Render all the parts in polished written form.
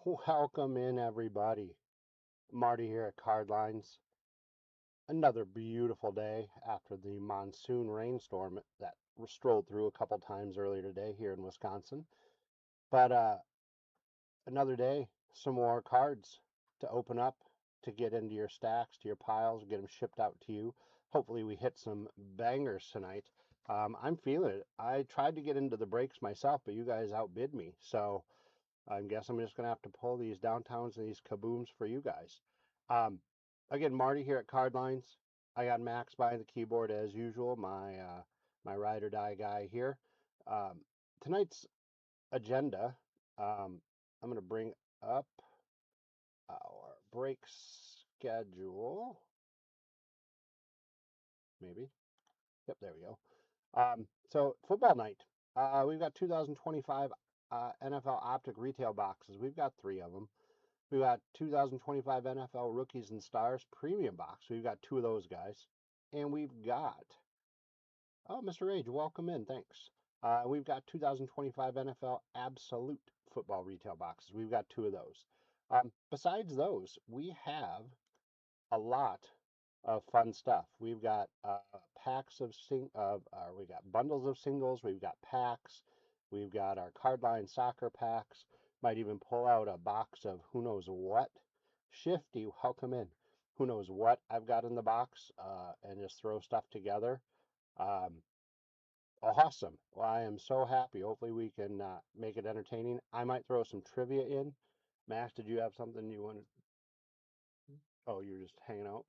Welcome in, everybody. Marty here at Card Lines. Another beautiful day after the monsoon rainstorm that strolled through a couple times earlier today here in Wisconsin. But another day, some more cards to open up, to get into your stacks, to your piles, get them shipped out to you. Hopefully, we hit some bangers tonight. I'm feeling it. I tried to get into the breaks myself, but you guys outbid me. So I guess I'm just going to have to pull these downtowns and these kabooms for you guys. Um, Again, Marty here at Card Lines. I got Max behind the keyboard as usual, my ride or die guy here. Um, Tonight's agenda, I'm going to bring up our break schedule. Maybe. Yep, there we go. So football night. We've got 2025 NFL Optic retail boxes. We've got 3 of them. We've got 2025 NFL Rookies and Stars Premium Box. We've got 2 of those guys. And we've got, oh, Mr. Rage, welcome in. Thanks. We've got 2025 NFL Absolute football retail boxes. We've got 2 of those. Besides those, we have a lot of fun stuff. We've got packs of we got bundles of singles. We've got packs. We've got our Cardline soccer packs. Might even pull out a box of who knows what. Shifty, welcome in. Who knows what I've got in the box, and just throw stuff together. Um, awesome. Well, I am so happy. Hopefully we can make it entertaining. I might throw some trivia in. Max, did you have something you wanted? Oh, you're just hanging out?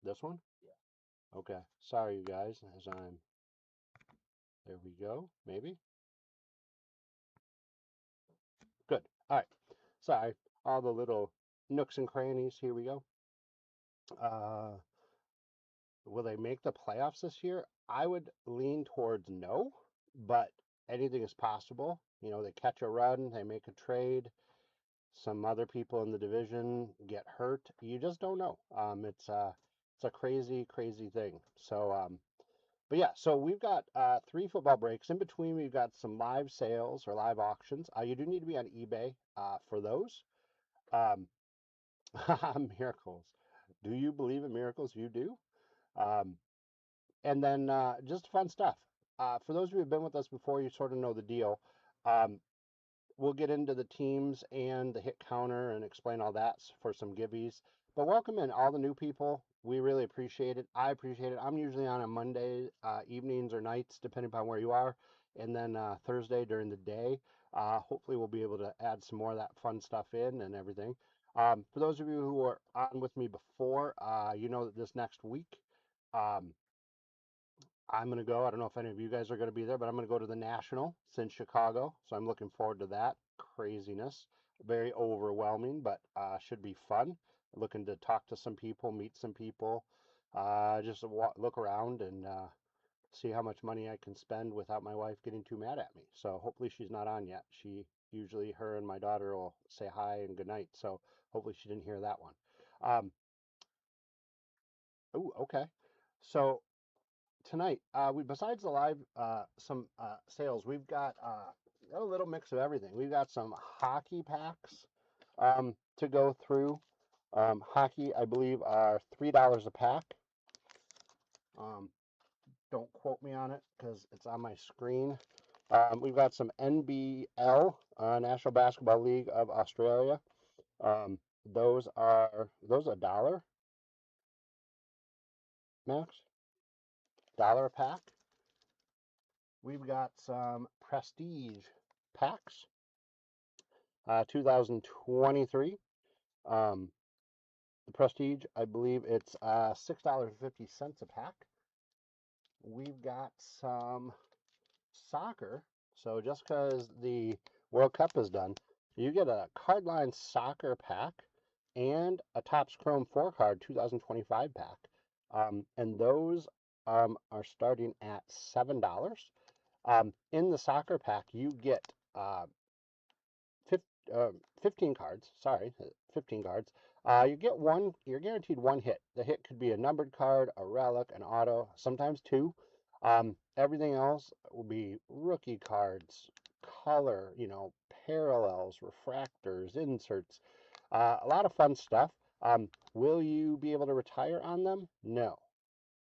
This one? Okay. Sorry, you guys, as I'm. There we go. Maybe. Good. All right. Sorry. All the little nooks and crannies. Here we go. Uh, will they make the playoffs this year? I would lean towards no, but anything is possible. You know, they catch a run, they make a trade, some other people in the division get hurt. You just don't know. It's a crazy, crazy thing. But yeah, so we've got 3 football breaks. In between, we've got some live sales or live auctions. You do need to be on eBay for those. Um, miracles. Do you believe in miracles? You do. Um, and then just fun stuff. For those of you who've been with us before, you sort of know the deal. Um, we'll get into the teams and the hit counter and explain all that for some gibbies. But welcome in all the new people. We really appreciate it. I appreciate it. I'm usually on a Monday evenings or nights, depending upon where you are, and then Thursday during the day. Hopefully, we'll be able to add some more of that fun stuff in and everything. For those of you who were on with me before, you know that this next week, um, I'm going to go. I don't know if any of you guys are going to be there, but I'm going to go to the National. It's in Chicago, so I'm looking forward to that craziness. Very overwhelming, but should be fun. Looking to talk to some people, meet some people, just look around and see how much money I can spend without my wife getting too mad at me. So hopefully she's not on yet. She usually, her and my daughter will say hi and good night. So hopefully she didn't hear that one. Oh, okay. So tonight, we besides the live some sales, we've got a little mix of everything. We've got some hockey packs to go through. Hockey, I believe, are $3 a pack. Um, don't quote me on it because it's on my screen. We've got some NBL, National Basketball League of Australia. Um, those a dollar, Max? Dollar a pack. We've got some Prestige packs, 2023. Um, the Prestige, I believe it's $6.50 a pack. We've got some soccer. So just because the World Cup is done, you get a Cardline soccer pack and a Topps Chrome 4 card 2025 pack. And those are starting at $7. In the soccer pack, you get 15 cards. Sorry, 15 cards. You get one. You're guaranteed one hit. The hit could be a numbered card, a relic, an auto, sometimes 2. Everything else will be rookie cards, color, you know, parallels, refractors, inserts, a lot of fun stuff. Will you be able to retire on them? No.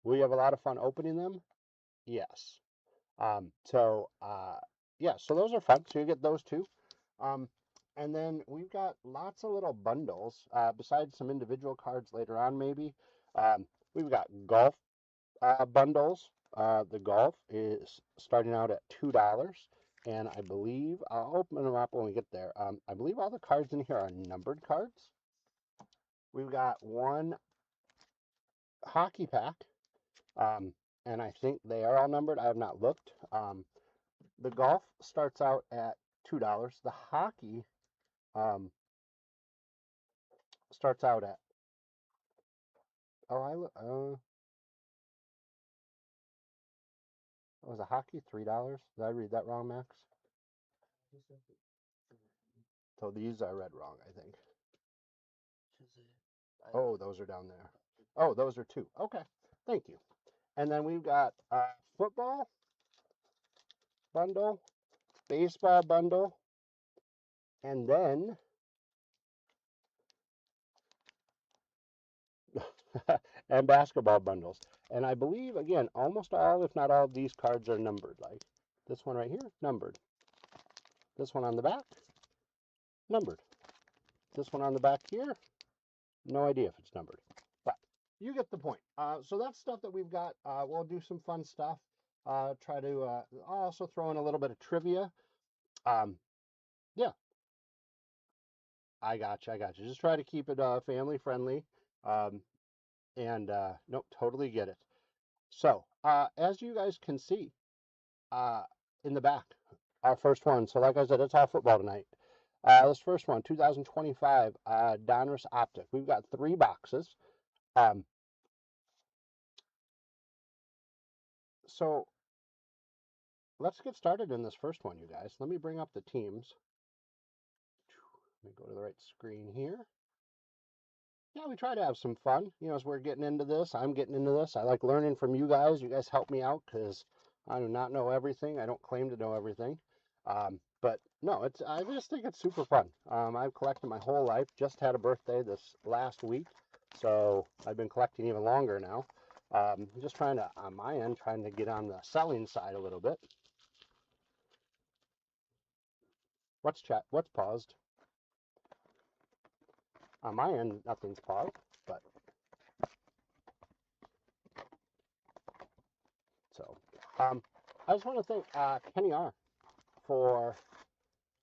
Will you have a lot of fun opening them? Yes. Yeah, so those are fun. So you get those two. Um, and then we've got lots of little bundles, besides some individual cards later on, maybe. We've got golf bundles. The golf is starting out at $2. And I believe, I'll open them up when we get there. I believe all the cards in here are numbered cards. We've got one hockey pack, and I think they are all numbered. I have not looked. The golf starts out at $2. The hockey um, starts out at was a hockey $3? Did I read that wrong, Max? So these I read wrong, I think. Oh, those are down there. Oh, those are two. Okay, thank you. And then we've got football bundle, baseball bundle, and then and basketball bundles. And I believe, again, almost all, if not all, of these cards are numbered. Like this one right here, numbered. This one on the back, numbered. This one on the back here, no idea if it's numbered. But you get the point. So that's stuff that we've got. We'll do some fun stuff. Try to also throw in a little bit of trivia. Yeah, I got you. I got you. Just try to keep it family friendly. Um, nope, totally get it. So, as you guys can see, uh, in the back, our first one. So, like I said, it's all football tonight. This first one, 2025, Donruss Optic. We've got 3 boxes. Um, so, let's get started in this first one, you guys. Let me bring up the teams. Let me go to the right screen here. Yeah, we try to have some fun. You know, as we're getting into this, I'm getting into this. I like learning from you guys. You guys help me out because I do not know everything. I don't claim to know everything. But no, I just think it's super fun. I've collected my whole life. Just had a birthday this last week, so I've been collecting even longer now. Just trying to, on my end, trying to get on the selling side a little bit. What's chat? What's paused? On my end, nothing's paused, but so. I just want to thank Kenny R for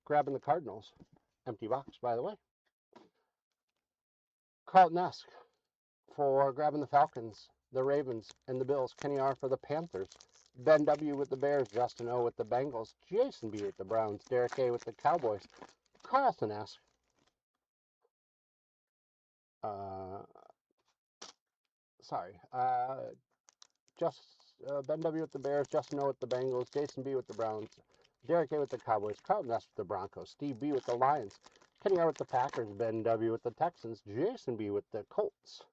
grabbing the Cardinals. Empty box, by the way. Carlton S for grabbing the Falcons, the Ravens, and the Bills. Kenny R for the Panthers. Ben W with the Bears. Justin O with the Bengals. Jason B with the Browns. Derek A with the Cowboys. Carlton S. Sorry. Ben W with the Bears. Justin O with the Bengals. Jason B with the Browns. Derek A with the Cowboys. Carlton S with the Broncos. Steve B with the Lions. Kenny R with the Packers. Ben W with the Texans. Jason B with the Colts.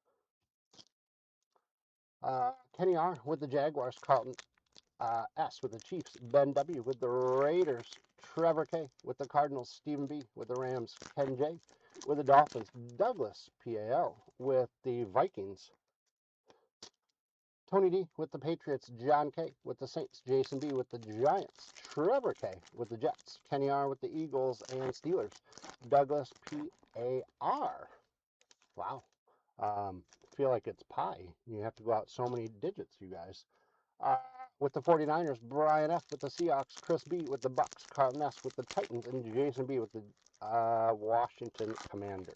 Kenny R with the Jaguars. Carlton S with the Chiefs. Ben W with the Raiders. Trevor K with the Cardinals. Stephen B with the Rams. Ken J with the Dolphins. Douglas PAL with the Vikings. Tony D with the Patriots. John K with the Saints. Jason B with the Giants. Trevor K with the Jets. Kenny R with the Eagles and Steelers. Douglas PAR. Wow. Feel like it's pi. You have to go out so many digits, you guys. With the 49ers, Brian F. with the Seahawks, Chris B. with the Bucks, Carlton S. with the Titans, and Jason B. with the Washington Commanders.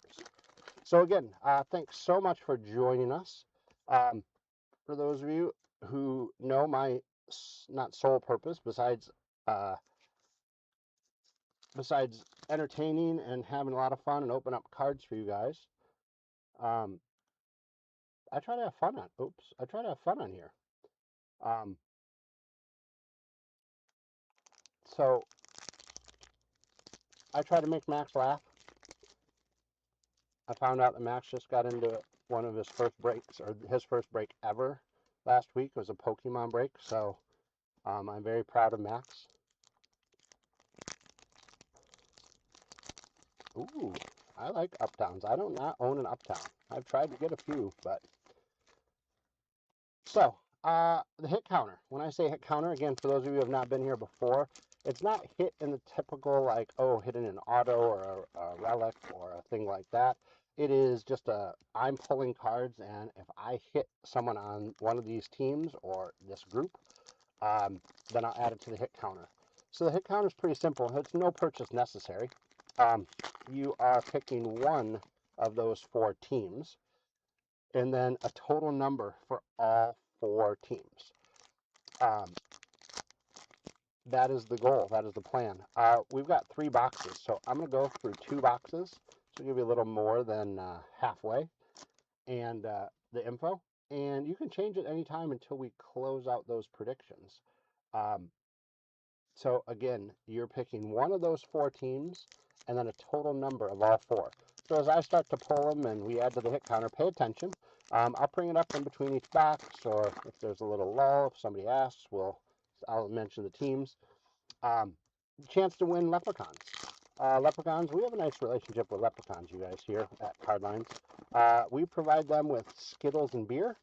So again, thanks so much for joining us. For those of you who know my not sole purpose besides entertaining and having a lot of fun and open up cards for you guys, I try to have fun on here. So I try to make Max laugh. I found out that Max just got into one of his first breaks, or his first break ever last week. It was a Pokemon break, so I'm very proud of Max. Ooh, I like Uptowns. I don't not own an Uptown. I've tried to get a few, but so the hit counter. When I say hit counter, again, for those of you who have not been here before, it's not hit in the typical like, oh, hit in an auto or a relic or a thing like that. It is just I'm pulling cards, and if I hit someone on one of these teams or this group, then I'll add it to the hit counter. So the hit counter is pretty simple. It's no purchase necessary. You are picking one of those 4 teams, and then a total number for all 4 teams. That is the goal. That is the plan. We've got 3 boxes, so I'm going to go through 2 boxes, so give you a little more than halfway, and the info. And you can change it anytime until we close out those predictions. So again, you're picking one of those 4 teams, and then a total number of all 4. So as I start to pull them and we add to the hit counter, pay attention. I'll bring it up in between each box, or if there's a little lull, if somebody asks, I'll mention the teams. Chance to win Leprechauns. Leprechauns, we have a nice relationship with Leprechauns, you guys, here at Cardlines. We provide them with Skittles and beer,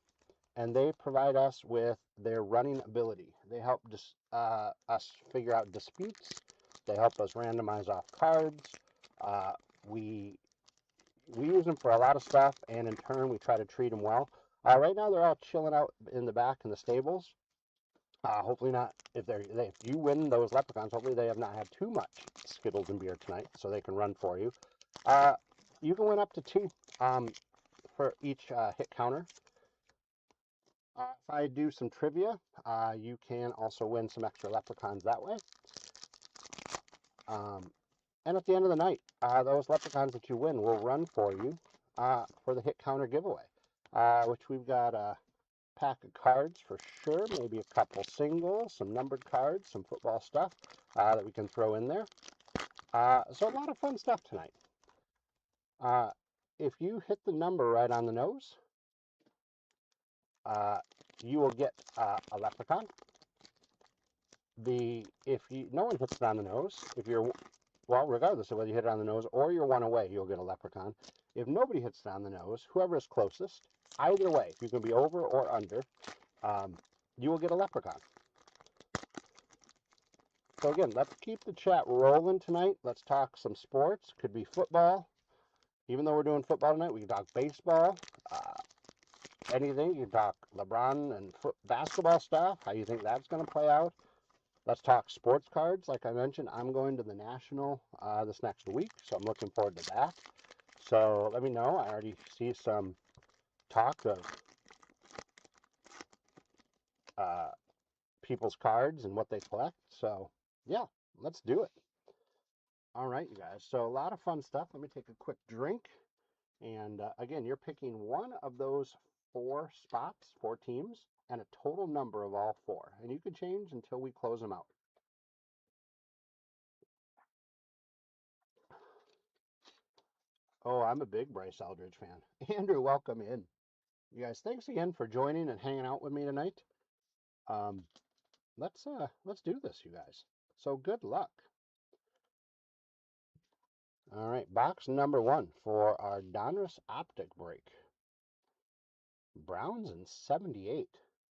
and they provide us with their running ability. They help us figure out disputes. They help us randomize off cards. We use them for a lot of stuff, and in turn, we try to treat them well. Right now, they're all chilling out in the back in the stables. Hopefully not. If you win those Leprechauns, hopefully they have not had too much Skittles and beer tonight, so they can run for you. You can win up to 2 for each hit counter. If I do some trivia, you can also win some extra Leprechauns that way. And at the end of the night, those Leprechauns that you win will run for you for the hit counter giveaway, which we've got a pack of cards for sure, maybe a couple singles, some numbered cards, some football stuff that we can throw in there. So a lot of fun stuff tonight. If you hit the number right on the nose, you will get a Leprechaun. If no one hits it on the nose, regardless of whether you hit it on the nose or you're one away, you'll get a Leprechaun. If nobody hits it on the nose, whoever is closest, either way, if you can be over or under, you will get a Leprechaun. So again, let's keep the chat rolling tonight. Let's talk some sports. Could be football. Even though we're doing football tonight, we can talk baseball. Anything. You can talk LeBron and basketball stuff, how you think that's going to play out. Let's talk sports cards. Like I mentioned, I'm going to the National this next week, so I'm looking forward to that. So let me know. I already see some talk of people's cards and what they collect. So yeah, let's do it. All right, you guys. So a lot of fun stuff. Let me take a quick drink. And again, you're picking one of those 4 spots, 4 teams, and a total number of all 4. And you can change until we close them out. Oh, I'm a big Bryce Eldridge fan. Andrew, welcome in. You guys, thanks again for joining and hanging out with me tonight. Let's do this, you guys. So good luck. All right, box number 1 for our Donruss Optic break. Browns in 78.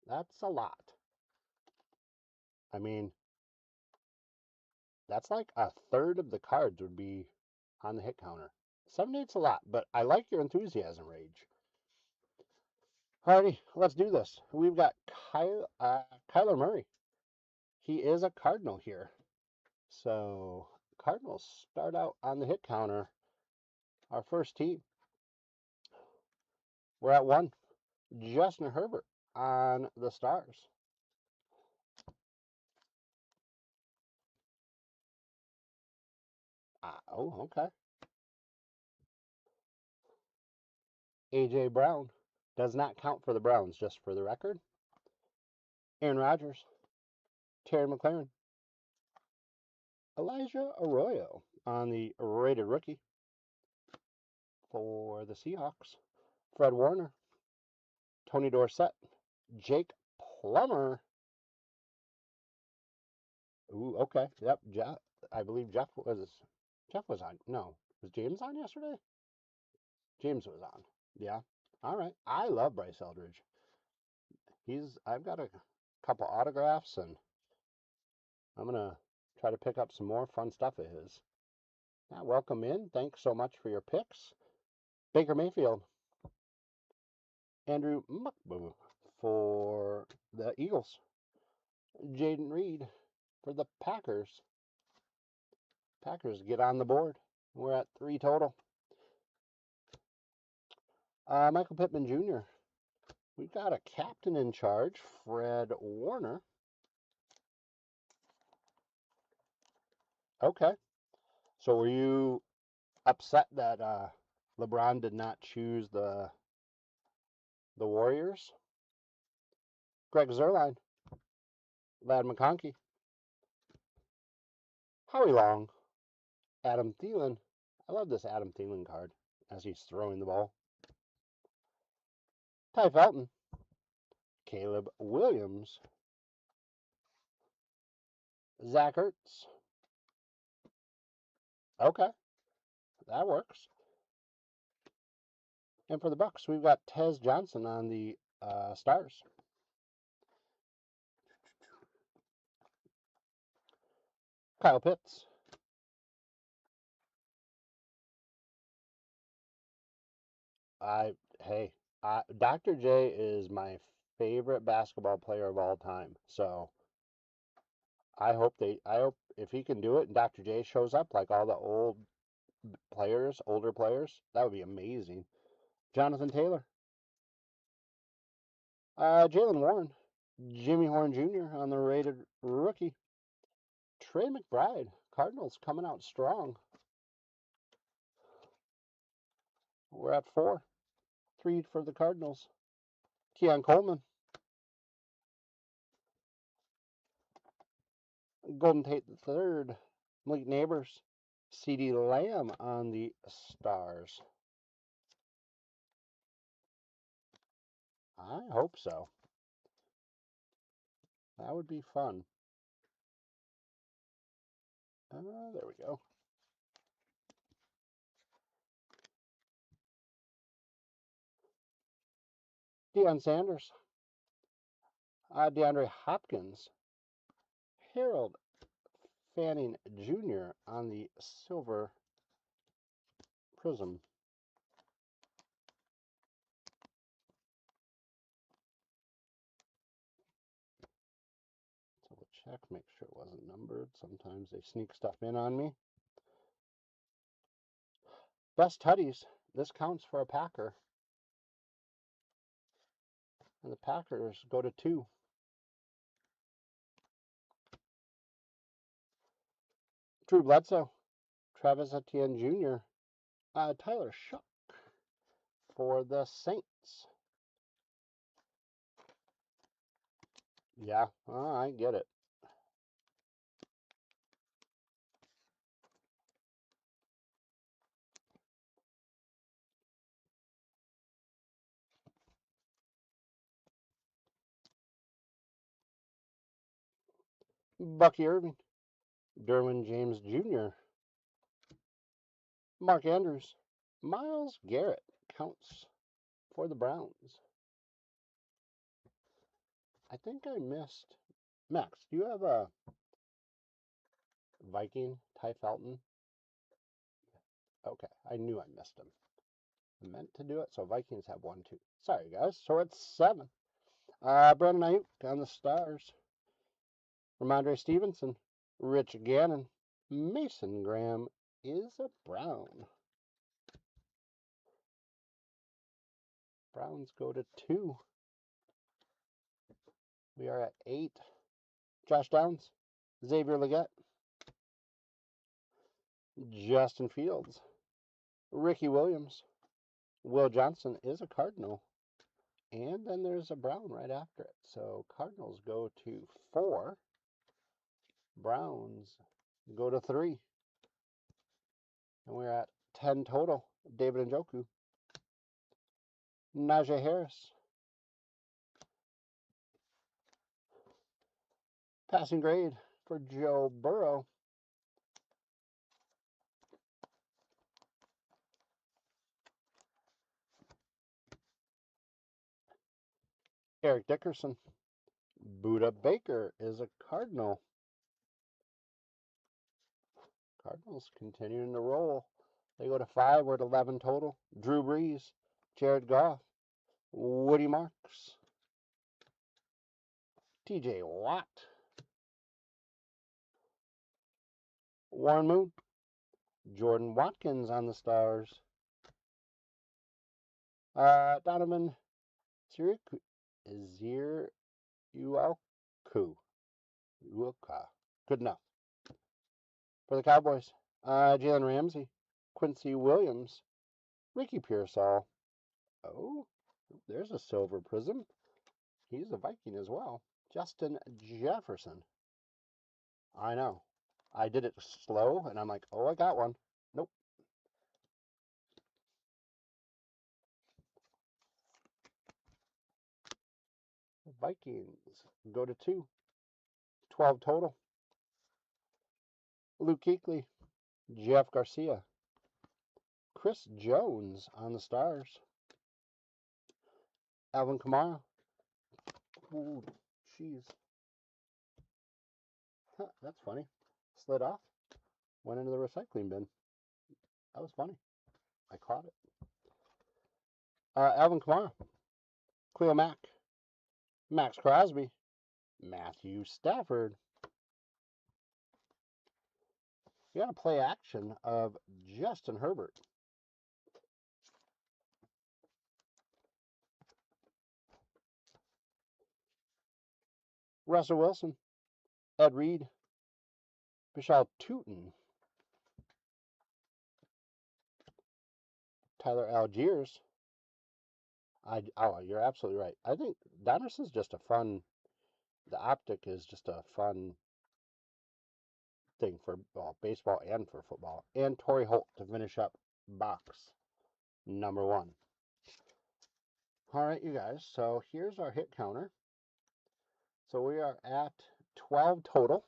That's a lot. I mean, that's like a third of the cards would be on the hit counter. 78's a lot, but I like your enthusiasm, Rage. Alrighty, let's do this. We've got Kyler Murray. He is a Cardinal here. So Cardinals start out on the hit counter. Our first team. We're at 1. Justin Herbert on the Stars. Oh, okay. A.J. Brown does not count for the Browns, just for the record. Aaron Rodgers. Terry McLaurin. Elijah Arroyo on the rated rookie for the Seahawks. Fred Warner. Tony Dorsett. Jake Plummer. Ooh, okay. Yep. I believe Jeff was on. No, Was James on yesterday? James was on. Yeah. All right. I love Bryce Eldridge. I've got a couple autographs, and I'm gonna try to pick up some more fun stuff of his. Yeah, welcome in. Thanks so much for your picks. Baker Mayfield, Andrew Muckboo for the Eagles, Jaden Reed for the Packers. Packers get on the board. We're at 3 total. Michael Pittman Jr. We've got a captain in charge, Fred Warner. Okay. So were you upset that LeBron did not choose the Warriors? Greg Zerline, Lad McConkey, Howie Long, Adam Thielen. I love this Adam Thielen card as he's throwing the ball. Ty Felton, Caleb Williams, Zach Ertz. Okay, that works. And for the Bucks, we've got Tez Johnson on the Stars. Kyle Pitts. Dr. J is my favorite basketball player of all time. So I hope if he can do it and Dr. J shows up like all the older players, that would be amazing. Jonathan Taylor, Jalen Warren, Jimmy Horn Jr. on the rated rookie, Trey McBride, Cardinals coming out strong. We're at 4, 3 for the Cardinals. Keon Coleman, Golden Tate III, Malik Neighbors, CeeDee Lamb on the Stars. I hope so. That would be fun. There we go. Deion Sanders, DeAndre Hopkins, Harold Fanning Jr. on the Silver Prism. Double check, make sure it wasn't numbered. Sometimes they sneak stuff in on me. Best Tutties. This counts for a Packer. And the Packers go to 2. Drew Bledsoe, Travis Etienne Jr., Tyler Shough for the Saints. Yeah, I get it. Bucky Irving, Derwin James Jr., Mark Andrews, Myles Garrett counts for the Browns. I think I missed. Max, do you have a Viking, Ty Felton? Okay, I knew I missed him. I meant to do it, so Vikings have 1, 2. Sorry, guys. So it's 7. Brandon Ayuk on the Stars. Ramondre Stevenson, Rich Gannon, Mason Graham is a Brown. Browns go to 2. We are at 8. Josh Downs, Xavier Legette, Justin Fields, Ricky Williams, Will Johnson is a Cardinal. And then there's a Brown right after it. So Cardinals go to 4. Browns go to 3. And we're at 10 total. David Njoku, Najee Harris, passing grade for Joe Burrow, Eric Dickerson. Buda Baker is a Cardinal. Cardinals continuing to roll. They go to 5. We're at 11 total. Drew Brees, Jared Goff, Woody Marks, TJ Watt, Warren Moon, Jordan Watkins on the Stars, Donovan Zir Uoka. Good enough. For the Cowboys, Jalen Ramsey, Quincy Williams, Ricky Pearsall. Oh, there's a silver prism. He's a Viking as well. Justin Jefferson. I know. I did it slow, and I'm like, oh, I got one. Nope. Vikings go to 2. 12 total. Luke Kuechly, Jeff Garcia, Chris Jones on the Stars, Alvin Kamara. Ooh, jeez. Huh, that's funny. Slid off. Went into the recycling bin. That was funny. I caught it. Alvin Kamara, Cleo Mack, Max Crosby, Matthew Stafford. You got a play action of Justin Herbert. Russell Wilson, Ed Reed, Vishal Tootin, Tyler Algiers. Oh, you're absolutely right. I think Donruss is just a fun. The Optic is just a fun thing for baseball and for football. And Torrey Holt to finish up box number 1. All right, you guys. So here's our hit counter. So we are at 12 total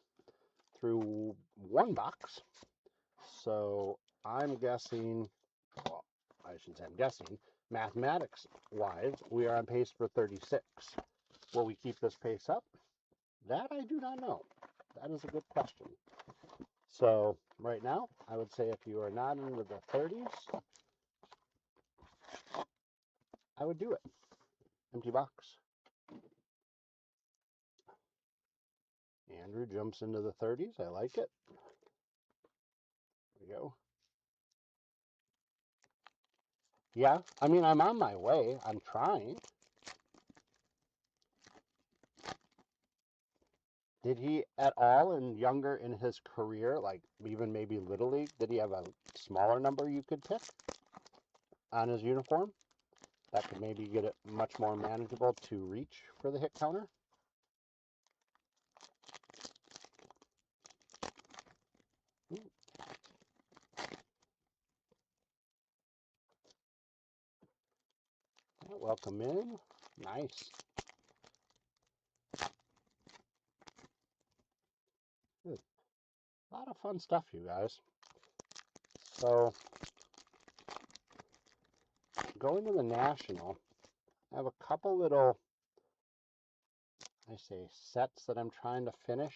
through 1 box. So I'm guessing, well, I shouldn't say I'm guessing, mathematics-wise, we are on pace for 36. Will we keep this pace up? That I do not know. That is a good question. So right now, I would say if you are not into the 30s, I would do it. Empty box. Andrew jumps into the 30s. I like it. There we go. Yeah, I mean, I'm on my way. I'm trying. Did he at all younger in his career, like even maybe Little League, did he have a smaller number you could pick on his uniform? That could maybe get it much more manageable to reach for the hit counter. Welcome in. Nice. Good. A lot of fun stuff, you guys. So, going to the National, I have a couple little, sets that I'm trying to finish.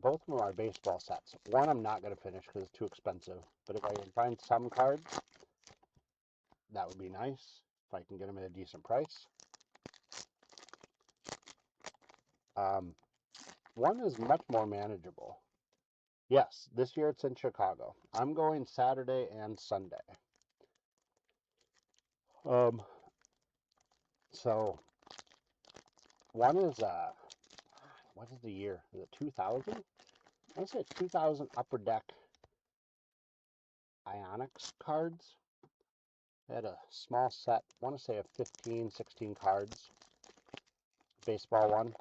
Both of them are baseball sets. One I'm not going to finish because it's too expensive. But if I can find some cards, that would be nice. If I can get them at a decent price. One is much more manageable. Yes, this year it's in Chicago. I'm going Saturday and Sunday. So one is what is the year? Is it 2000? I say it's 2000 Upper Deck Ionics cards. I had a small set, I want to say of 15, 16 cards. Baseball one.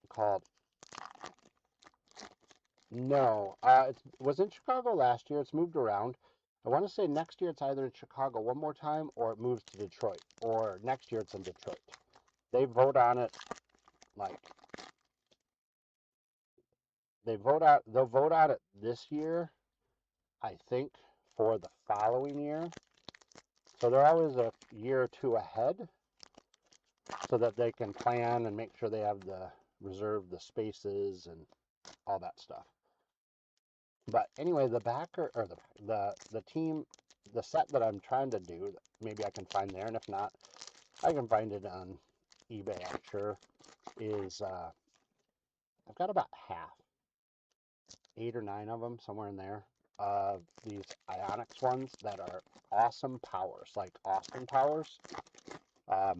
Called. No, it was in Chicago last year. It's moved around. I want to say next year it's either in Chicago one more time or it moves to Detroit. Or next year it's in Detroit. They vote on it like they'll vote on it this year, I think, for the following year. So they're always a year or two ahead so that they can plan and make sure they have the reserve the spaces and all that stuff. But anyway, the backer or the team, the set that I'm trying to do, maybe I can find there, and if not, I can find it on eBay. I'm sure is I've got about half, 8 or 9 of them somewhere in there. These Ionics ones that are awesome powers, like Austin powers. I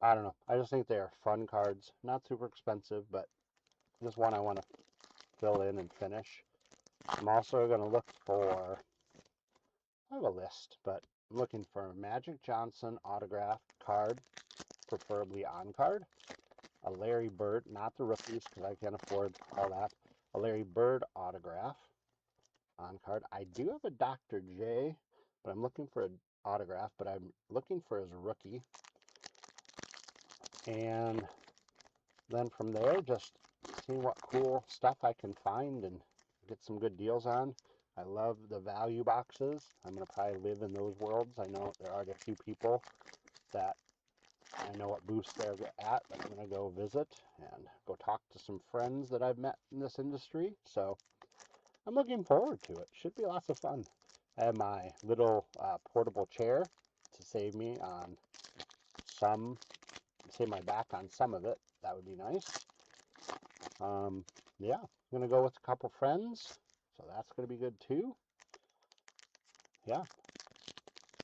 don't know. I just think they are fun cards. Not super expensive, but just one I want to fill in and finish. I'm also going to look for, I have a list, but I'm looking for a Magic Johnson autographed card, preferably on card. A Larry Bird, not the rookies because I can't afford all that. A Larry Bird autograph on card. I do have a Dr. J, but I'm looking for an autograph, but I'm looking for his rookie. And then from there, just seeing what cool stuff I can find and get some good deals on. I love the value boxes. I'm going to probably live in those worlds. I know there are a few people that I know what booths they're at, but I'm going to go visit and go talk to some friends that I've met in this industry. So I'm looking forward to it. Should be lots of fun. I have my little portable chair to save me on some, save my back on some of it. That would be nice. Yeah, I'm going to go with a couple friends, so that's going to be good too. Yeah,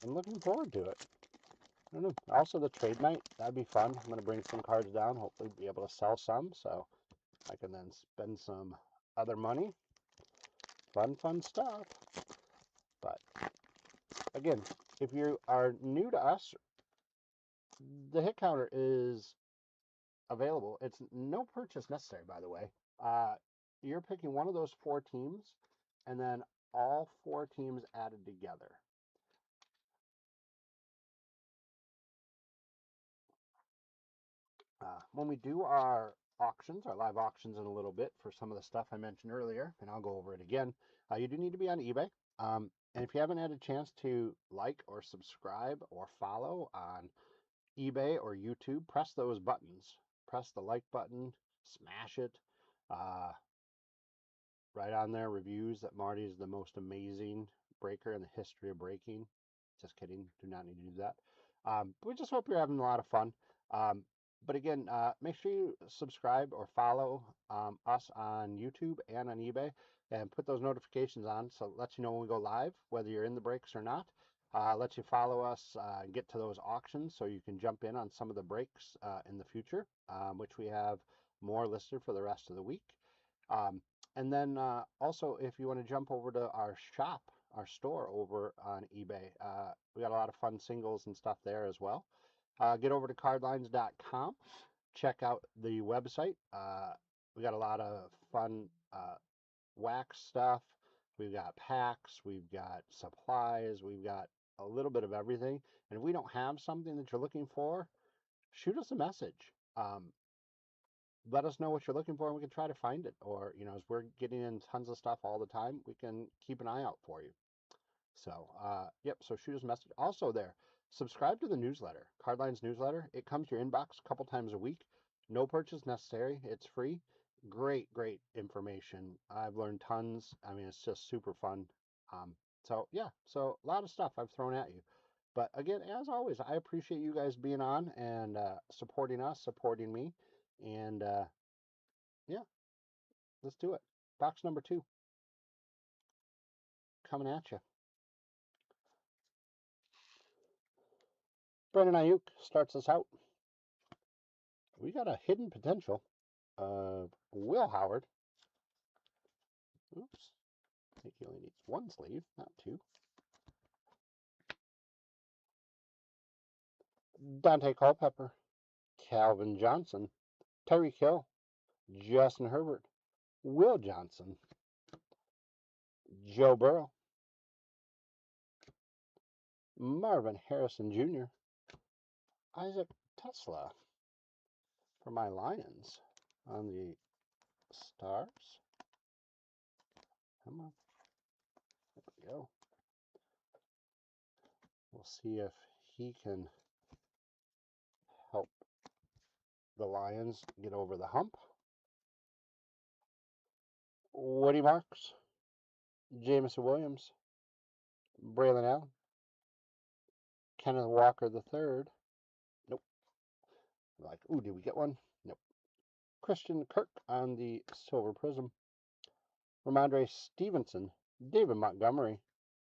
I'm looking forward to it. I don't know. Also, the trade night, that'd be fun. I'm going to bring some cards down, hopefully be able to sell some, so I can then spend some other money. Fun stuff. But, again, if you are new to us, the hit counter is available. It's no purchase necessary, by the way. You're picking one of those 4 teams, and then all 4 teams added together. When we do our auctions, our live auctions in a little bit for some of the stuff I mentioned earlier, and I'll go over it again, you do need to be on eBay. And if you haven't had a chance to like or subscribe or follow on eBay or YouTube, press those buttons. Press the like button, smash it. Right on there, reviews that Marty is the most amazing breaker in the history of breaking. Just kidding. Do not need to do that. We just hope you're having a lot of fun. But again, make sure you subscribe or follow us on YouTube and on eBay and put those notifications on so it lets you know when we go live, whether you're in the breaks or not. Let you follow us and get to those auctions so you can jump in on some of the breaks in the future, which we have more listed for the rest of the week. And then also, if you want to jump over to our shop, our store over on eBay, we got a lot of fun singles and stuff there as well. Get over to cardlines.com. Check out the website. We got a lot of fun wax stuff. We've got packs. We've got supplies. We've got a little bit of everything. And if we don't have something that you're looking for, shoot us a message. Let us know what you're looking for and we can try to find it. Or, as we're getting in tons of stuff all the time, we can keep an eye out for you. So, yep, so shoot us a message. Also there, subscribe to the newsletter, Cardlines newsletter. It comes to your inbox a couple times a week. No purchase necessary. It's free. Great information. I've learned tons. I mean, it's just super fun. So, yeah, so a lot of stuff I've thrown at you. But again, as always, I appreciate you guys being on and supporting us, supporting me. And yeah, let's do it. Box number 2 coming at you. Brandon Ayuk starts us out. We got a hidden potential of Will Howard. Oops. I think he only needs 1 sleeve, not 2. Dante Culpepper, Calvin Johnson, Tyreek Hill, Justin Herbert, Will Johnson, Joe Burrow, Marvin Harrison Jr., Isaac Tesla for my Lions on the Stars. Come on. There we go. We'll see if he can help the Lions get over the hump. Woody Marks, Jamison Williams, Braylon Allen, Kenneth Walker III. Nope. Like, ooh, did we get one? Nope. Christian Kirk on the Silver Prism. Ramondre Stevenson, David Montgomery,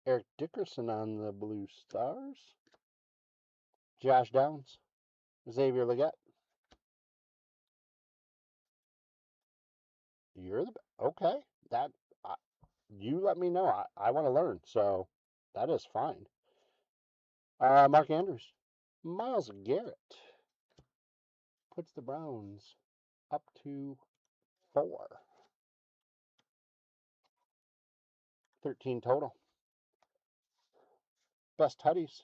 Eric Dickerson on the Blue Stars. Josh Downs, Xavier Legette. You're the okay. That you let me know. I want to learn, so that is fine. Mark Andrews, Myles Garrett puts the Browns up to 4. 13 total. Best tutties.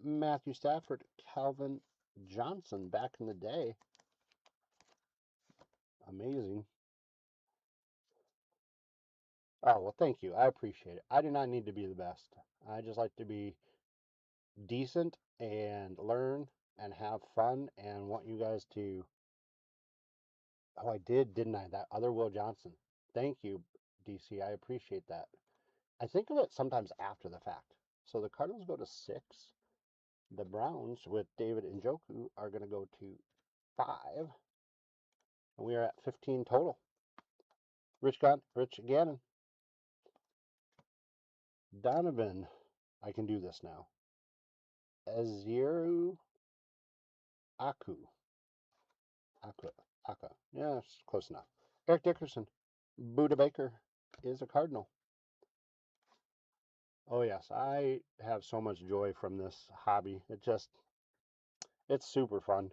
Matthew Stafford, Calvin Johnson back in the day. Amazing. Oh, well, thank you. I appreciate it. I do not need to be the best. I just like to be decent and learn and have fun and want you guys to. Oh, I did, didn't I? That other Will Johnson. Thank you, DC. I appreciate that. I think of it sometimes after the fact. So the Cardinals go to 6. The Browns with David Njoku are going to go to 5. And we are at 15 total. Rich Gannon. Donovan. I can do this now. Eziru Aku. Aka. Yeah, it's close enough. Eric Dickerson. Buda Baker is a Cardinal. Oh, yes. I have so much joy from this hobby. It's super fun.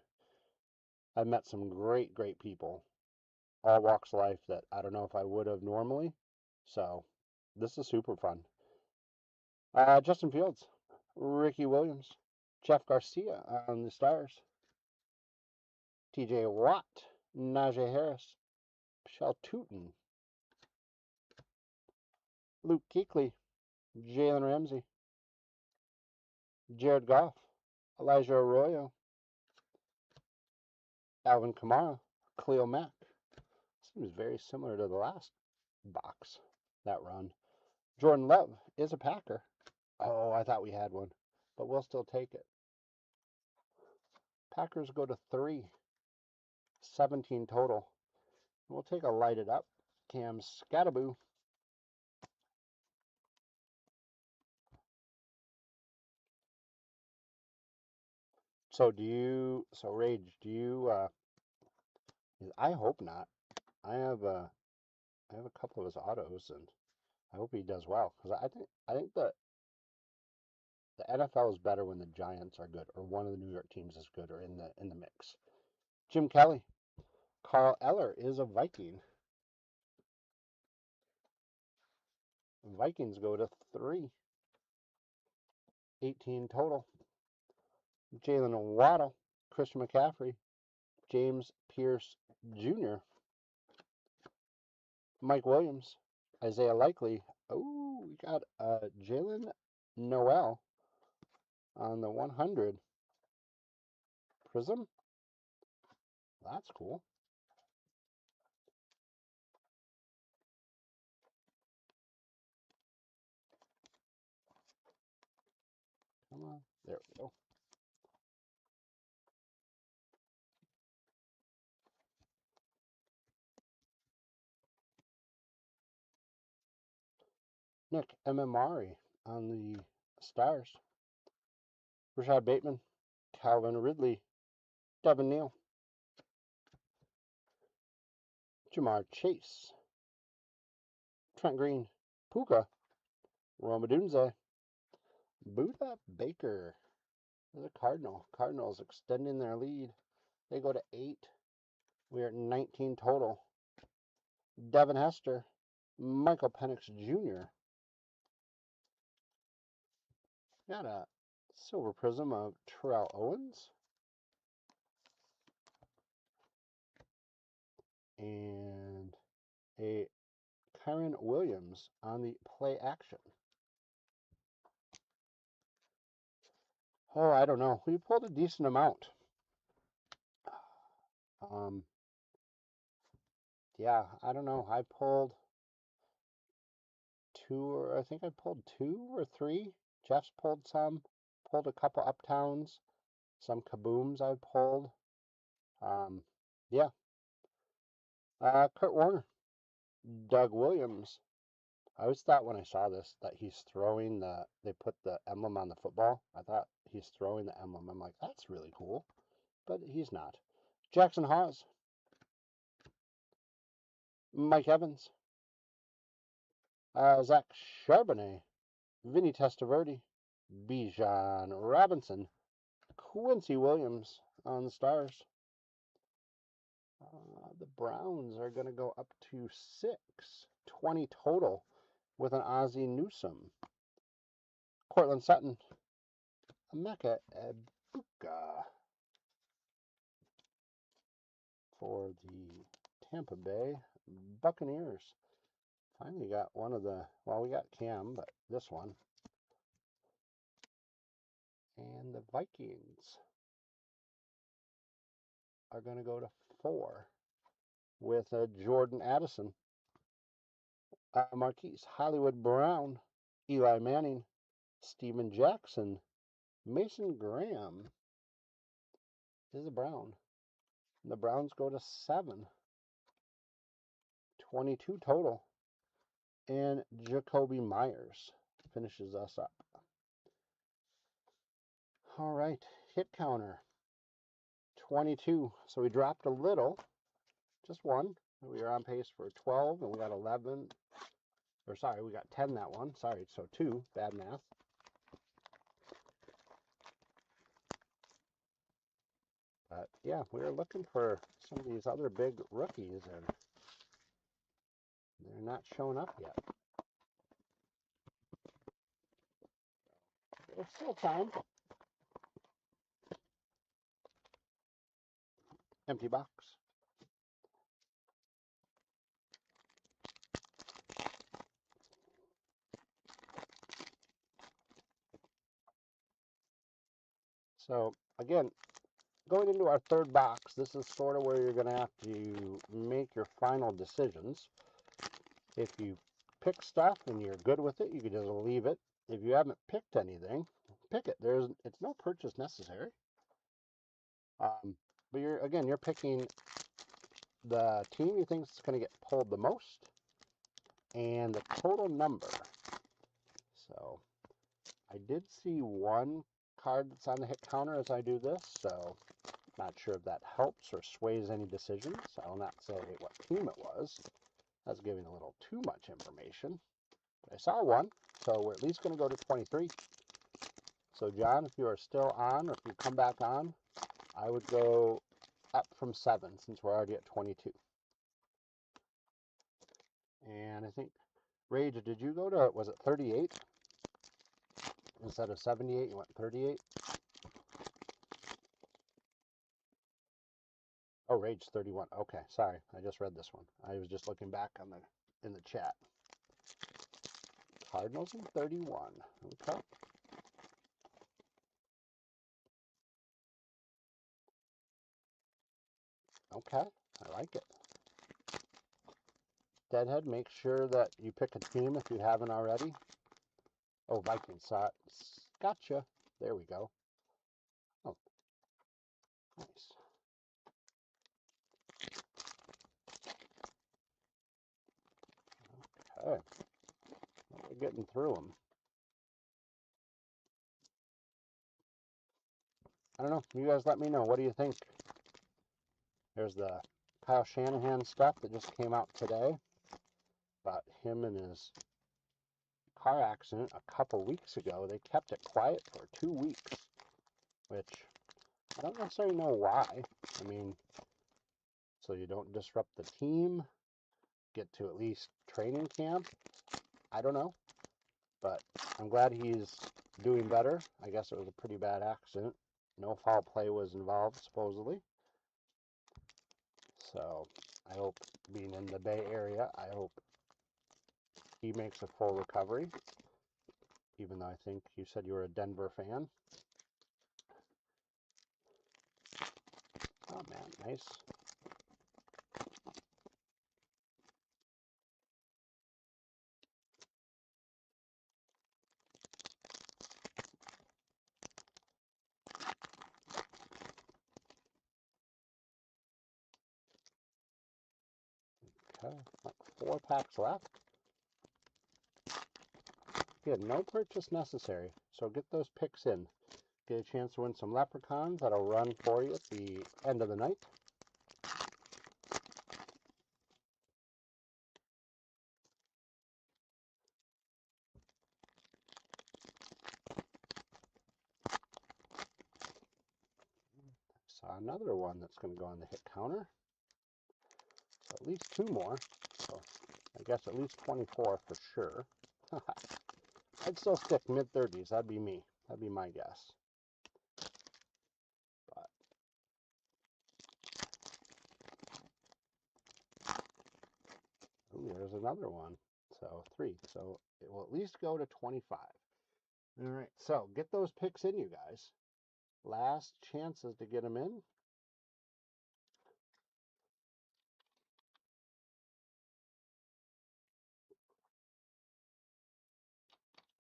I've met some great people, all walks of life that I don't know if I would have normally. So, this is super fun. Justin Fields, Ricky Williams, Jeff Garcia on the Stars, TJ Watt, Najee Harris, Michelle Tootin, Luke Kuechly, Jalen Ramsey, Jared Goff, Elijah Arroyo, Alvin Kamara, Khalil Mack. Seems very similar to the last box, that run. Jordan Love is a Packer. Oh, I thought we had one, but we'll still take it. Packers go to 3. 17 total. We'll take a lighted up. Cam Scattaboo. So Rage, do you, I hope not. I have a couple of his autos, and I hope he does well, because I think the NFL is better when the Giants are good, or one of the New York teams is good, or in the mix. Jim Kelly. Carl Eller is a Viking. Vikings go to 3. 18 total. Jalen Waddle, Christian McCaffrey, James Pierce Jr., Mike Williams, Isaiah Likely. Oh, we got Jalen Noel on the 100 Prism. That's cool. Come on. There we go. Nick Emamari on the Stars. Rashad Bateman, Calvin Ridley, Devin Neal, Jamar Chase, Trent Green, Puka, Roma Dunze, Buda Baker. The Cardinal. Cardinals extending their lead. They go to 8. We are at 19 total. Devin Hester, Michael Penix Jr. Got a silver prism of Terrell Owens. And a Kyron Williams on the play action. Oh, I don't know. We pulled a decent amount. Yeah, I don't know. I pulled I think I pulled 2 or 3. Jeff's pulled some. Pulled a couple Uptowns. Some KABOOMs I pulled. Um, yeah. Kurt Warner. Doug Williams. I always thought when I saw this that he's throwing they put the emblem on the football. I thought he's throwing the emblem. I'm like, that's really cool. But he's not. Jackson Hawes. Mike Evans. Zach Charbonnet. Vinny Testaverde. Bijan Robinson. Quincy Williams on the Stars. The Browns are going to go up to 6. 20 total with an Ozzie Newsome. Cortland Sutton. Emeka Egbuka for the Tampa Bay Buccaneers. Finally got one of the, well, we got Cam, but this one. And the Vikings are going to go to 4 with Jordan Addison, Marquise Hollywood Brown, Eli Manning, Steven Jackson, Mason Graham is a Brown. And the Browns go to 7. 22 total. And Jacoby Myers finishes us up. All right, hit counter. 22. So we dropped a little, just one. We were on pace for 12, and we got 11. Or sorry, we got 10 that one. Sorry, so 2. Bad math. But yeah, we were looking for some of these other big rookies, and they're not showing up yet. There's still time. Empty box. So again, going into our third box, this is sort of where you're going to have to make your final decisions. If you pick stuff and you're good with it, you can just leave it. If you haven't picked anything, pick it. It's no purchase necessary. But you're picking the team you think is going to get pulled the most and the total number. So I did see one card that's on the hit counter as I do this, so not sure if that helps or sways any decisions. I will not say what team it was. That's giving a little too much information. But I saw one, so we're at least going to go to 23. So John, if you are still on, or if you come back on, I would go up from 7 since we're already at 22. And I think, Rage, did you go to, was it 38? Instead of 78, you went 38? Oh, Rage 31. Okay, sorry. I just read this one. I was just looking back on in the chat. Cardinals in 31. Okay. Okay, I like it. Deadhead, make sure that you pick a team if you haven't already. Oh, Vikings. Gotcha. There we go. Oh, nice. Okay. Well, we're getting through them. I don't know. You guys let me know. What do you think? There's the Kyle Shanahan stuff that just came out today about him and his car accident a couple weeks ago. They kept it quiet for 2 weeks, which I don't necessarily know why. I mean, so you don't disrupt the team, get to at least training camp. I don't know, but I'm glad he's doing better. I guess it was a pretty bad accident. No foul play was involved, supposedly. So I hope, being in the Bay Area, I hope he makes a full recovery, even though I think you said you were a Denver fan. Oh, man, nice. Okay, like 4 packs left. Good, no purchase necessary, so get those picks in. Get a chance to win some leprechauns that'll run for you at the end of the night. Saw another one that's going to go on the hit counter. So at least 2 more. So I guess at least 24 for sure. I'd still stick mid-30s. That'd be me. That'd be my guess. But ooh, there's another one. So 3. So it will at least go to 25. All right. So get those picks in, you guys. Last chances to get them in.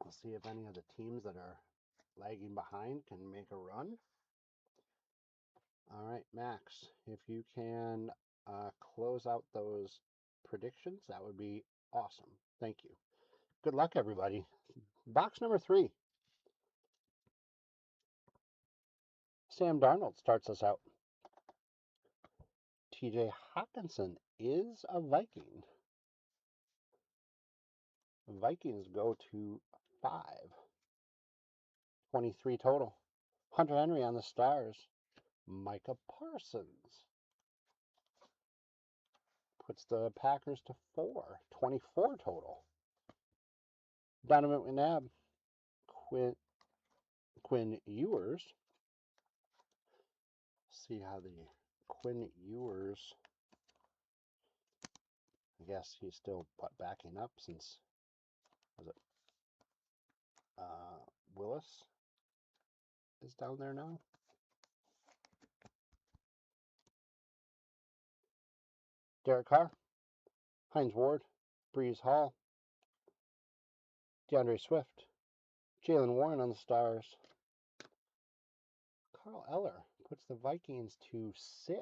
We'll see if any of the teams that are lagging behind can make a run. All right, Max, if you can close out those predictions, that would be awesome. Thank you. Good luck, everybody. Box number 3. Sam Darnold starts us out. TJ Hawkinson is a Viking. Vikings go to 5. 23 total. Hunter Henry on the Stars. Micah Parsons puts the Packers to 4. 24 total. Donovan McNabb. Quinn Ewers. See how the Quinn Ewers, I guess he's still backing up since, was it Willis is down there now? Derek Carr, Hines Ward, Breeze Hall, DeAndre Swift, Jalen Warren on the Stars. Carl Eller puts the Vikings to 6.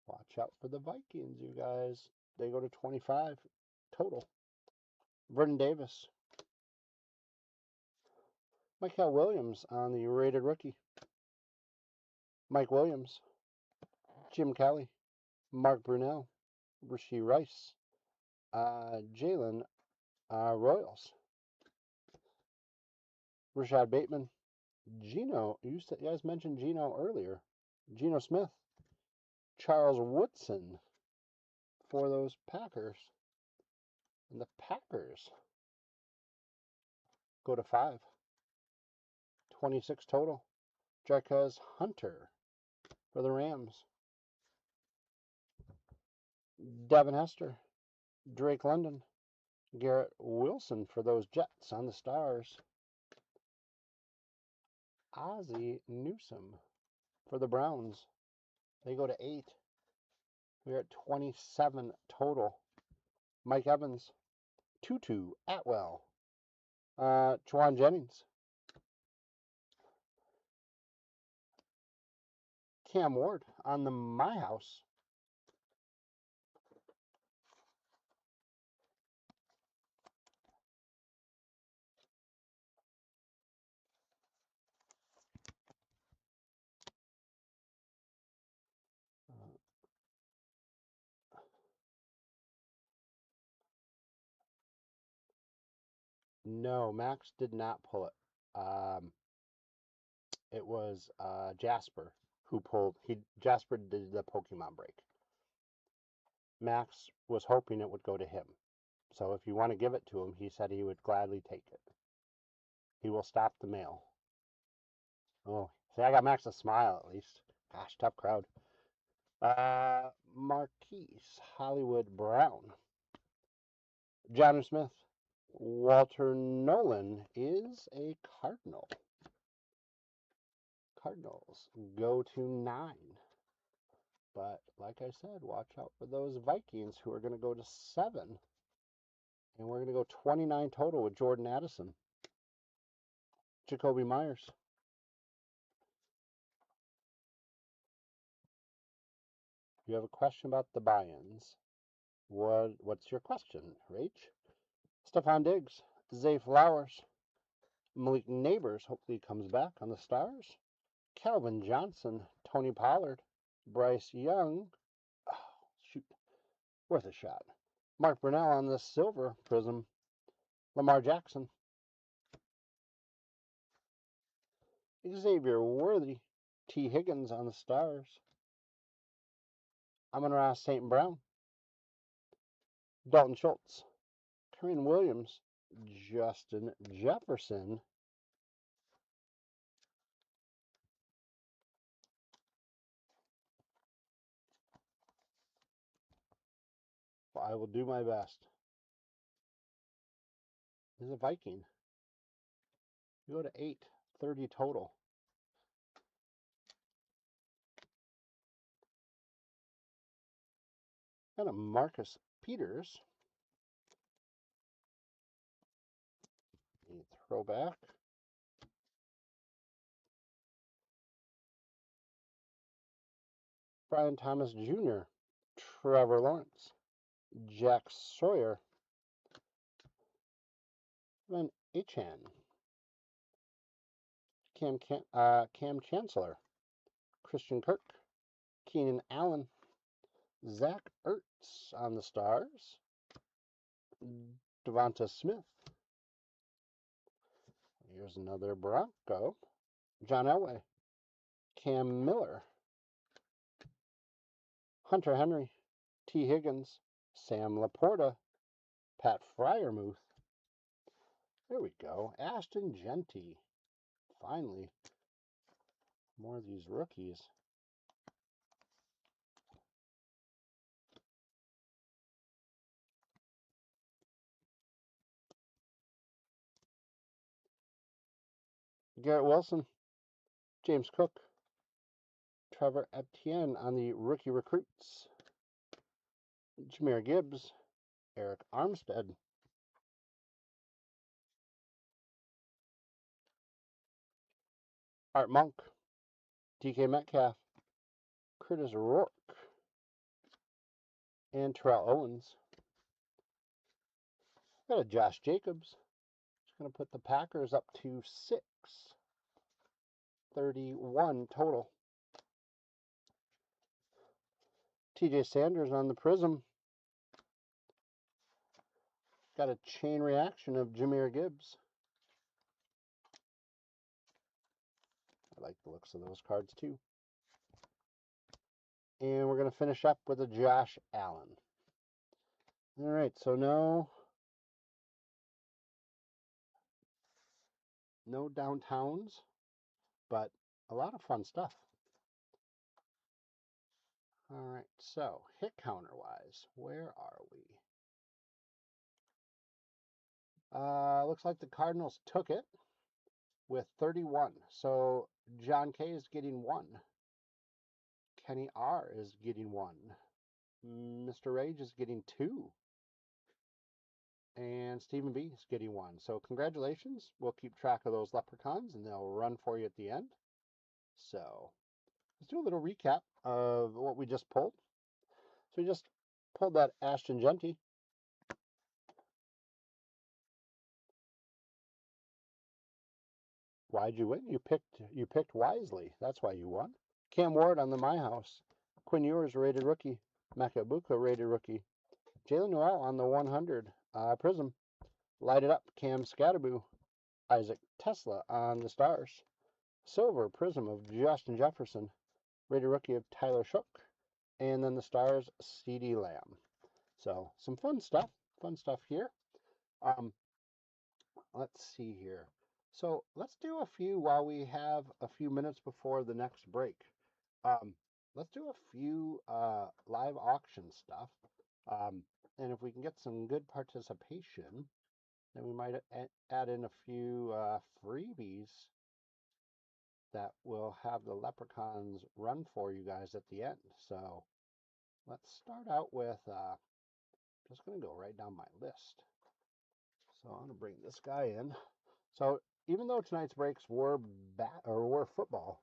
Watch out for the Vikings, you guys. They go to 25 total. Vernon Davis. Michael Williams on the rated rookie. Mike Williams. Jim Kelly. Mark Brunell. Rashee Rice. Jalen Royals. Rashad Bateman. Geno. You guys mentioned Geno earlier. Geno Smith. Charles Woodson for those Packers. And the Packers go to 5. 26 total. Jarquez Hunter for the Rams. Devin Hester. Drake London. Garrett Wilson for those Jets on the Stars. Ozzie Newsome for the Browns. They go to 8. We're at 27 total. Mike Evans. Tutu Atwell. Juwan Jennings. Cam Ward on the My House. No, Max did not pull it. It was Jasper who pulled. Jasper did the Pokemon break. Max was hoping it would go to him. So if you want to give it to him, he said he would gladly take it. He will stop the mail. Oh, see, I got Max a smile at least. Gosh, tough crowd. Marquise Hollywood Brown. John Smith. Walter Nolan is a Cardinal. Cardinals go to 9. But like I said, watch out for those Vikings who are going to go to 7. And we're going to go 29 total with Jordan Addison. Jacoby Myers. You have a question about the buy-ins. What's your question, Rach? Stephon Diggs, Zay Flowers, Malik Neighbors, hopefully he comes back on the Stars. Calvin Johnson, Tony Pollard, Bryce Young, oh, shoot, worth a shot. Mark Brunell on the silver prism, Lamar Jackson, Xavier Worthy, T. Higgins on the Stars, Amon-Ra St. Brown, Dalton Schultz, Corinne Williams, Justin Jefferson, I will do my best. This is a Viking. You go to 8, 30 total. And a Marcus Peters. A throwback. Brian Thomas Jr., Trevor Lawrence, Jack Sawyer, Van Achan, Cam Chancellor, Christian Kirk, Keenan Allen, Zach Ertz on the Stars, Devonta Smith. Here's another Bronco, John Elway, Cam Miller, Hunter Henry, T. Higgins, Sam Laporta, Pat Fryermuth. There we go. Ashton Genty. Finally. More of these rookies. Garrett Wilson, James Cook, Trevor Etienne on the rookie recruits, Jahmyr Gibbs, Eric Armstead, Art Monk, DK Metcalf, Curtis Rourke, and Terrell Owens. Got a Josh Jacobs. Just going to put the Packers up to 6, 31 total. TJ Sanders on the Prism. Got a chain reaction of Jahmyr Gibbs. I like the looks of those cards too. And we're going to finish up with a Josh Allen. All right, so no downtowns, but a lot of fun stuff. All right, so hit counter wise, where are we? Looks like the Cardinals took it with 31. So John K is getting 1. Kenny R is getting 1. Mr. Rage is getting 2. And Stephen B is getting 1. So congratulations. We'll keep track of those leprechauns and they'll run for you at the end. So let's do a little recap of what we just pulled. So we just pulled that Ashton Genty. Why'd you win? You picked wisely. That's why you won. Cam Ward on the My House. Quinn Ewers rated rookie. Makabuka rated rookie. Jalen Noel on the 100 Prism. Light it up. Cam Scatterboo. Isaac Tesla on the Stars. Silver Prism of Justin Jefferson. Rated rookie of Tyler Shook. And then the Stars, CeeDee Lamb. So some fun stuff. Fun stuff here. Let's see here. So let's do a few while we have a few minutes before the next break. Let's do a few live auction stuff. And if we can get some good participation, then we might add in a few freebies that will have the leprechauns run for you guys at the end. So let's start out with, just going to go right down my list. So I'm going to bring this guy in. So even though tonight's breaks were football,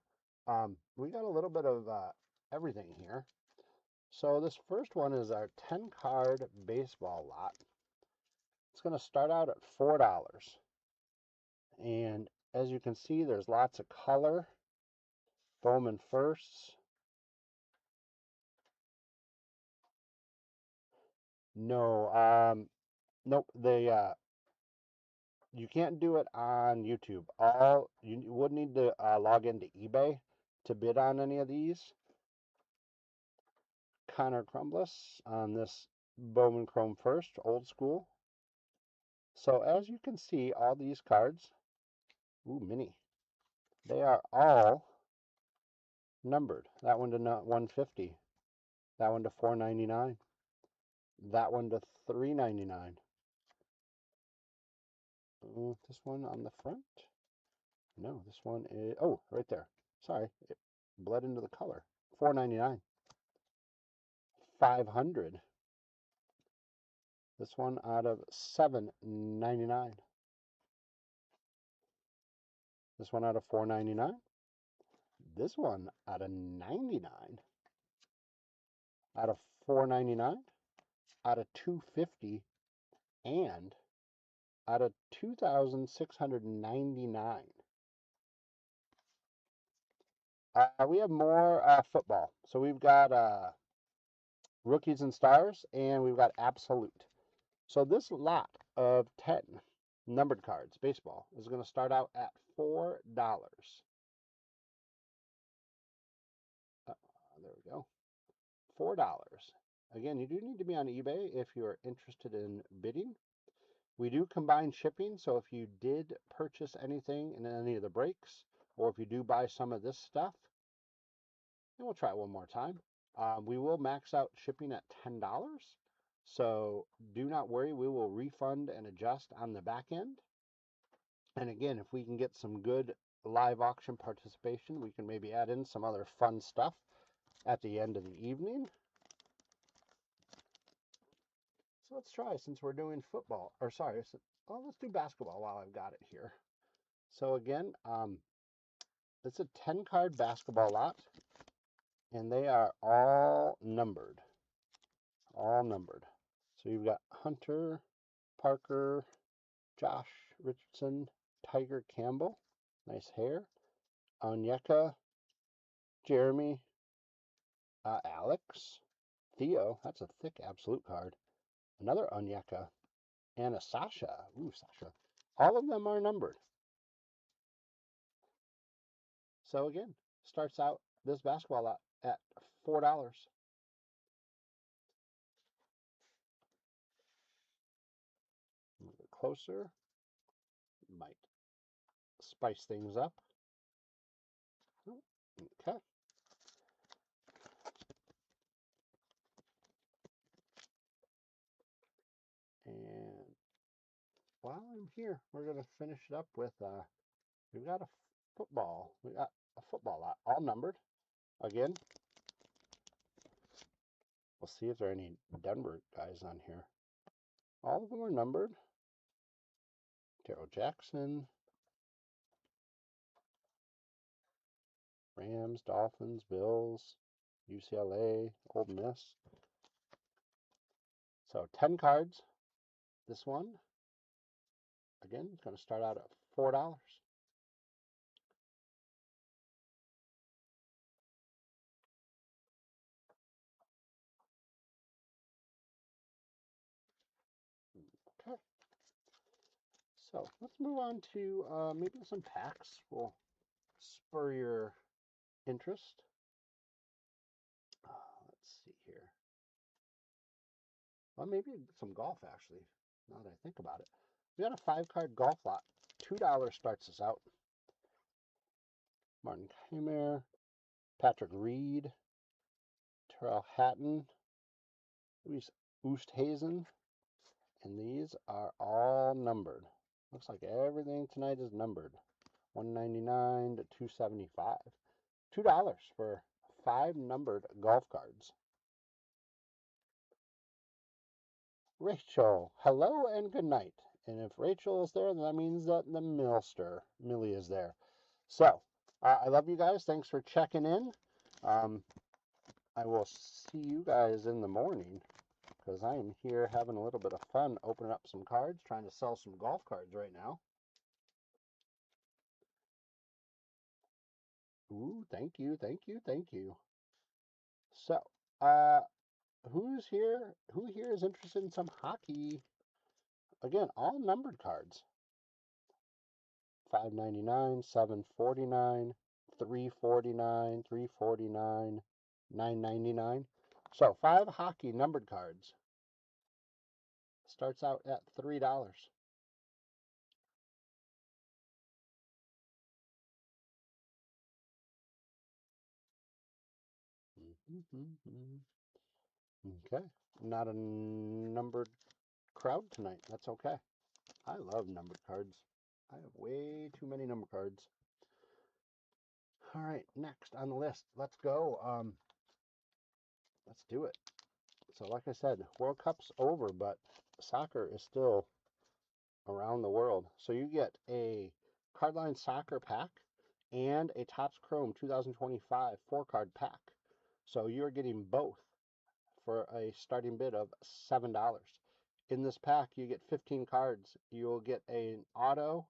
we got a little bit of everything here. So this first one is our 10-card baseball lot. It's going to start out at $4. And as you can see, there's lots of color. Bowman firsts. No, nope. You can't do it on YouTube. You would need to log into eBay to bid on any of these. Connor Crumbless on this Bowman Chrome first, old school. So as you can see, all these cards, ooh, mini, they are all numbered. That one to 150. That one to 499. That one to 399. This one on the front. No, this one is, oh, right there. Sorry, it bled into the color. 499. 500. This one out of 799. This one out of 499. This one out of 99. Out of 499. Out of 250. And out of 2,699. We have more football. So we've got Rookies and Stars, and we've got Absolute. So this lot of 10 numbered cards, baseball, is going to start out at $4. There we go. $4. Again, you do need to be on eBay if you're interested in bidding. We do combine shipping, so if you did purchase anything in any of the breaks, or if you do buy some of this stuff, and we'll try it one more time, we will max out shipping at $10. So do not worry, we will refund and adjust on the back end. And again, if we can get some good live auction participation, we can maybe add in some other fun stuff at the end of the evening. So let's try, since we're doing football, or sorry, let's do basketball while I've got it here. So again, it's a 10-card basketball lot, and they are all numbered. All numbered. So you've got Hunter, Parker, Josh Richardson, Tiger Campbell, nice hair, Onyeka, Jeremy, Alex, Theo, that's a thick absolute card, another Onyeka, and a Sasha. Ooh, Sasha. All of them are numbered. So again, starts out this basketball lot at $4. A little bit closer. Might spice things up. Okay. And while I'm here, we're going to finish it up with, we've got a football. We got a football lot, all numbered. Again, we'll see if there are any Denver guys on here. All of them are numbered. Darryl Jackson, Rams, Dolphins, Bills, UCLA, Old Miss. So 10 cards. This one, again, is going to start out at $4. Okay. So let's move on to maybe some packs. Will spur your interest. Let's see here. Well, maybe some golf, actually, now that I think about it. We got a 5-card golf lot. $2 starts us out. Martin Kaymer, Patrick Reed, Terrell Hatton, Luis Oosthuizen, and these are all numbered. Looks like everything tonight is numbered. $1.99 to $2.75. $2 for 5 numbered golf cards. Rachel, hello and good night. And if Rachel is there, that means that the Millie is there. So, I love you guys. Thanks for checking in. I will see you guys in the morning because I am here having a little bit of fun opening up some cards, trying to sell some golf cards right now. Ooh, thank you, thank you, thank you. So, who's here? Who here is interested in some hockey? Again, all numbered cards. $5.99, $7.49, $3.49, $3.49, $9.99. So 5 hockey numbered cards. Starts out at $3. Okay, not a numbered crowd tonight. That's okay. I love numbered cards. I have way too many number cards. All right, next on the list. Let's go. Let's do it. So like I said, World Cup's over, but soccer is still around the world. So you get a Cardline Soccer pack and a Topps Chrome 2025 4-card pack. So you're getting both for a starting bid of $7. In this pack, you get 15 cards. You will get an auto,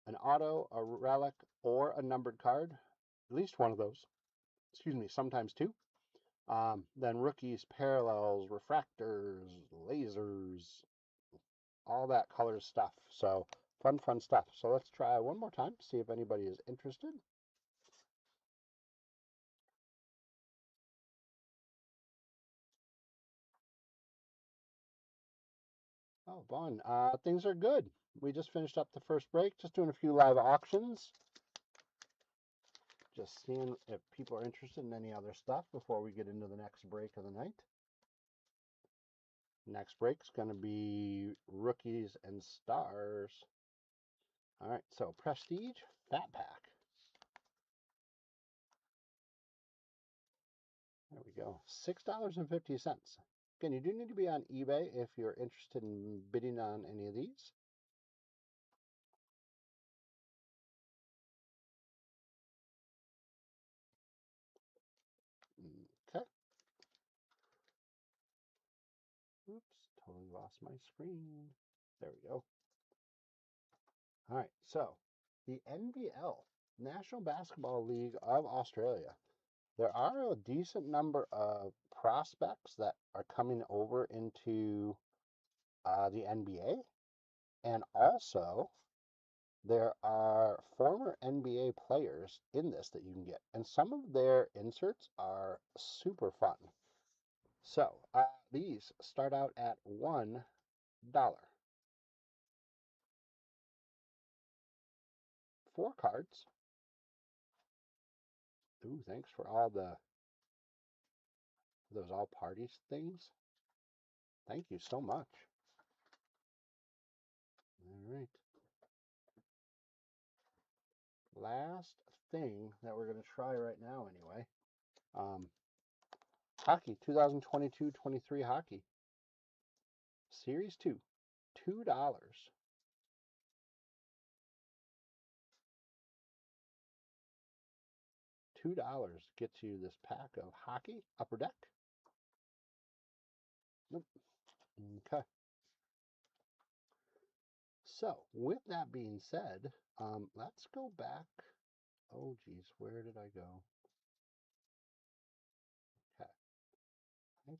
a relic, or a numbered card. At least one of those. Excuse me, sometimes two. Then rookies, parallels, refractors, lasers, all that color stuff. So fun stuff. So let's try one more time, see if anybody is interested. Oh, fun. Things are good. We just finished up the first break, just doing a few live auctions. Just seeing if people are interested in any other stuff before we get into the next break of the night. Next break's going to be rookies and stars. All right, so Prestige Fat Pack. There we go, $6.50. Again, you do need to be on eBay if you're interested in bidding on any of these. Okay. Oops, totally lost my screen. There we go. All right, so the NBL, National Basketball League of Australia. There are a decent number of prospects that are coming over into the NBA, and also there are former NBA players in this that you can get, and some of their inserts are super fun. So these start out at $1. 4 cards. Ooh, thanks for all those all parties things. Thank you so much. All right. Last thing that we're going to try right now anyway. Hockey, 2022-23 hockey. Series 2, $2. $2 gets you this pack of hockey, Upper Deck. Nope. Okay. So, with that being said, let's go back. Oh, geez, where did I go? Okay. I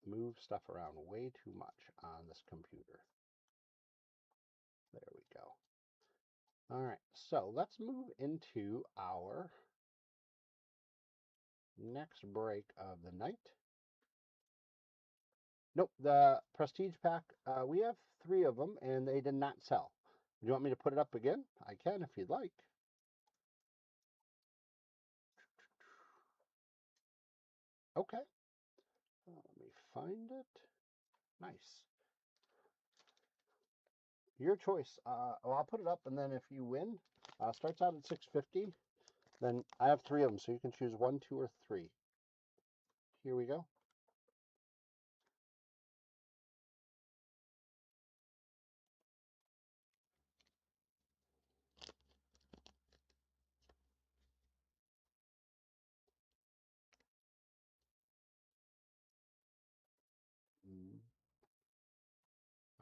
move stuff around way too much on this computer. There we go. All right, so let's move into our next break of the night. Nope, the Prestige pack, we have 3 of them, and they did not sell. Do you want me to put it up again? I can if you'd like. Okay. Let me find it. Nice. Your choice. Well, I'll put it up, and then if you win, starts out at 650. Then I have 3 of them, so you can choose 1, 2, or 3. Here we go.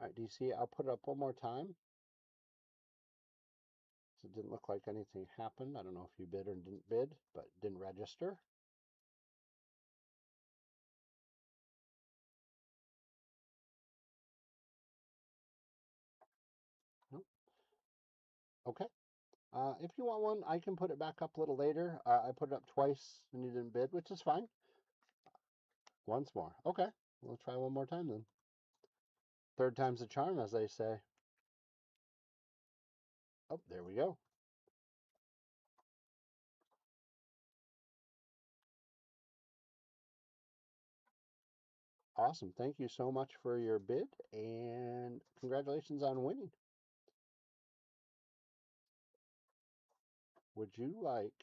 All right, do you see? I'll put it up one more time. So it didn't look like anything happened. I don't know if you bid or didn't bid, but it didn't register. Nope. Okay. If you want one, I can put it back up a little later. I put it up twice and you didn't bid, which is fine. Once more. Okay. We'll try one more time then. Third time's a charm, as they say. Oh, there we go. Awesome. Thank you so much for your bid, and congratulations on winning. Would you like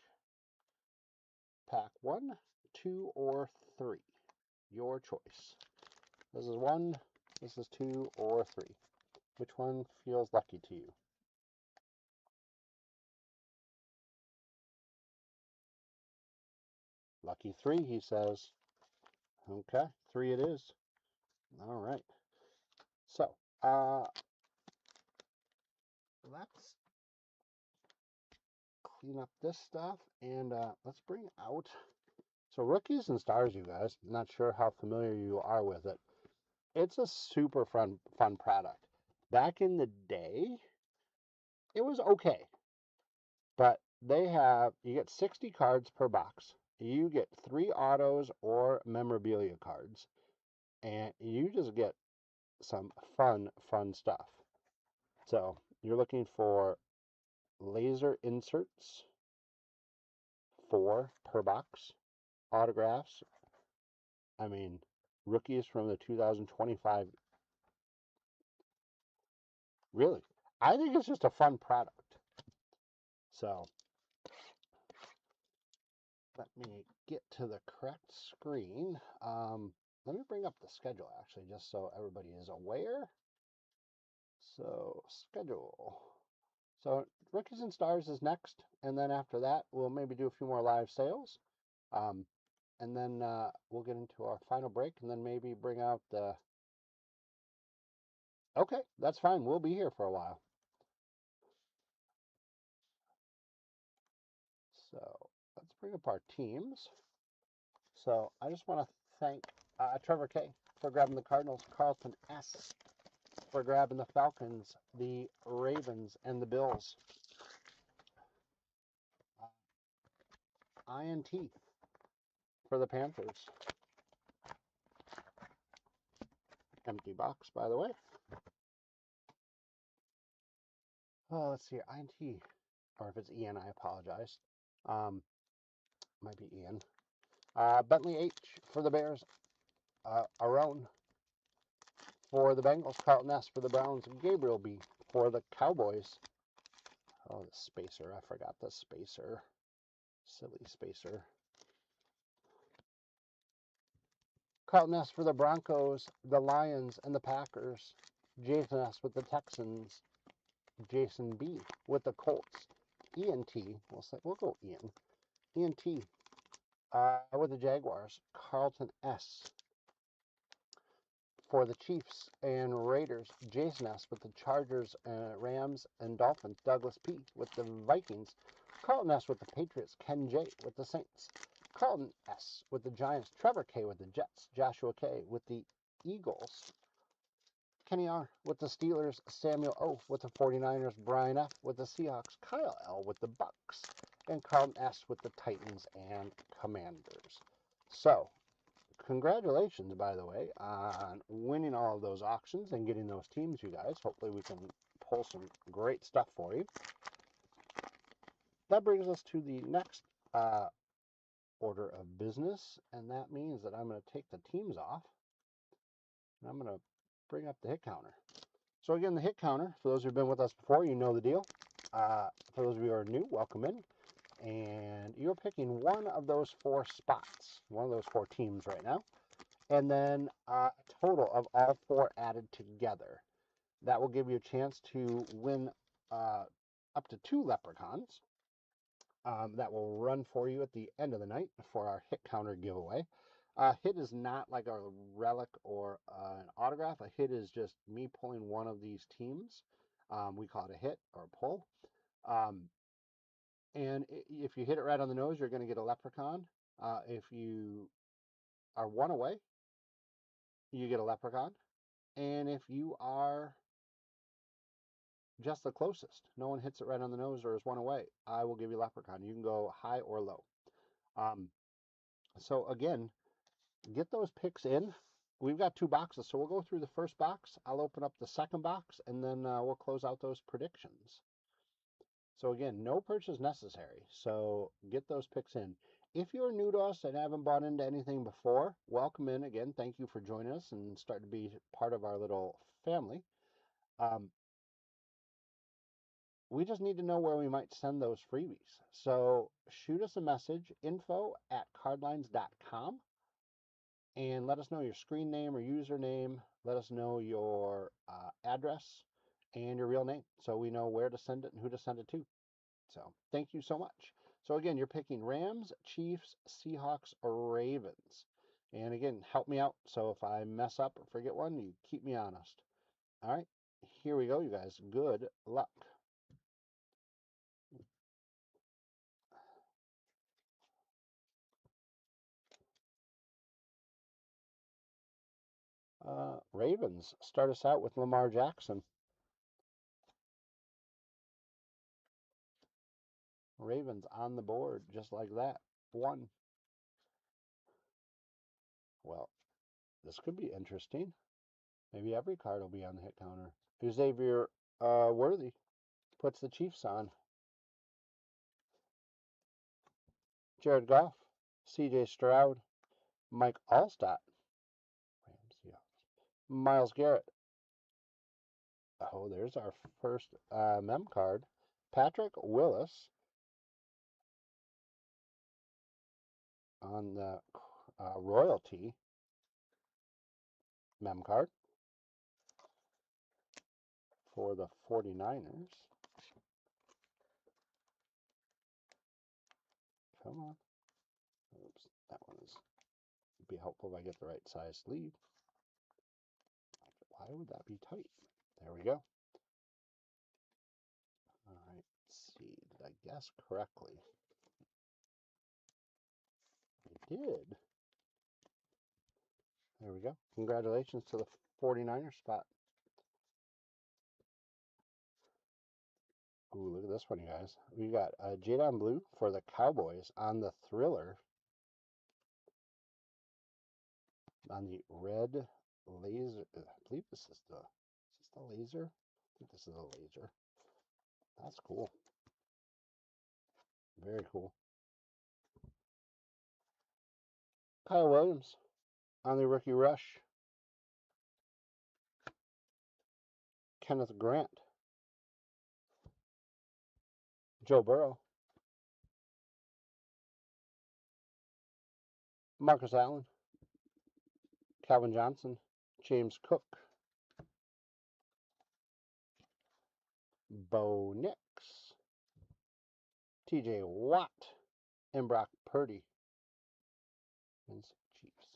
pack 1, 2, or 3? Your choice. This is 1, this is 2, or 3. Which one feels lucky to you? Lucky 3, he says. Okay, 3 it is. All right. So, let's clean up this stuff, and let's bring out. So, Rookies and Stars, you guys. I'm not sure how familiar you are with it. It's a super fun product. Back in the day, it was okay, but you get 60 cards per box. You get 3 autos or memorabilia cards, and you just get some fun stuff. So you're looking for laser inserts, 4 per box, autographs. I mean, rookies from the 2025. Really, I think it's just a fun product. So let me get to the correct screen. Let me bring up the schedule actually, just so everybody is aware. So schedule. So Rookies and Stars is next, and then after that, we'll maybe do a few more live sales. And then we'll get into our final break, and then maybe bring out the. Okay, that's fine. We'll be here for a while. So let's bring up our teams. So I just want to thank Trevor K for grabbing the Cardinals, Carlton S for grabbing the Falcons, the Ravens, and the Bills. INT for the Panthers. Empty box, by the way. Oh, let's see. INT. Or if it's Ian, I apologize. Might be Ian. Bentley H for the Bears. Aaron for the Bengals. Carlton S for the Browns. Gabriel B for the Cowboys. Oh, the spacer. I forgot the spacer. Silly spacer. Carlton S for the Broncos, the Lions, and the Packers. Jason S with the Texans. Jason B with the Colts. ENT. We'll go Ian. ENT with the Jaguars. Carlton S for the Chiefs and Raiders. Jason S with the Chargers, Rams, and Dolphins. Douglas P with the Vikings. Carlton S with the Patriots. Ken J with the Saints. Carlton S with the Giants. Trevor K with the Jets. Joshua K with the Eagles. Kenny R with the Steelers. Samuel O with the 49ers. Brian F with the Seahawks. Kyle L with the Bucks. And Carlton S with the Titans and Commanders. So, congratulations, by the way, on winning all of those auctions and getting those teams, you guys. Hopefully we can pull some great stuff for you. That brings us to the next order of business, and that means that I'm going to take the teams off, and I'm going to bring up the hit counter. So again, the hit counter, for those who've been with us before, you know the deal. For those of you who are new, welcome in. And you're picking one of those 4 spots, one of those 4 teams right now. And then a total of all 4 added together. That will give you a chance to win up to 2 leprechauns. That will run for you at the end of the night for our hit counter giveaway. Hit is not like a relic or an autograph. A hit is just me pulling one of these teams. We call it a hit or a pull. And if you hit it right on the nose, you're going to get a leprechaun. If you are 1 away, you get a leprechaun. And if you are just the closest, no one hits it right on the nose or is 1 away, I will give you leprechaun. You can go high or low. So again, get those picks in. We've got 2 boxes, so we'll go through the first box. I'll open up the second box, and then we'll close out those predictions. So again, no purchase necessary. So get those picks in. If you're new to us and haven't bought into anything before, welcome in again. Thank you for joining us and start to be part of our little family. We just need to know where we might send those freebies. So shoot us a message, info@cardlines.com, and let us know your screen name or username. Let us know your address and your real name so we know where to send it and who to send it to. So thank you so much. So again, you're picking Rams, Chiefs, Seahawks, or Ravens. And again, help me out. So if I mess up or forget one, you keep me honest. All right, here we go, you guys. Good luck. Ravens, start us out with Lamar Jackson. Ravens on the board, just like that. 1. Well, this could be interesting. Maybe every card will be on the hit counter. Xavier Worthy puts the Chiefs on. Jared Goff, C.J. Stroud, Mike Allstott, Myles Garrett. Oh, there's our first mem card. Patrick Willis on the royalty mem card for the 49ers. Come on. Oops, that one is be helpful if I get the right size sleeve. Why would that be tight? There we go. All right, let's see. Did I guess correctly? I did. There we go. Congratulations to the 49er spot. Ooh, look at this one, you guys. We got Jadon Blue for the Cowboys on the Thriller. On the red laser. I believe this is the laser? I think this is a laser. That's cool. Very cool. Kyle Williams on the rookie rush. Kenneth Grant. Joe Burrow. Marcus Allen. Calvin Johnson. James Cook. Bo Nix. TJ Watt. And Brock Purdy. And Chiefs.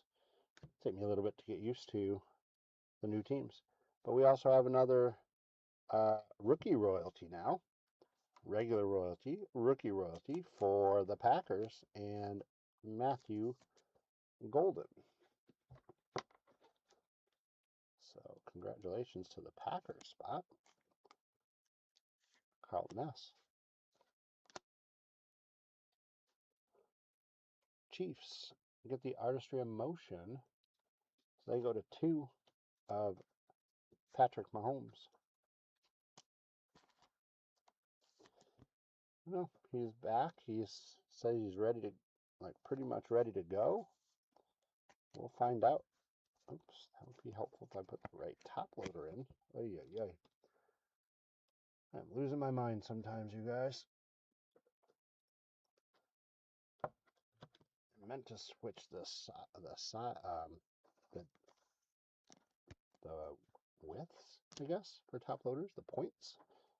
Take me a little bit to get used to the new teams. But we also have another rookie royalty now. Regular royalty, rookie royalty for the Packers and Matthew Golden. So congratulations to the Packers spot. Carlton S. Chiefs get the Artistry of Motion. So they go to 2 of Patrick Mahomes. No, he's back. He says he's ready to, like, pretty much ready to go. We'll find out. Oops, that would be helpful if I put the right top loader in. Oh, yeah. I'm losing my mind sometimes, you guys. I meant to switch the widths, I guess, for top loaders, the points,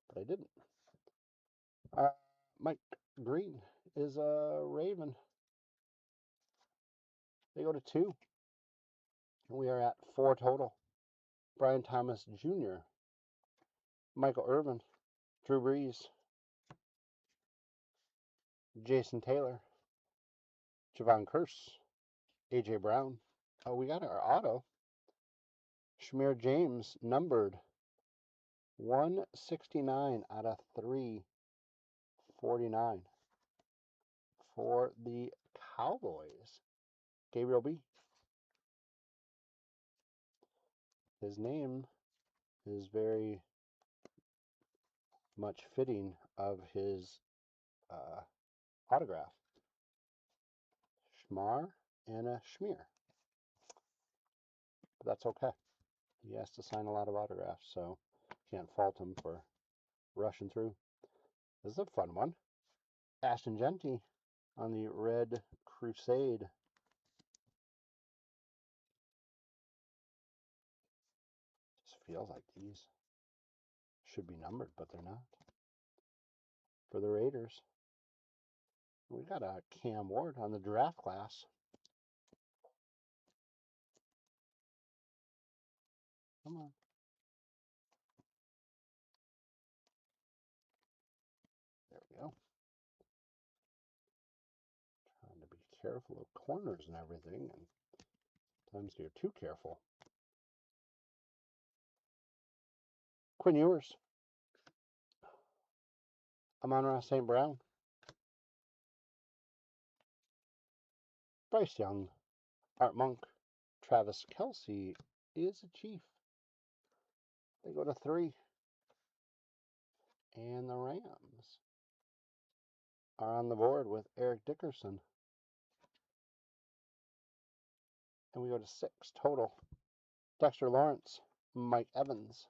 but I didn't. Mike Green is a Raven. They go to 2. We are at 4 total. Brian Thomas Jr., Michael Irvin, Drew Brees, Jason Taylor, Javon Curse, A.J. Brown. Oh, we got our auto. Shamir James, numbered 169 out of 349 for the Cowboys. Gabriel B. His name is very much fitting of his autograph. Schmar and a Schmear. But that's okay. He has to sign a lot of autographs, so can't fault him for rushing through. This is a fun one. Ashton Genty on the Red Crusade. Just feels like these should be numbered, but they're not. For the Raiders, we got a Cam Ward on the draft class. Come on. There we go. Trying to be careful of corners and everything, and sometimes you're too careful. Quinn Ewers. Amon-Ra St. Brown. Bryce Young. Art Monk. Travis Kelce is a Chief. They go to 3. And the Rams are on the board with Eric Dickerson. And we go to 6 total. Dexter Lawrence, Mike Evans.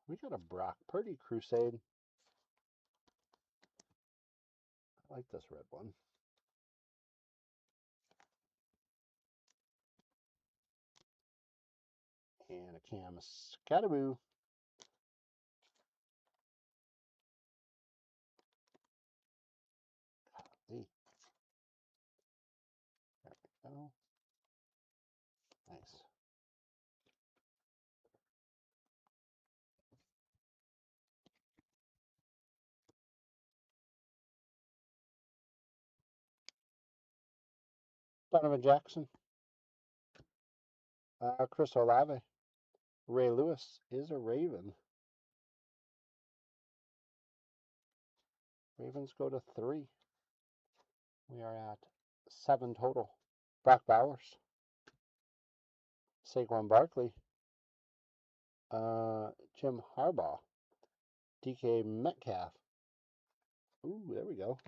We got a Brock Purdy Crusade. I like this red one. And a Cam Scatterboo. There we go. Nice. Donovan Jackson. Chris Olave. Ray Lewis is a Raven. Ravens go to 3. We are at 7 total. Brock Bowers. Saquon Barkley. Jim Harbaugh. DK Metcalf. Ooh, there we go.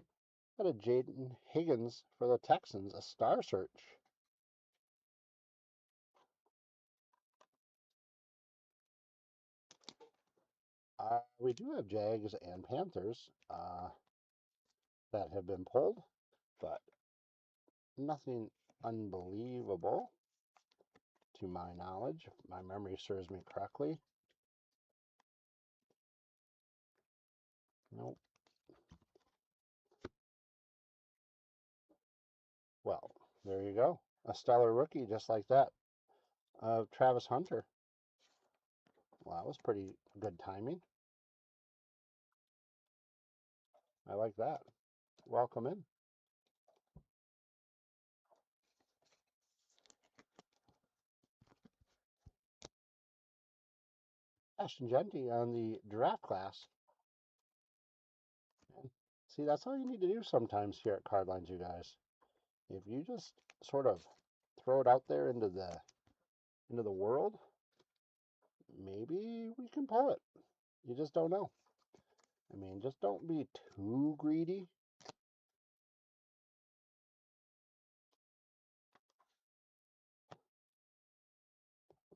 Got a Jaden Higgins for the Texans, a star search. We do have Jags and Panthers that have been pulled, but nothing unbelievable to my knowledge, if my memory serves me correctly. Nope. Well, there you go. A stellar rookie just like that of Travis Hunter. Well, that was pretty good timing. I like that. Welcome in. Ashton Genty on the draft class. See, that's all you need to do sometimes here at Cardlines, you guys. If you just sort of throw it out there into the world, maybe we can pull it. You just don't know. I mean, just don't be too greedy.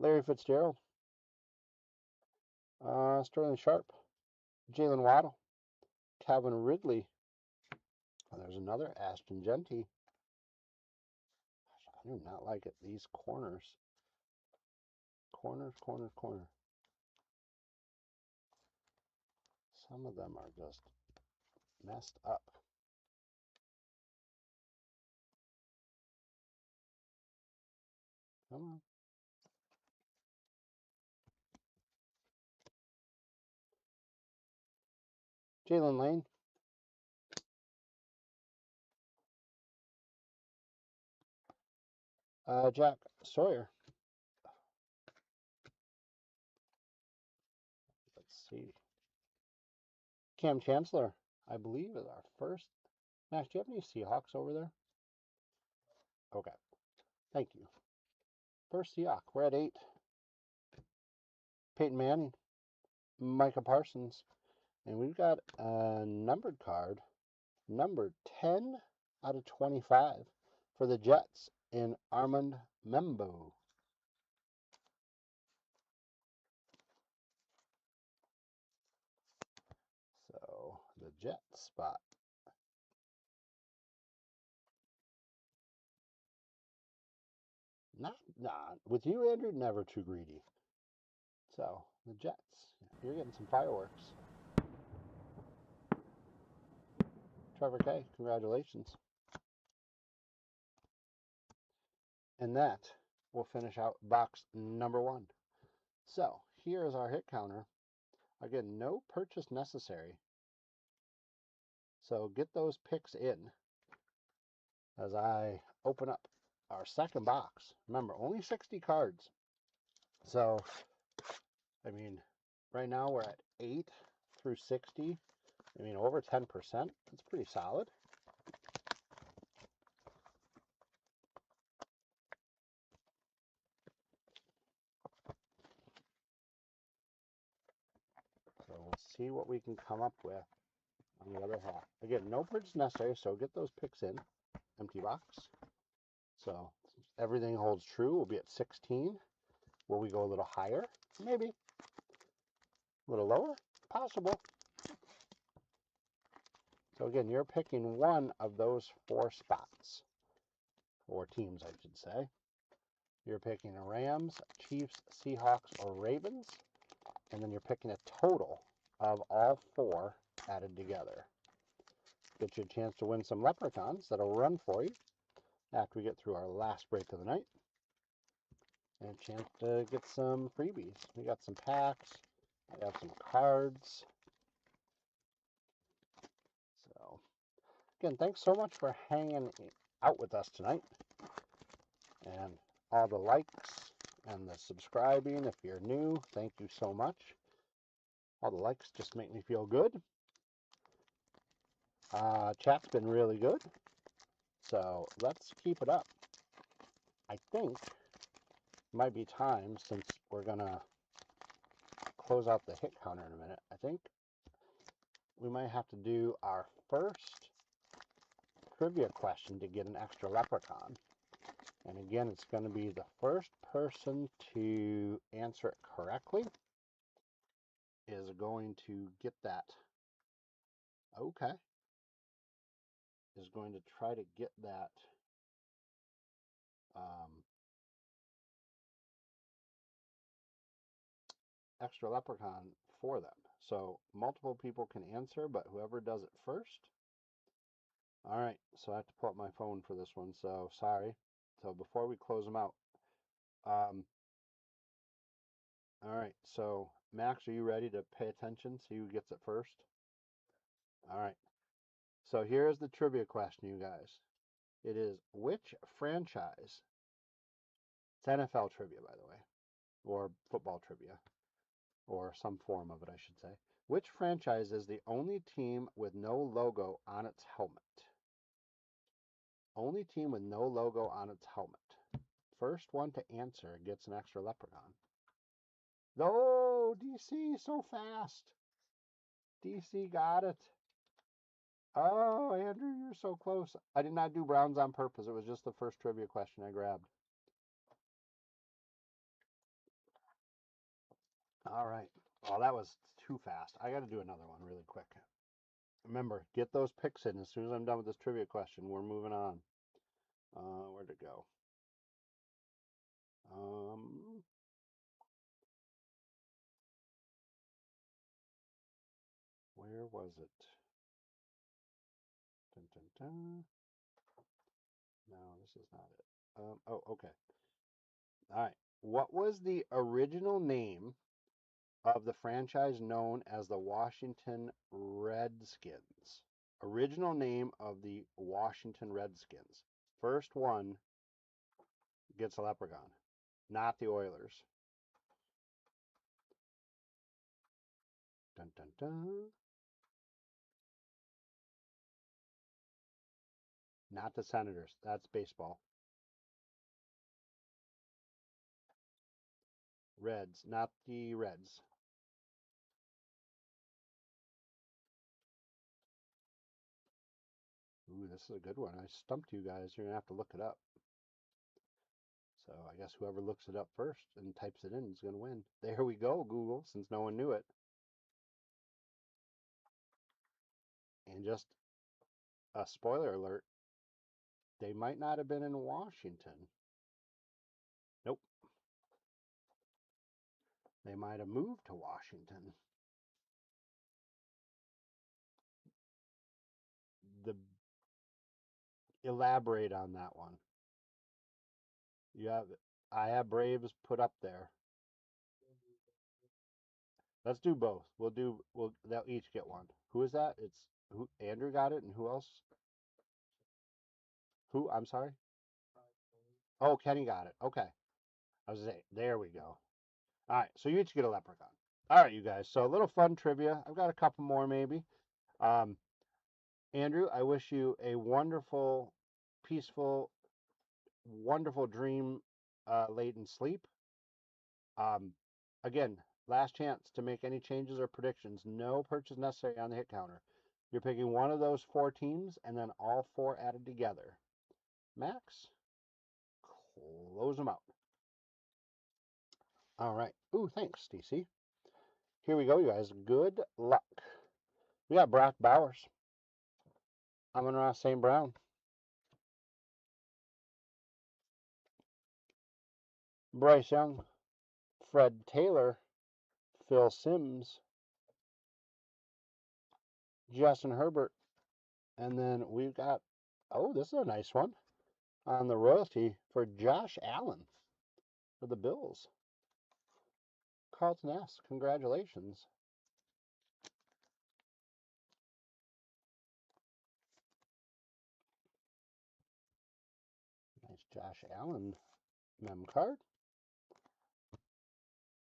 Larry Fitzgerald, Sterling Sharp, Jalen Waddle, Calvin Ridley. There's another Ashton Genty. I do not like it. These corners. Corner. Some of them are just messed up. Come on. Jalen Lane. Jack Sawyer. Let's see. Cam Chancellor, I believe, is our first. Max, do you have any Seahawks over there? Okay. Thank you. First Seahawk. We're at 8. Peyton Manning. Micah Parsons. And we've got a numbered card, number 10 out of 25 for the Jets in Armand Membo. So the Jets spot. Not with you, Andrew, never too greedy. So the Jets, you're getting some fireworks. Trevor K, congratulations. And that will finish out box number 1. So here is our hit counter. Again, no purchase necessary. So get those picks in as I open up our second box. Remember, only 60 cards. So, I mean, right now we're at 8 through 60. I mean, over 10%. That's pretty solid. So we'll see what we can come up with on the other half. Again, no purchase necessary, so get those picks in. Empty box. So everything holds true. We'll be at 16. Will we go a little higher? Maybe. A little lower? Possible. So again, you're picking one of those 4 spots. Or teams, I should say. You're picking Rams, Chiefs, Seahawks, or Ravens. And then you're picking a total of all 4 added together. Get you a chance to win some leprechauns that'll run for you after we get through our last break of the night. And a chance to get some freebies. We got some packs. I have some cards. So, again, thanks so much for hanging out with us tonight. And all the likes and the subscribing. If you're new, thank you so much. All the likes just make me feel good. Chat's been really good. So let's keep it up. I think it might be time, since we're going to close out the hit counter in a minute, I think we might have to do our first trivia question to get an extra leprechaun. And again, it's going to be the first person to answer it correctly is going to get that. Okay. Is going to try to get that extra leprechaun for them. So multiple people can answer, but whoever does it first. All right, so I have to pull up my phone for this one, so sorry. So before we close them out, all right, so Max, are you ready to pay attention, see who gets it first? All right, so here's the trivia question, you guys. It is, which franchise, it's NFL trivia, by the way, or football trivia, or some form of it, I should say. Which franchise is the only team with no logo on its helmet? Only team with no logo on its helmet. First one to answer gets an extra leprechaun. No, DC, so fast. DC got it. Oh, Andrew, you're so close. I did not do Browns on purpose. It was just the first trivia question I grabbed. All right. Well, that was too fast. I got to do another one really quick. Remember, get those picks in. As soon as I'm done with this trivia question, we're moving on. Where'd it go? Where was it? Dun, dun, dun. No, this is not it. Oh, okay. All right. What was the original name of the franchise known as the Washington Redskins? Original name of the Washington Redskins. First one gets a leprechaun, not the Oilers. Dun, dun, dun. Not the Senators. That's baseball. Reds, not the Reds. Ooh, this is a good one. I stumped you guys. You're going to have to look it up. So I guess whoever looks it up first and types it in is going to win. There we go, Google, since no one knew it. And just a spoiler alert, they might not have been in Washington. Nope. They might have moved to Washington. The Elaborate on that one. You have I have Braves put up there. Let's do both. They'll each get one. Who is that? It's who Andrew got it and who else? Who? I'm sorry? Oh, Kenny got it. Okay. I was saying, there we go. All right, so you each get a leprechaun. All right, you guys. So a little fun trivia. I've got a couple more maybe. Um, Andrew, I wish you a wonderful, peaceful, wonderful dream late in sleep. Um, again, last chance to make any changes or predictions. No purchase necessary on the hit counter. You're picking one of those four teams and then all four added together. Max, close them out. All right. Ooh, thanks, DC. Here we go, you guys. Good luck. We got Brock Bowers, Amon-Ra St. Brown, Bryce Young, Fred Taylor, Phil Simms, Justin Herbert, and then we've got, oh, this is a nice one, on the royalty for Josh Allen for the Bills. Carlton S., congratulations. Nice Josh Allen mem card.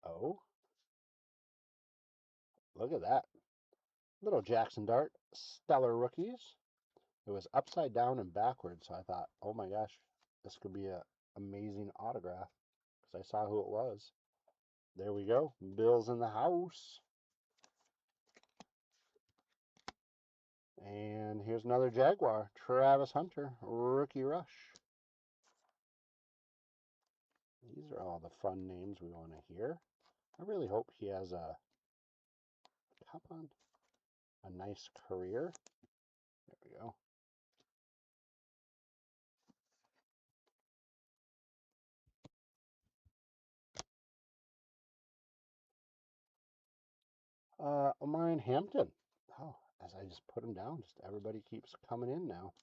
Oh, look at that. Little Jackson Dart, stellar rookies. It was upside down and backwards, so I thought, oh my gosh, this could be an amazing autograph because I saw who it was. There we go. Bills in the house. And here's another Jaguar, Travis Hunter, Rookie Rush. These are all the fun names we want to hear. I really hope he has a nice career. There we go. Omarion Hampton. Oh, as I just put him down, just everybody keeps coming in now.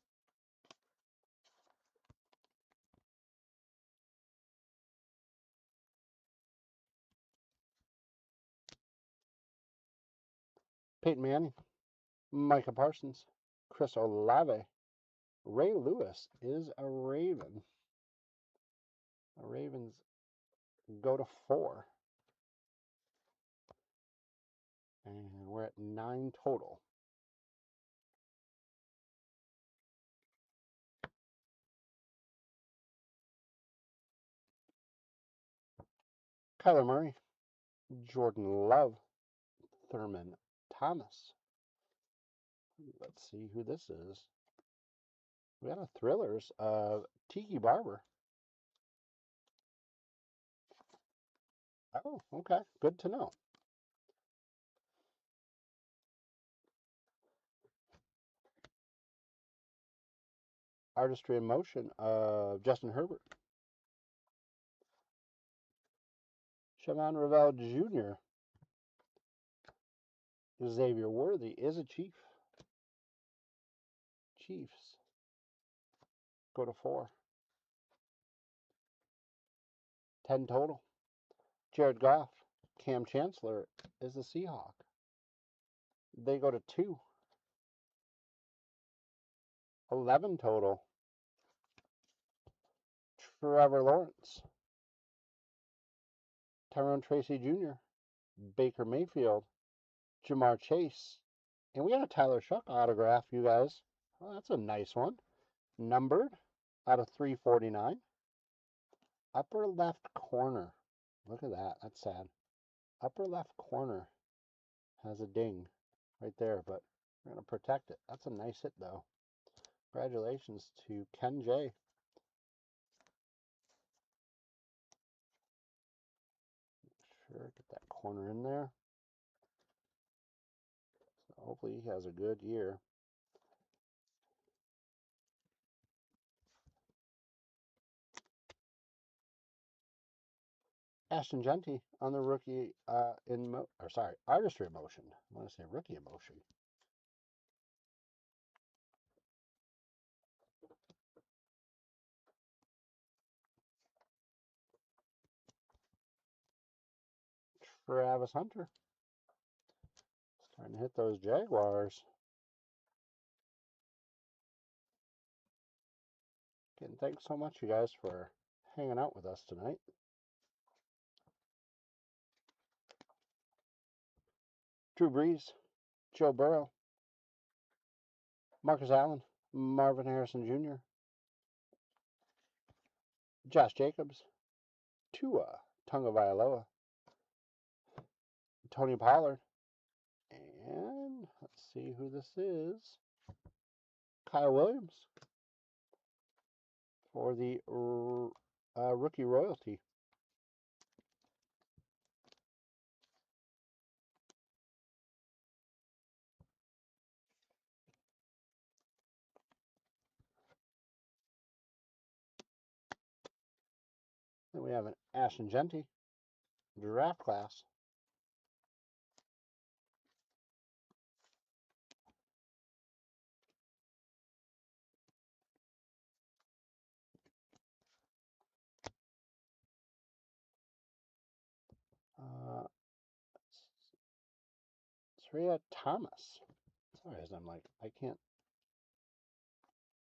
Peyton Manning, Micah Parsons, Chris Olave, Ray Lewis is a Raven. The Ravens go to 4. And we're at 9 total. Kyler Murray, Jordan Love, Thurman Thomas. Let's see who this is. We got a Thrillers of Tiki Barber. Oh, okay. Good to know. Artistry in Motion of Justin Herbert. Shaman Ravel Jr. Xavier Worthy is a Chief. Chiefs go to 4. 10 total. Jared Goff. Cam Chancellor is the Seahawk. They go to 2. 11 total. Trevor Lawrence. Tyrone Tracy Jr. Baker Mayfield. Jamar Chase. And we got a Tyler Shuck autograph, you guys. Oh, that's a nice one. Numbered out of 349. Upper left corner. Look at that. That's sad. Upper left corner has a ding right there, but we're going to protect it. That's a nice hit, though. Congratulations to Ken J. Sure, get that corner in there. So hopefully he has a good year. Ashton Genty on the rookie artistry emotion. I want to say rookie emotion. Travis Hunter. Starting to hit those Jaguars. Again, thanks so much, you guys, for hanging out with us tonight. Drew Brees, Joe Burrow, Marcus Allen, Marvin Harrison Jr., Josh Jacobs, Tua Tagovailoa, Tony Pollard, and let's see who this is. Kyle Williams for the rookie royalty. Then we have an Ashton Genty draft class. Sria Thomas. Sorry, as I'm like, I can't,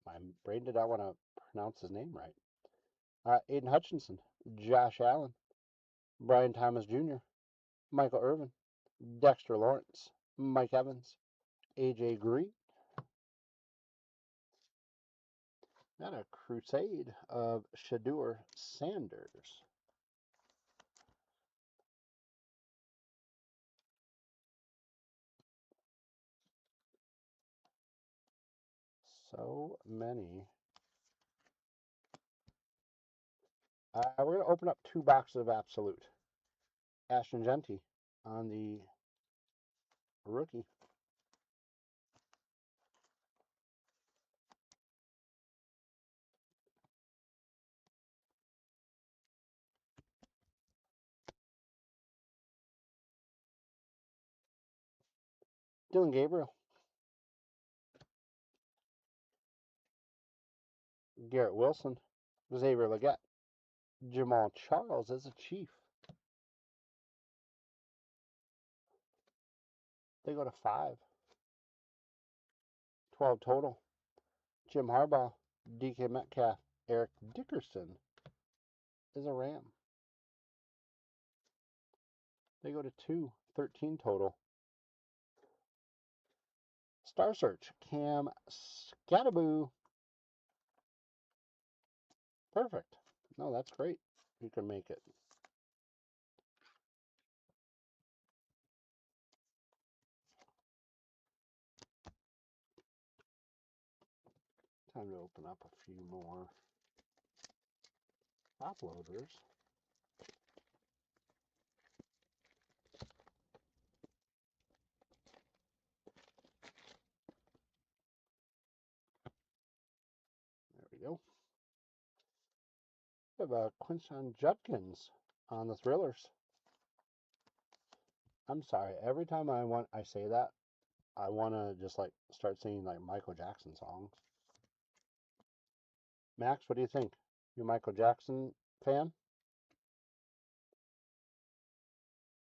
my brain did not want to pronounce his name right. Aiden Hutchinson, Josh Allen, Brian Thomas Jr., Michael Irvin, Dexter Lawrence, Mike Evans, AJ Green. Got a crusade of Shadur Sanders. So many. We're going to open up 2 boxes of Absolute. Ashton Genty on the rookie. Dylan Gabriel. Garrett Wilson. Xavier Legette. Jamal Charles as a Chief. They go to 5. 12 total. Jim Harbaugh. DK Metcalf. Eric Dickerson is a Ram. They go to 2. 13 total. Star Search. Cam Scattaboo. Perfect. No, that's great. You can make it. Time to open up a few more top loaders. We have a Quinton Judkins on the Thrillers. I'm sorry. Every time I say that, I want to just like start singing like Michael Jackson songs. Max, what do you think? You a Michael Jackson fan?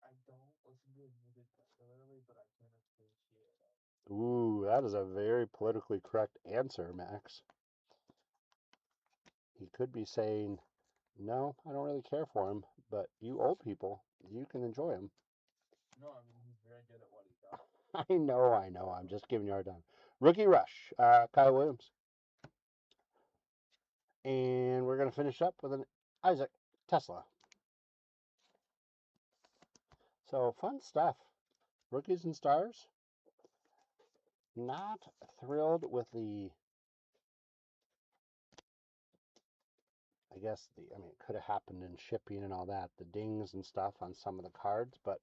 I don't listen to his music particularly, but I can appreciate it. Ooh, that is a very politically correct answer, Max. He could be saying, no, I don't really care for him, but you old people, you can enjoy him. No, I mean he's very good at what he does. I know. I'm just giving you a hard time. Rookie Rush, Kyle Williams. And we're going to finish up with an Isaac Tesla. So fun stuff. Rookies and stars. Not thrilled with the, I guess, I mean, it could have happened in shipping and all that, the dings and stuff on some of the cards, but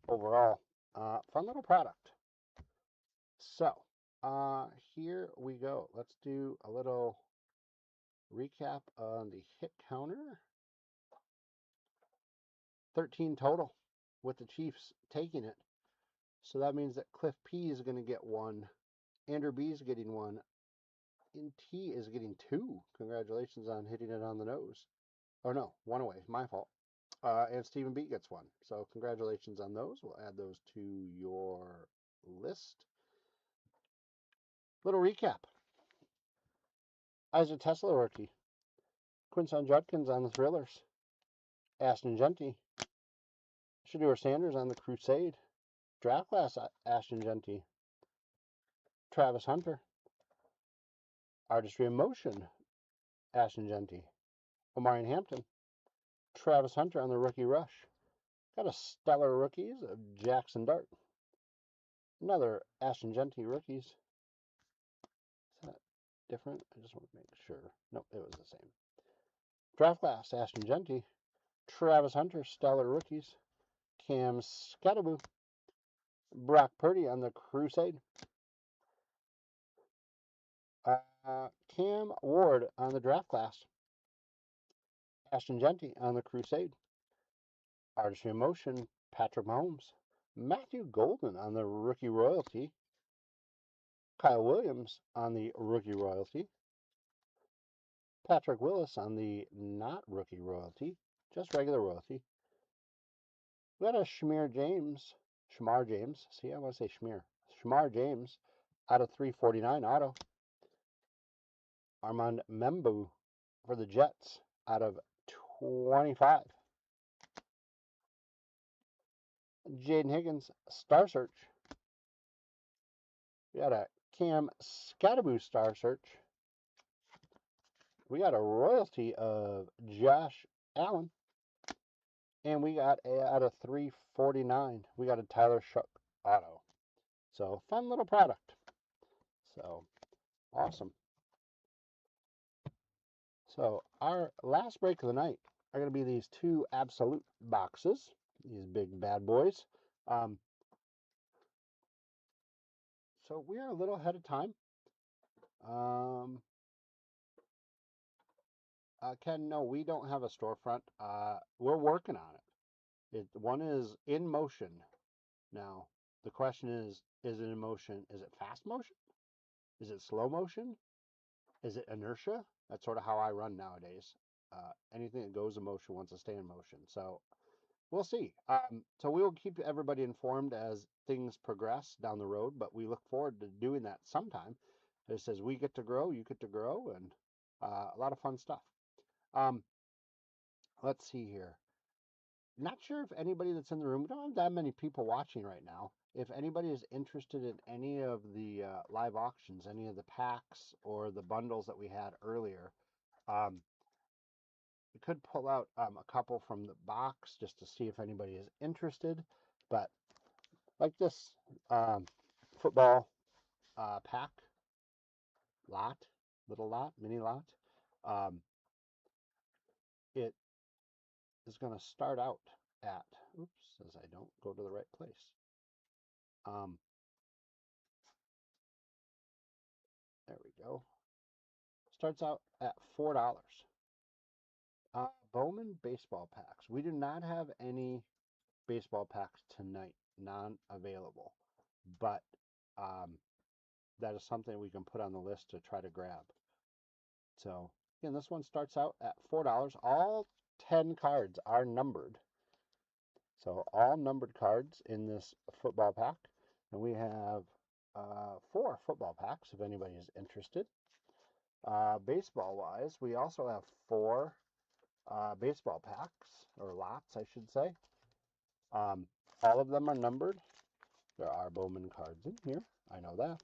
overall, fun little product. So, here we go. Let's do a little recap on the hit counter. 13 total with the Chiefs taking it. So that means that Cliff P is going to get one. Andrew B is getting one. And T is getting two. Congratulations on hitting it on the nose. Oh no, one away. My fault. And Stephen B gets one. So congratulations on those. We'll add those to your list. Little recap. Isaac Tesla rookie. Quinton Judkins on the Thrillers. Ashton Genty. Shedeur Sanders on the Crusade. Draft class Ashton Genty. Travis Hunter. Artistry in Motion. Ashton Genty. Omarion Hampton. Travis Hunter on the Rookie Rush. Got a stellar rookies of Jackson Dart. Another Ashton Genty rookies. Is that different? I just want to make sure. Nope, it was the same. Draft class Ashton Genty. Travis Hunter, stellar rookies. Cam Scattaboo. Brock Purdy on the Crusade. Cam Ward on the draft class. Ashton Genty on the Crusade. Artistry in Motion, Patrick Mahomes. Matthew Golden on the Rookie Royalty. Kyle Williams on the Rookie Royalty. Patrick Willis on the not Rookie Royalty, just regular Royalty. We got a Shamar James. See, I want to say Shmear. Shamar James out of 349 auto. Armand Membu for the Jets out of 25. Jaden Higgins, Star Search. We got a Cam Scattaboo Star Search. We got a royalty of Josh Allen. And we got out of 349, we got a Tyler Shough auto. So fun little product. So awesome. So our last break of the night are going to be these two Absolute boxes, these big bad boys. So we are a little ahead of time. Ken, no, we don't have a storefront. We're working on it. One is in motion now. The question is it in motion? Is it fast motion? Is it slow motion? Is it inertia? That's sort of how I run nowadays. Anything that goes in motion wants to stay in motion. So we'll see. So we will keep everybody informed as things progress down the road, but we look forward to doing that sometime. It says we get to grow, you get to grow, and a lot of fun stuff. Let's see here. Not sure if anybody that's in the room, we don't have that many people watching right now. If anybody is interested in any of the live auctions, any of the packs or the bundles that we had earlier, we could pull out a couple from the box just to see if anybody is interested. But like this football pack lot, little lot, mini lot, it is going to start out at, oops, says I don't go to the right place. There we go. Starts out at $4. Bowman baseball packs. We do not have any baseball packs tonight, non-available, but um, that is something we can put on the list to try to grab. So again, this one starts out at $4. All 10 cards are numbered. So all numbered cards in this football pack. And we have 4 football packs if anybody is interested. Baseball wise, we also have 4 baseball packs, or lots, I should say. All of them are numbered. There are Bowman cards in here. I know that.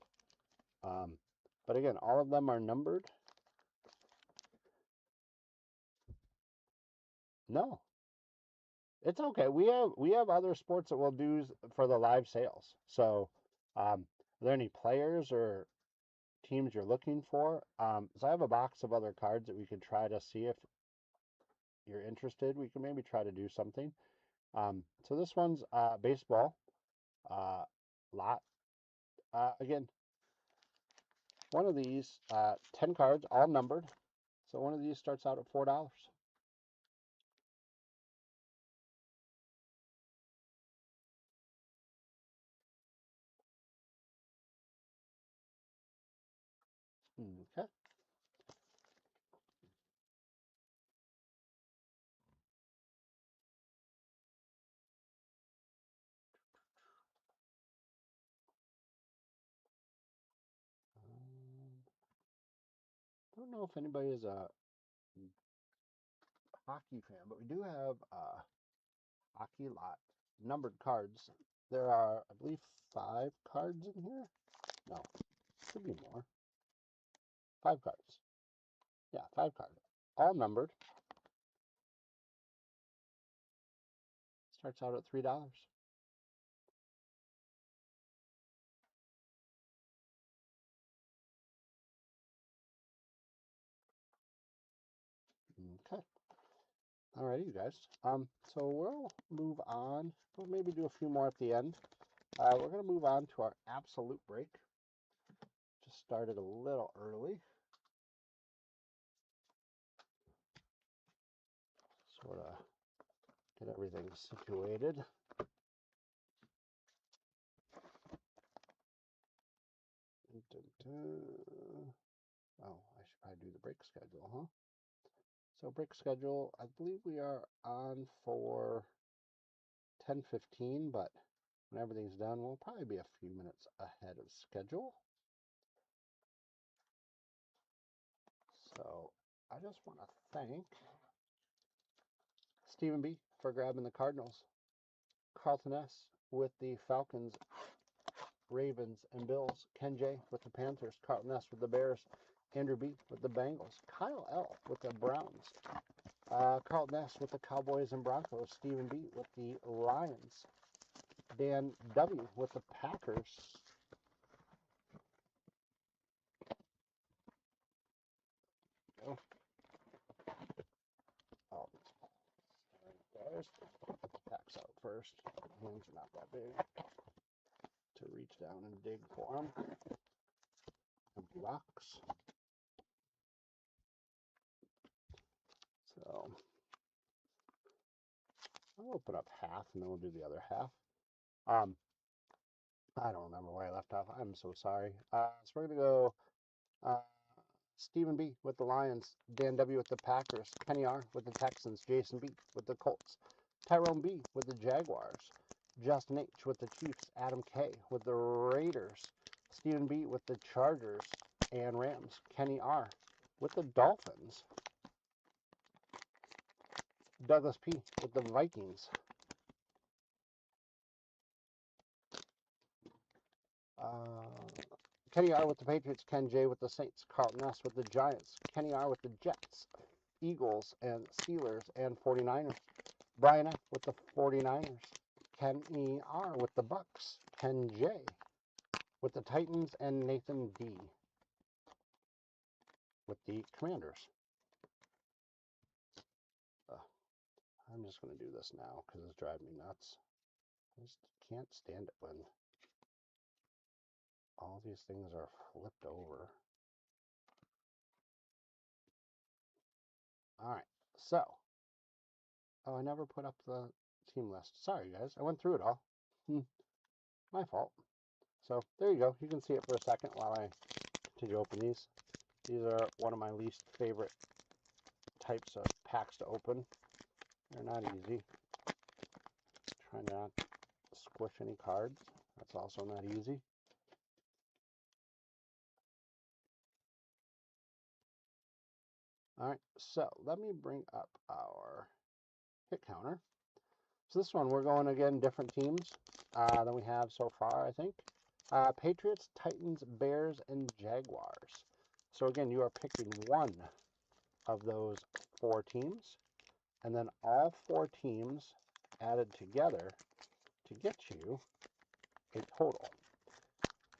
But again, all of them are numbered. No, it's okay. We have other sports that we'll do for the live sales. So, are there any players or teams you're looking for? So I have a box of other cards that we could try to see if you're interested. We can maybe try to do something. So this one's baseball lot. Again, one of these 10 cards, all numbered. So one of these starts out at $4. Okay. Don't know if anybody is a hockey fan, but we do have a hockey lot numbered cards. There are, I believe, 5 cards in here. No, should be more. 5 cards. Yeah, 5 cards. All numbered. Starts out at $3. Okay. Alrighty, you guys. So we'll move on. We'll maybe do a few more at the end. We're going to move on to our absolute break. Just started a little early. Sort of get everything situated. Dun, dun, dun. Oh, I should probably do the break schedule, huh? So break schedule, I believe we are on for 10:15, but when everything's done, we'll probably be a few minutes ahead of schedule. So I just want to thank Stephen B for grabbing the Cardinals, Carlton S with the Falcons, Ravens, and Bills, Ken J with the Panthers, Carlton S with the Bears, Andrew B with the Bengals, Kyle L with the Browns, Carlton S with the Cowboys and Broncos, Stephen B with the Lions, Dan W with the Packers. Oh, oh sorry guys. Packs out first. Hands are not that big to reach down and dig for them. Empty box. So I'll open up half and then we'll do the other half. I don't remember where I left off. I'm so sorry. So we're gonna go Stephen B with the Lions, Dan W with the Packers, Kenny R with the Texans, Jason B with the Colts, Tyrone B with the Jaguars, Justin H with the Chiefs, Adam K with the Raiders, Stephen B with the Chargers and Rams, Kenny R with the Dolphins, Douglas P with the Vikings, Kenny R with the Patriots, Ken J with the Saints, Carlton S with the Giants, Kenny R with the Jets, Eagles and Steelers and 49ers, Brian F with the 49ers, Ken E R with the Bucks, Ken J with the Titans, and Nathan D with the Commanders. I'm just going to do this now because it's driving me nuts. I just can't stand it when all these things are flipped over. All right, So, oh, I never put up the team list. Sorry, guys. I went through it all. My fault. So, there you go. You can see it for a second while I continue to open these. These are one of my least favorite types of packs to open. They're not easy. Try not to squish any cards. That's also not easy. All right, so let me bring up our hit counter. So this one, we're going again different teams than we have so far, I think. Patriots, Titans, Bears, and Jaguars. So again, you are picking one of those 4 teams, and then all 4 teams added together to get you a total.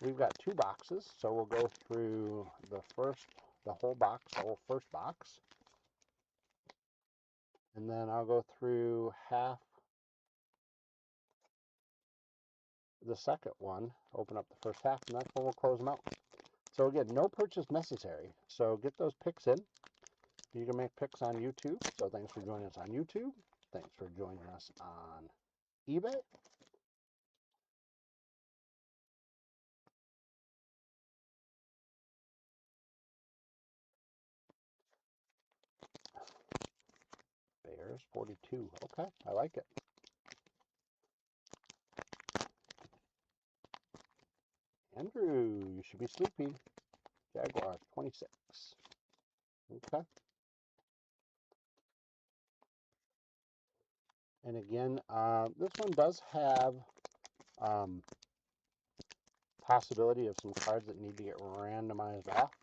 We've got 2 boxes, so we'll go through the whole box, the whole first box, and then I'll go through half the second one, open up the first half, and that's when we'll close them out. So again, no purchase necessary. So get those picks in. You can make picks on YouTube. So thanks for joining us on YouTube. Thanks for joining us on eBay. Bears 42. Okay, I like it. Andrew, you should be sleepy. Jaguars 26. Okay. And again, this one does have possibility of some cards that need to get randomized off.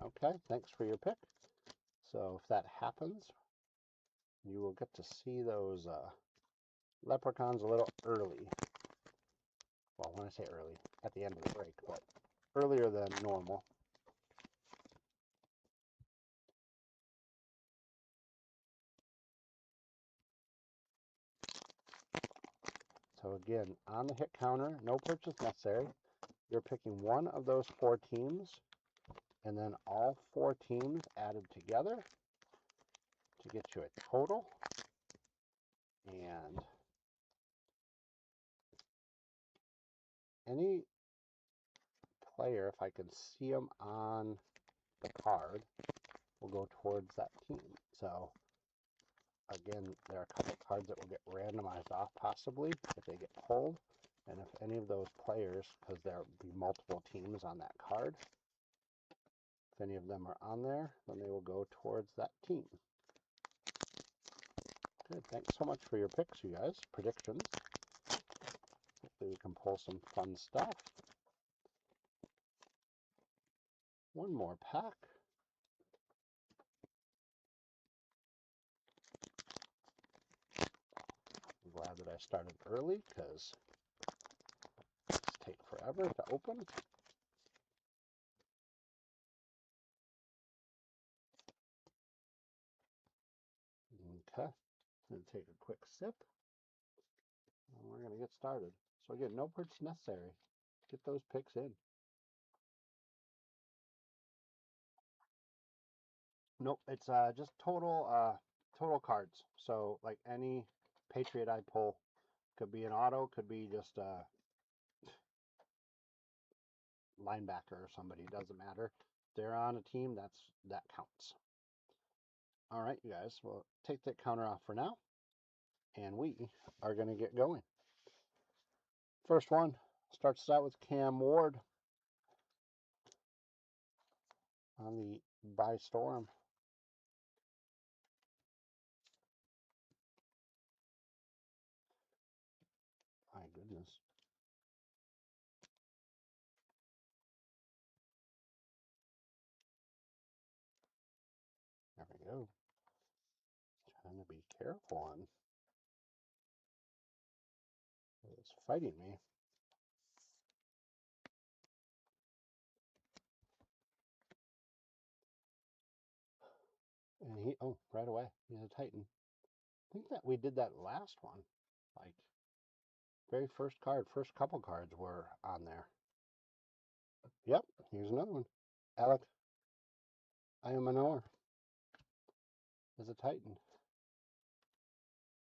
Okay, thanks for your pick. So if that happens, you will get to see those leprechauns a little early. Well, when I say early, at the end of the break, but earlier than normal. So again, on the hit counter, no purchase necessary. You're picking one of those 4 teams, and then all 4 teams added together to get you a total. And any player, if I can see them on the card, will go towards that team. So again, there are a couple of cards that will get randomized off possibly if they get pulled. And if any of those players, because there will be multiple teams on that card, if any of them are on there, then they will go towards that team. Good. Thanks so much for your picks, you guys. Predictions. Hopefully we can pull some fun stuff. One more pack. I'm glad that I started early because these take forever to open. Okay. I'm going to take a quick sip. And we're going to get started. So again, no purchase necessary. Get those picks in. Nope, it's just total cards. So like any Patriot I pull, could be an auto, could be just a linebacker or somebody, doesn't matter. If they're on a team, that counts. All right, you guys, we'll take that counter off for now, and we are going to get going. First one starts out with Cam Ward on the By Storm. My goodness. There we go. Trying to be careful on. It's fighting me. And he, oh, right away, he's a Titan. I think that we did that last one. Like, very first card, first couple cards were on there. Yep, here's another one. Alec Aymanor. is a Titan.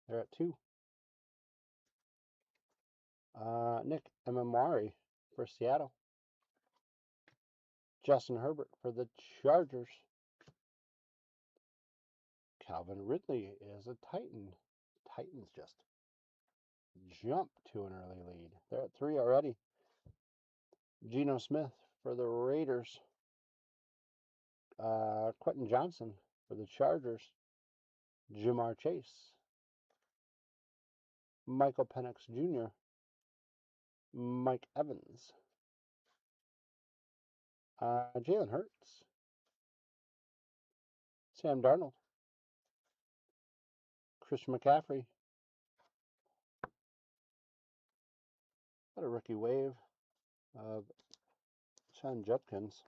They're at 2. Nick Emamari for Seattle. Justin Herbert for the Chargers. Calvin Ridley is a Titan. Titans just jump to an early lead. They're at 3 already. Geno Smith for the Raiders. Quentin Johnson for the Chargers. Jamar Chase. Michael Penix Jr. Mike Evans. Jalen Hurts. Sam Darnold. Christian McCaffrey. Got a rookie wave of Sean Judkins.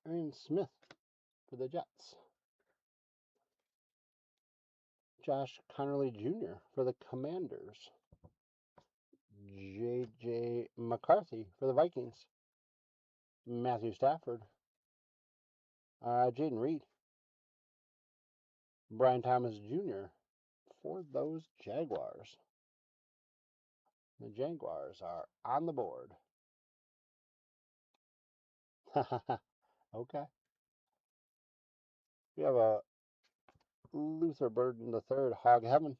Aaron Smith for the Jets. Josh Connerly Jr. for the Commanders. J.J. McCarthy for the Vikings. Matthew Stafford. Jaden Reed. Brian Thomas Jr. for those Jaguars. The Jaguars are on the board. Okay. We have a Luther Burden III, Hog Heaven.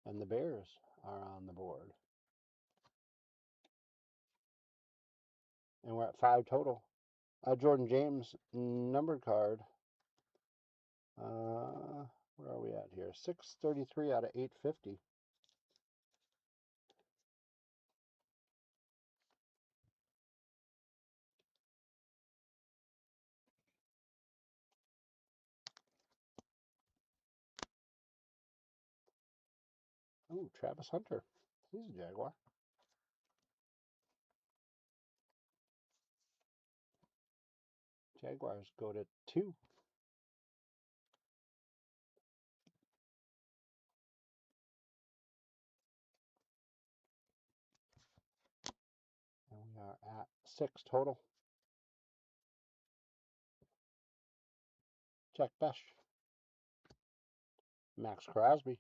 And the Bears are on the board. And we're at 5 total. Jordan James, numbered card. Where are we at here? 633 out of 850. Oh, Travis Hunter. He's a Jaguar. Jaguars go to 2. And we are at 6 total. Jack Besh. Max Crosby.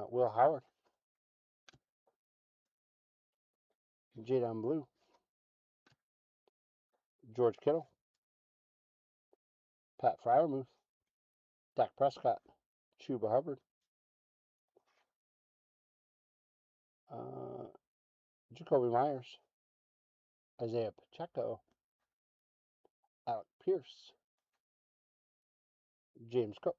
Will Howard. Jadon Blue. George Kittle. Pat Freiermuth. Dak Prescott. Chuba Hubbard. Jacoby Myers. Isaiah Pacheco. Alec Pierce. James Cook.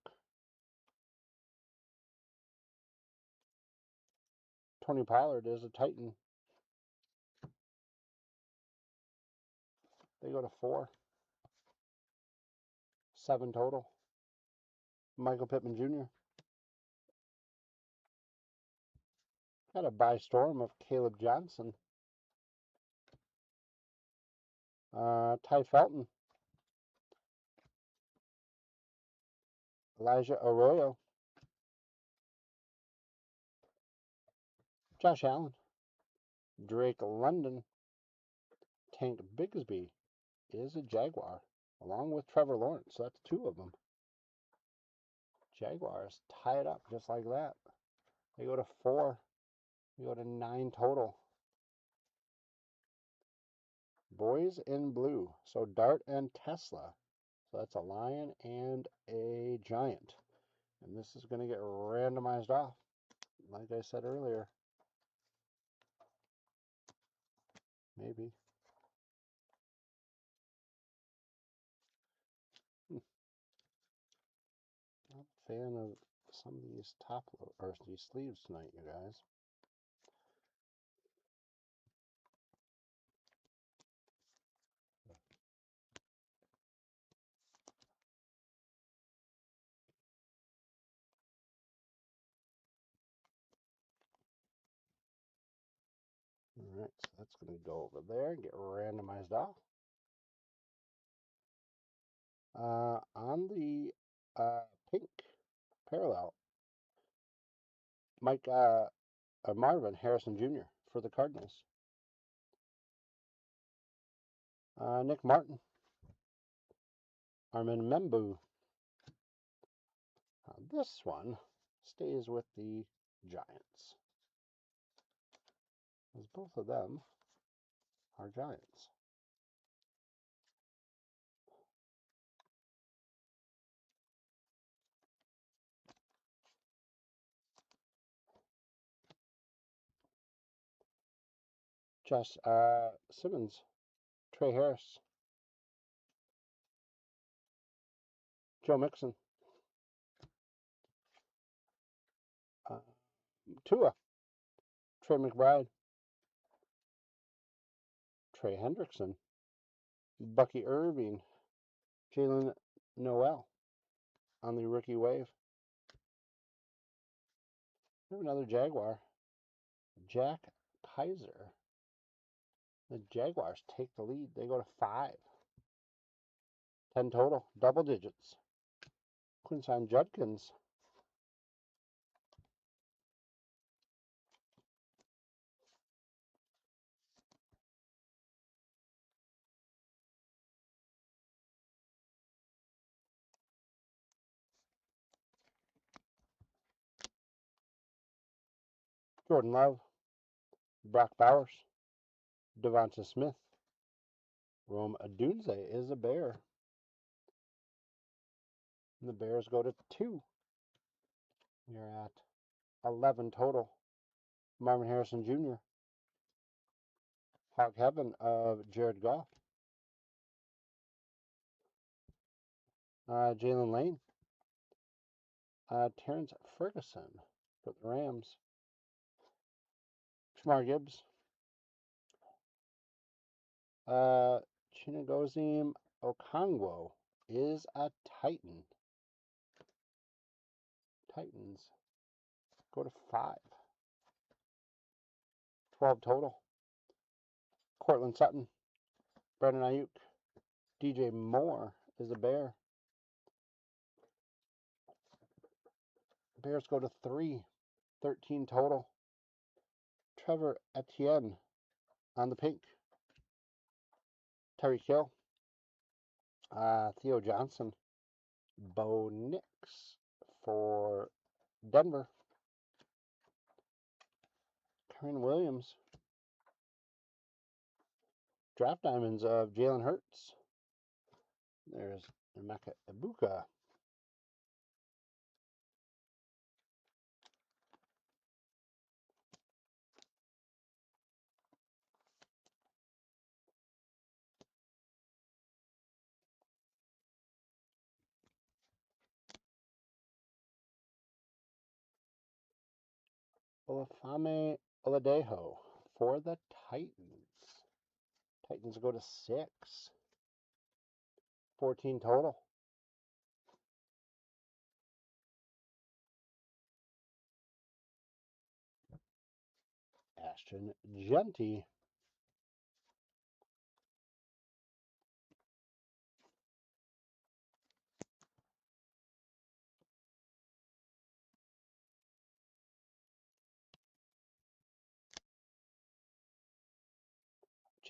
Tony Pollard is a Titan. They go to 4. 7 total. Michael Pittman Jr. Got a by storm of Caleb Johnson. Ty Felton. Elijah Arroyo. Josh Allen. Drake London. Tank Bigsby is a Jaguar, along with Trevor Lawrence. So that's 2 of them. Jaguars tie it up just like that. They go to 4. We go to 9 total. Boys in blue. So Dart and Tesla. So that's a lion and a giant. And this is going to get randomized off, like I said earlier. Maybe. Not a fan of some of these or these sleeves tonight, you guys. All right, so that's going to go over there and get randomized off. On the pink parallel, Marvin Harrison Jr. for the Cardinals. Nick Martin, Armin Membu. This one stays with the Giants, as both of them are Giants. Josh Simmons, Trey Harris, Joe Mixon, Tua, Trey McBride, Trey Hendrickson, Bucky Irving, Jalen Noel on the rookie wave. We have another Jaguar, Jack Kaiser. The Jaguars take the lead. They go to 5. 10 total, double digits. Quincy Judkins. Jordan Love, Brock Bowers, Devonta Smith, Rome Odunze is a Bear. And the Bears go to 2. You're at 11 total. Marvin Harrison Jr., Hawk Heaven of Jared Goff, Jalen Lane, Terrence Ferguson for the Rams, Shamar Gibbs, Chinagozim Okongwo is a Titan. Titans go to 5. 12 total. Cortland Sutton, Brandon Ayuk, DJ Moore is a Bear. Bears go to 3. 13 total. Trevor Etienne on the pink. Tyreek Hill, Theo Johnson, Bo Nix for Denver, Karen Williams, Draft Diamonds of Jalen Hurts. There's Emeka Ibuka. Olafame Oladejo for the Titans. Titans go to 6. 14 total. Ashton Genty.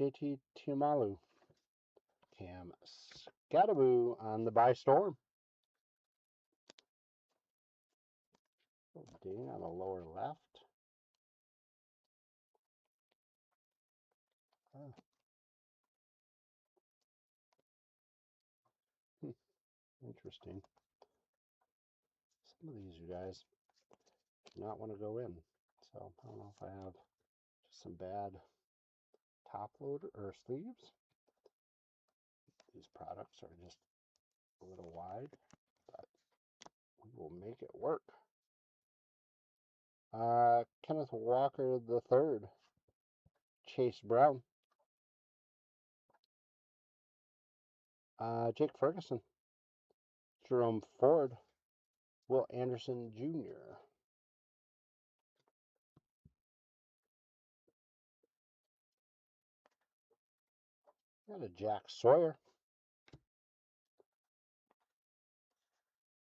JT Tiumalu. Cam Scattaboo on the buy storm. Ding on the lower left. Oh. Interesting. Some of these, you guys, do not want to go in. So I don't know if I have just some bad top loader or sleeves. These products are just a little wide, but we will make it work. Kenneth Walker III, Chase Brown, Jake Ferguson, Jerome Ford, Will Anderson Jr. Got a Jack Sawyer.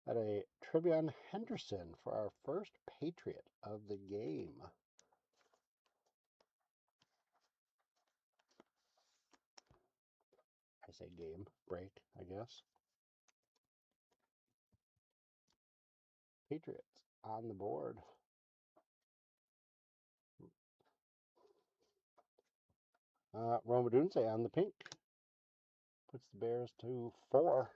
Got a Trevion Henderson for our first Patriot of the game. I say game, break, I guess. Patriots on the board. Roma Dunze on the pink. Puts the Bears to 4.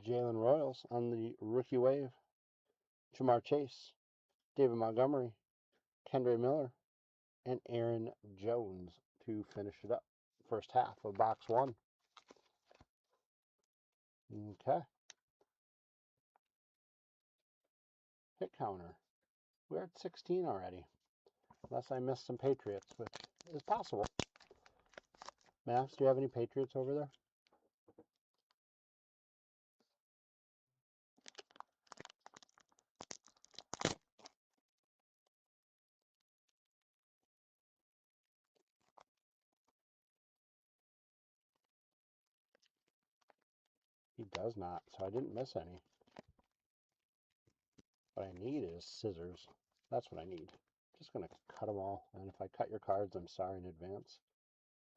Jalen Royals on the rookie wave. Jamar Chase, David Montgomery, Kendre Miller, and Aaron Jones to finish it up. First half of box 1. Okay. Hit counter. We're at 16 already. Unless I missed some Patriots, which is possible. Max, do you have any Patriots over there? He does not, so I didn't miss any. What I need is scissors. That's what I need. Just going to cut them all. And if I cut your cards, I'm sorry in advance.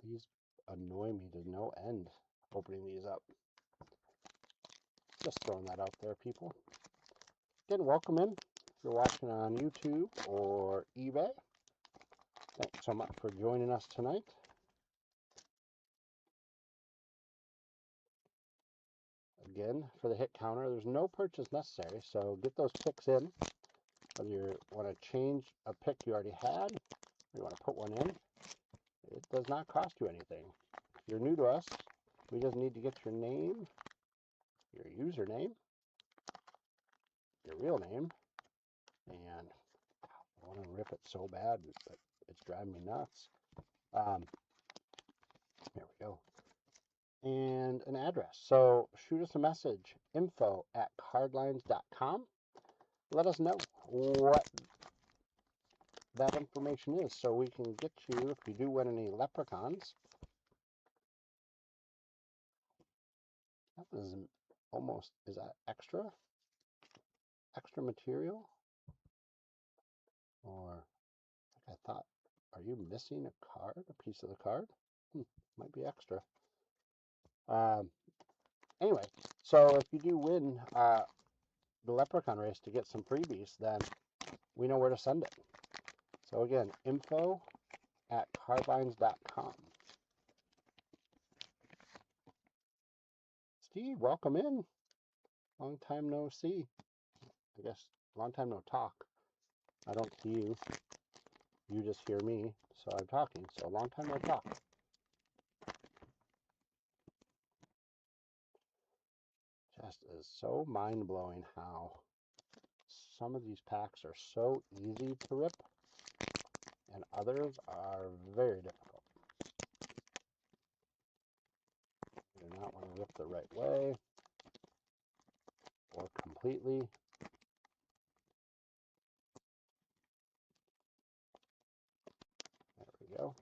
These annoy me to no end, opening these up. Just throwing that out there, people. Again, welcome in. If you're watching on YouTube or eBay, thanks so much for joining us tonight. Again, for the hit counter, there's no purchase necessary, so get those picks in. Whether you want to change a pick you already had, or you want to put one in, it does not cost you anything. If you're new to us, we just need to get your name, your username, your real name, and I want to rip it so bad, but it's driving me nuts. There we go. And an address. So shoot us a message, info@cardlines.com. Let us know what that information is so we can get you, if you do win any leprechauns. That was almost, is that extra material? Or, like I thought, are you missing a card, a piece of the card? Might be extra. Anyway, so if you do win the leprechaun race to get some freebies, then we know where to send it. So again, info@cardlines.com. Steve, welcome in. Long time no see. I guess long time no talk. I don't see you. You just hear me, so I'm talking. So long time no talk. Just is so mind-blowing how some of these packs are so easy to rip and others are very difficult. You do not want to rip the right way or completely. There we go.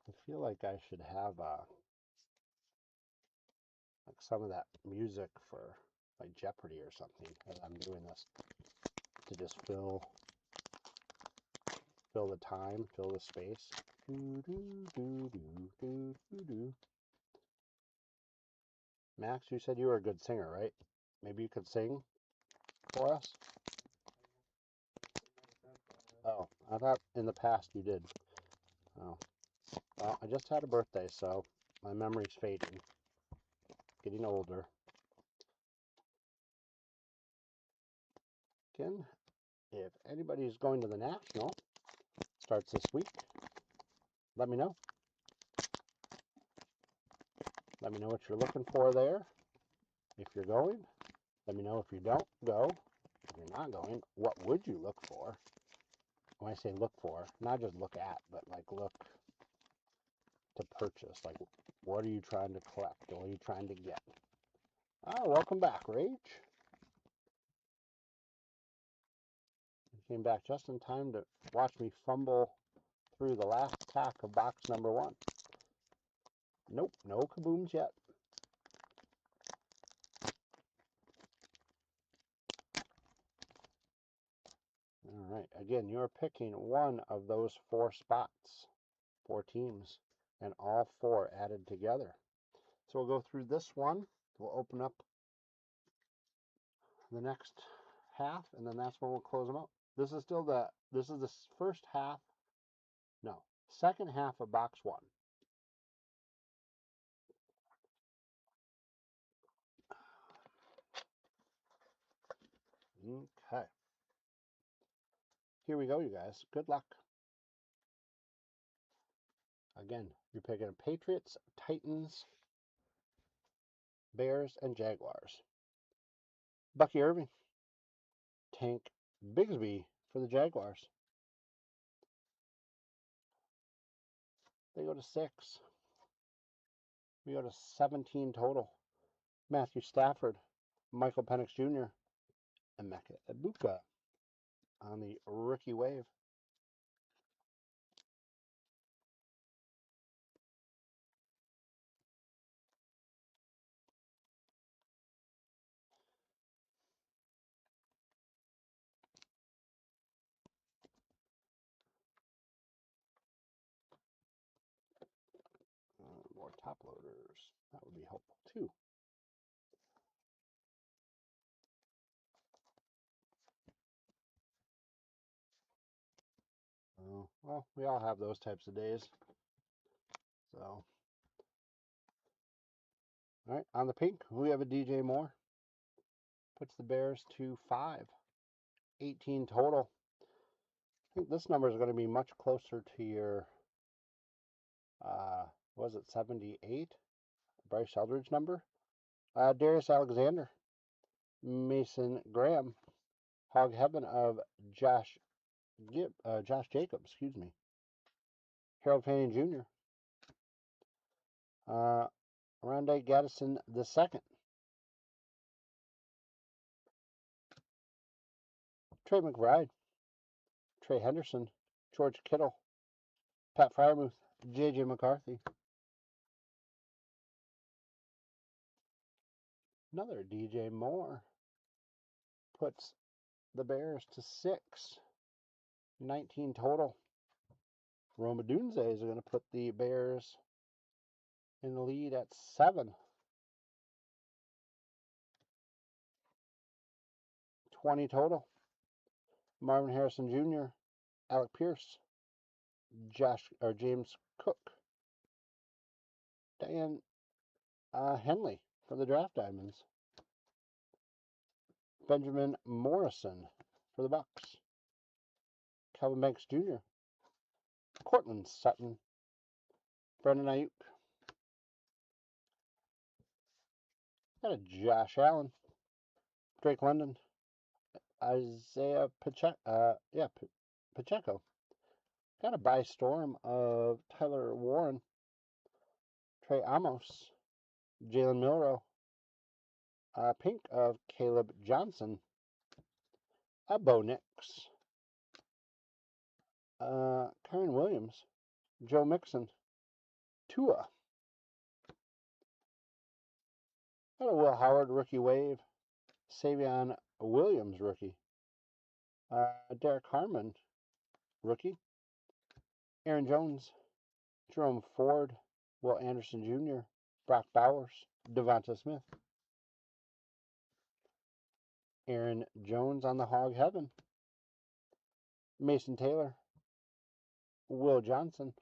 I feel like I should have like some of that music for like Jeopardy or something as I'm doing this to just fill the time, fill the space. Do, do, do, do, do, do, do. Max, you said you were a good singer, right? Maybe you could sing for us? Oh, I thought in the past you did. Oh, well, I just had a birthday, so my memory's fading. Getting older. Again, if anybody's going to the National, starts this week, let me know. Let me know what you're looking for there. If you're going, let me know if you don't go. If you're not going, what would you look for? when I say look for, not just look at, but like look to purchase. Like, what are you trying to collect? What are you trying to get? Oh, welcome back, Rage. Came back just in time to watch me fumble through the last pack of box number 1. Nope, no kabooms yet. All right, again, you're picking one of those 4 spots, 4 teams, and all 4 added together. So we'll go through this one. We'll open up the next half, and then that's when we'll close them out. This is the first half, no, second half of box 1. Okay. Here we go, you guys. Good luck. Again, you're picking Patriots, Titans, Bears, and Jaguars. Bucky Irving, Tank Bigsby for the Jaguars. They go to 6. We go to 17 total. Matthew Stafford, Michael Penix Jr., and Emeka Egbuka on the rookie wave. More top loaders. That would be helpful too. Well, we all have those types of days. So, all right, on the pink, we have a DJ Moore. Puts the Bears to 5. 18 total. I think this number is going to be much closer to your, was it 78? Bryce Eldridge number. Darius Alexander, Mason Graham, Hog Heaven of Josh Jacobs, excuse me. Harold Fanning Jr. Rondé Gaddison II. Trey McBride, Trey Henderson, George Kittle, Pat Fryermuth, J.J. McCarthy. Another DJ Moore puts the Bears to 6. 19 total. Roma Dunze is going to put the Bears in the lead at 7. 20 total. Marvin Harrison Jr., Alec Pierce, James Cook, Dan Henley for the Draft Diamonds, Benjamin Morrison for the Bucks, Calvin Banks Jr., Cortland Sutton, Brendan Ayuk, got a Josh Allen, Drake London, Isaiah Pacheco, Pacheco. Got a buy storm of Tyler Warren, Trey Amos, Jalen Milroe, pink of Caleb Johnson, Bo Nix, Kyron Williams, Joe Mixon, Tua. Got a Will Howard rookie wave, Savion Williams rookie, Derek Harmon rookie, Aaron Jones, Jerome Ford, Will Anderson Jr., Brock Bowers, Devonta Smith, Aaron Jones on the Hog Heaven, Mason Taylor, Will Johnson,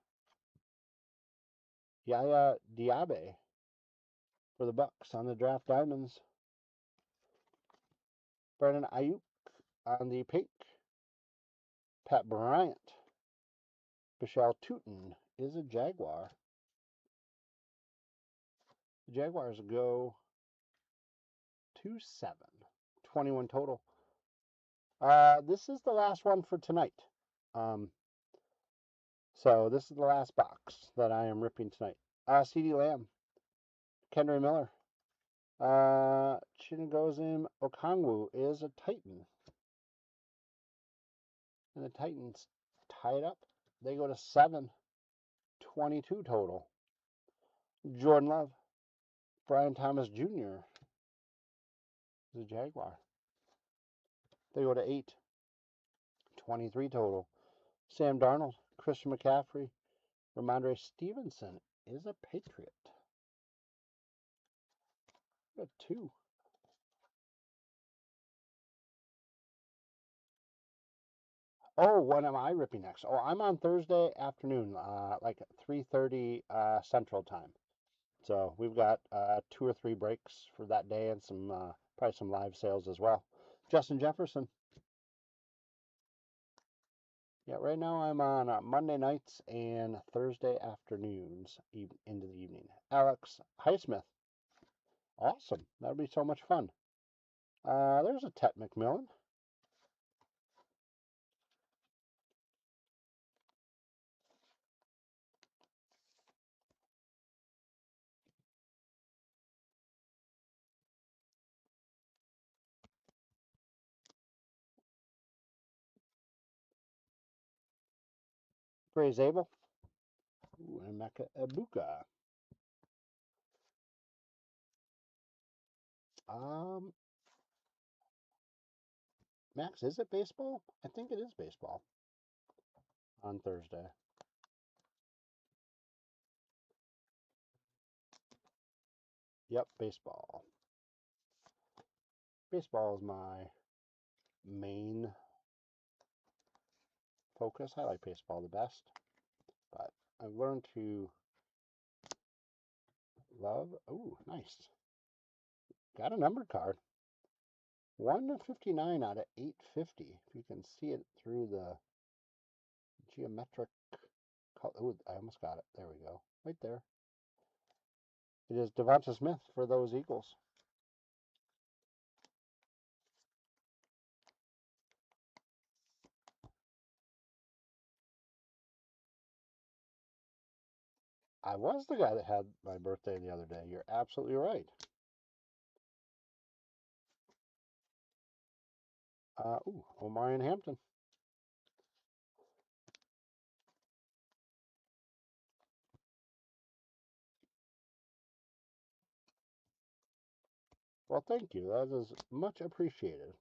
Yaya Diaby for the Bucks on the Draft Diamonds, Brandon Ayuk on the pink, Pat Bryant, Michelle Tootin is a Jaguar. The Jaguars go to 7. 21 total. This is the last one for tonight. So this is the last box that I am ripping tonight. CD Lamb, Kendra Miller, Chinagozim Okongwu is a Titan. And the Titans tied up. They go to 7-22 total. Jordan Love, Brian Thomas Jr. is a Jaguar. They go to 8-23 total. Sam Darnold, Christian McCaffrey, Ramondre Stevenson is a Patriot. Got 2. Oh, what am I ripping next? Oh, I'm on Thursday afternoon, like 3:30 Central Time. So we've got 2 or 3 breaks for that day and some probably some live sales as well. Justin Jefferson. Yeah, right now I'm on Monday nights and Thursday afternoons into the evening. Alex Highsmith. Awesome. That'll be so much fun. There's a Tet McMillan. Gray Zabel. Ooh, and Mecca Ibuka. Um, Max, is it baseball? I think it is baseball on Thursday. Yep, baseball. Baseball is my main focus. I like baseball the best, but I've learned to love. Oh, nice. Got a number card. 1/59 out of 850. If you can see it through the geometric color. Oh, I almost got it. There we go. Right there. It is Devonta Smith for those Eagles. I was the guy that had my birthday the other day. You're absolutely right. Omar and Hampton. Well, thank you. That is much appreciated.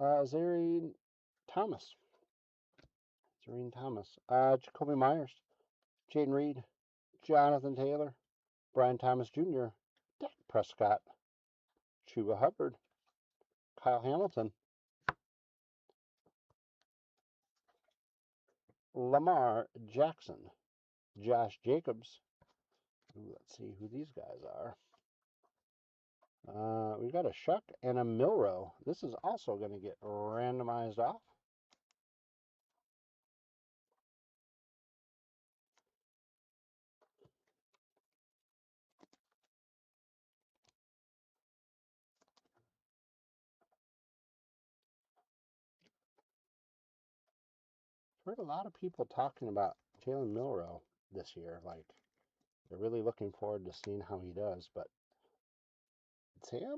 Zareen Thomas. Jacoby Myers. Jaden Reed. Jonathan Taylor. Brian Thomas Jr. Dak Prescott. Chuba Hubbard. Kyle Hamilton. Lamar Jackson. Josh Jacobs. Ooh, let's see who these guys are. We've got a Shuck and a Milrow. This is also going to get randomized off. I've heard a lot of people talking about Jalen Milrow this year. Like, they're really looking forward to seeing how he does. But Sam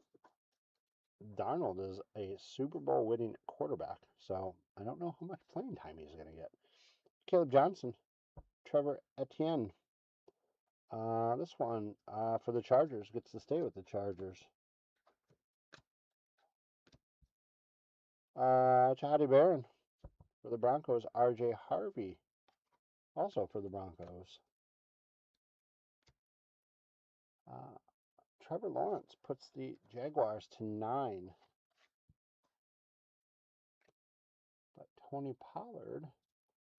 Darnold is a Super Bowl winning quarterback, so I don't know how much playing time he's going to get. Caleb Johnson, Trevor Etienne. This one for the Chargers gets to stay with the Chargers. Chahadi Barron for the Broncos. R.J. Harvey also for the Broncos. Trevor Lawrence puts the Jaguars to 9. But Tony Pollard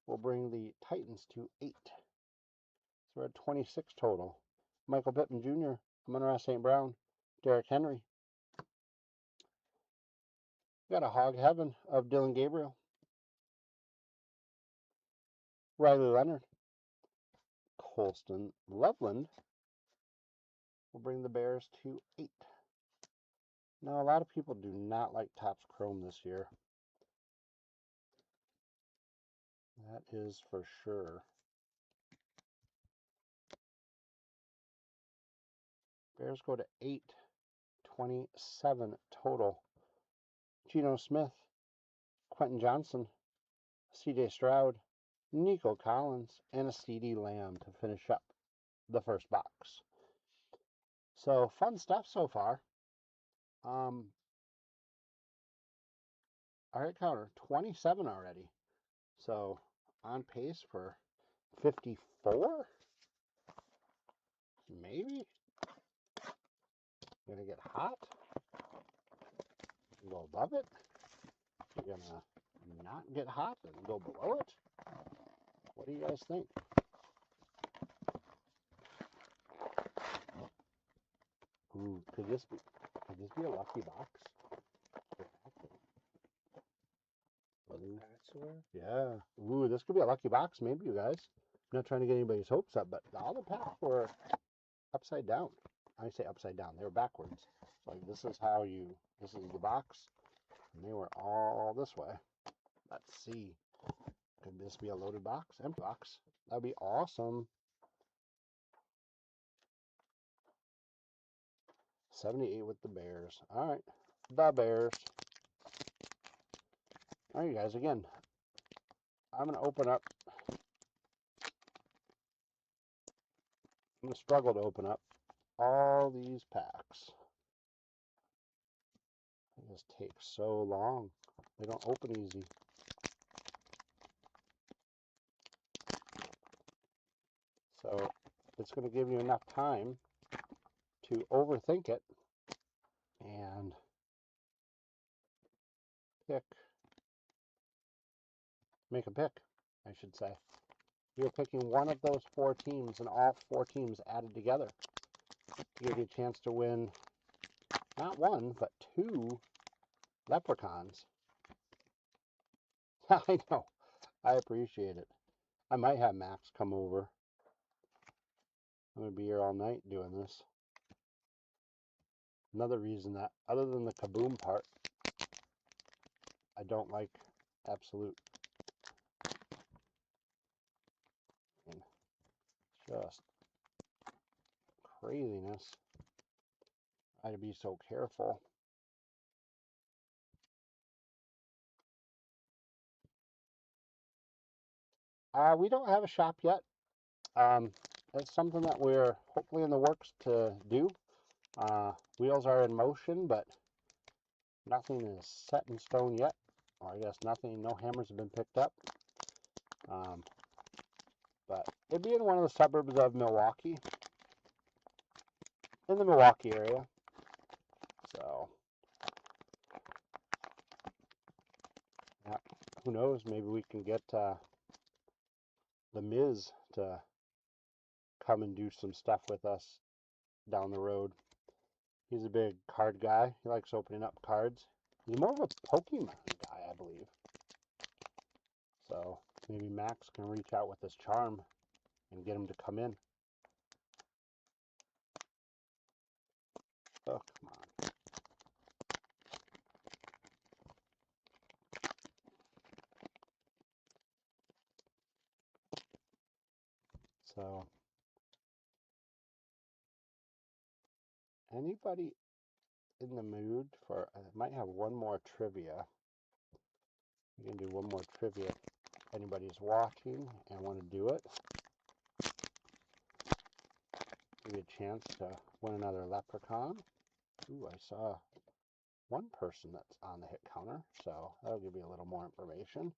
will bring the Titans to 8. So we're at 26 total. Michael Pittman Jr., Amon-Ra St. Brown, Derrick Henry. We got a hog heaven of Dylan Gabriel. Riley Leonard. Colston Loveland will bring the Bears to 8. Now, a lot of people do not like Topps Chrome this year. That is for sure. Bears go to 827 total. Geno Smith, Quentin Johnson, C.J. Stroud, Nico Collins, and a CeeDee Lamb to finish up the first box. So fun stuff so far. Our hit counter 27 already. So on pace for 54, maybe. Gonna get hot. Go above it. You're gonna not get hot and go below it. What do you guys think? Ooh, could this be a lucky box? Yeah. Ooh, this could be a lucky box, maybe, you guys. I'm not trying to get anybody's hopes up, but all the packs were upside down. I say upside down. They were backwards. Like, this is the box, and they were all this way. Let's see. Could this be a loaded box? Empty box. That'd be awesome. 78 with the Bears. All right. The Bears. All right, you guys. Again, I'm going to open up. I'm going to struggle to open up all these packs. It just takes so long. They don't open easy. So it's going to give you enough time to overthink it and make a pick, I should say. You're picking one of those 4 teams, and all 4 teams added together to give you a chance to win not 1, but 2 leprechauns. I know. I appreciate it. I might have Max come over. I'm going to be here all night doing this. Another reason that, other than the KABOOM part, I don't like Absolute. And just craziness. I had to be so careful. We don't have a shop yet. It's something that we're hopefully in the works to do. Wheels are in motion, but nothing is set in stone yet. Or I guess no hammers have been picked up. But it'd be in one of the suburbs of Milwaukee, in the Milwaukee area. So, yeah, who knows? Maybe we can get the Miz to come and do some stuff with us down the road. He's a big card guy. He likes opening up cards. He's more of a Pokemon guy, I believe. So maybe Max can reach out with his charm and get him to come in. Oh, come on. So, anybody in the mood for, I might have one more trivia. We can do one more trivia if anybody's watching and want to do it. Give you a chance to win another leprechaun. Ooh, I saw one person that's on the hit counter, so that'll give you a little more information.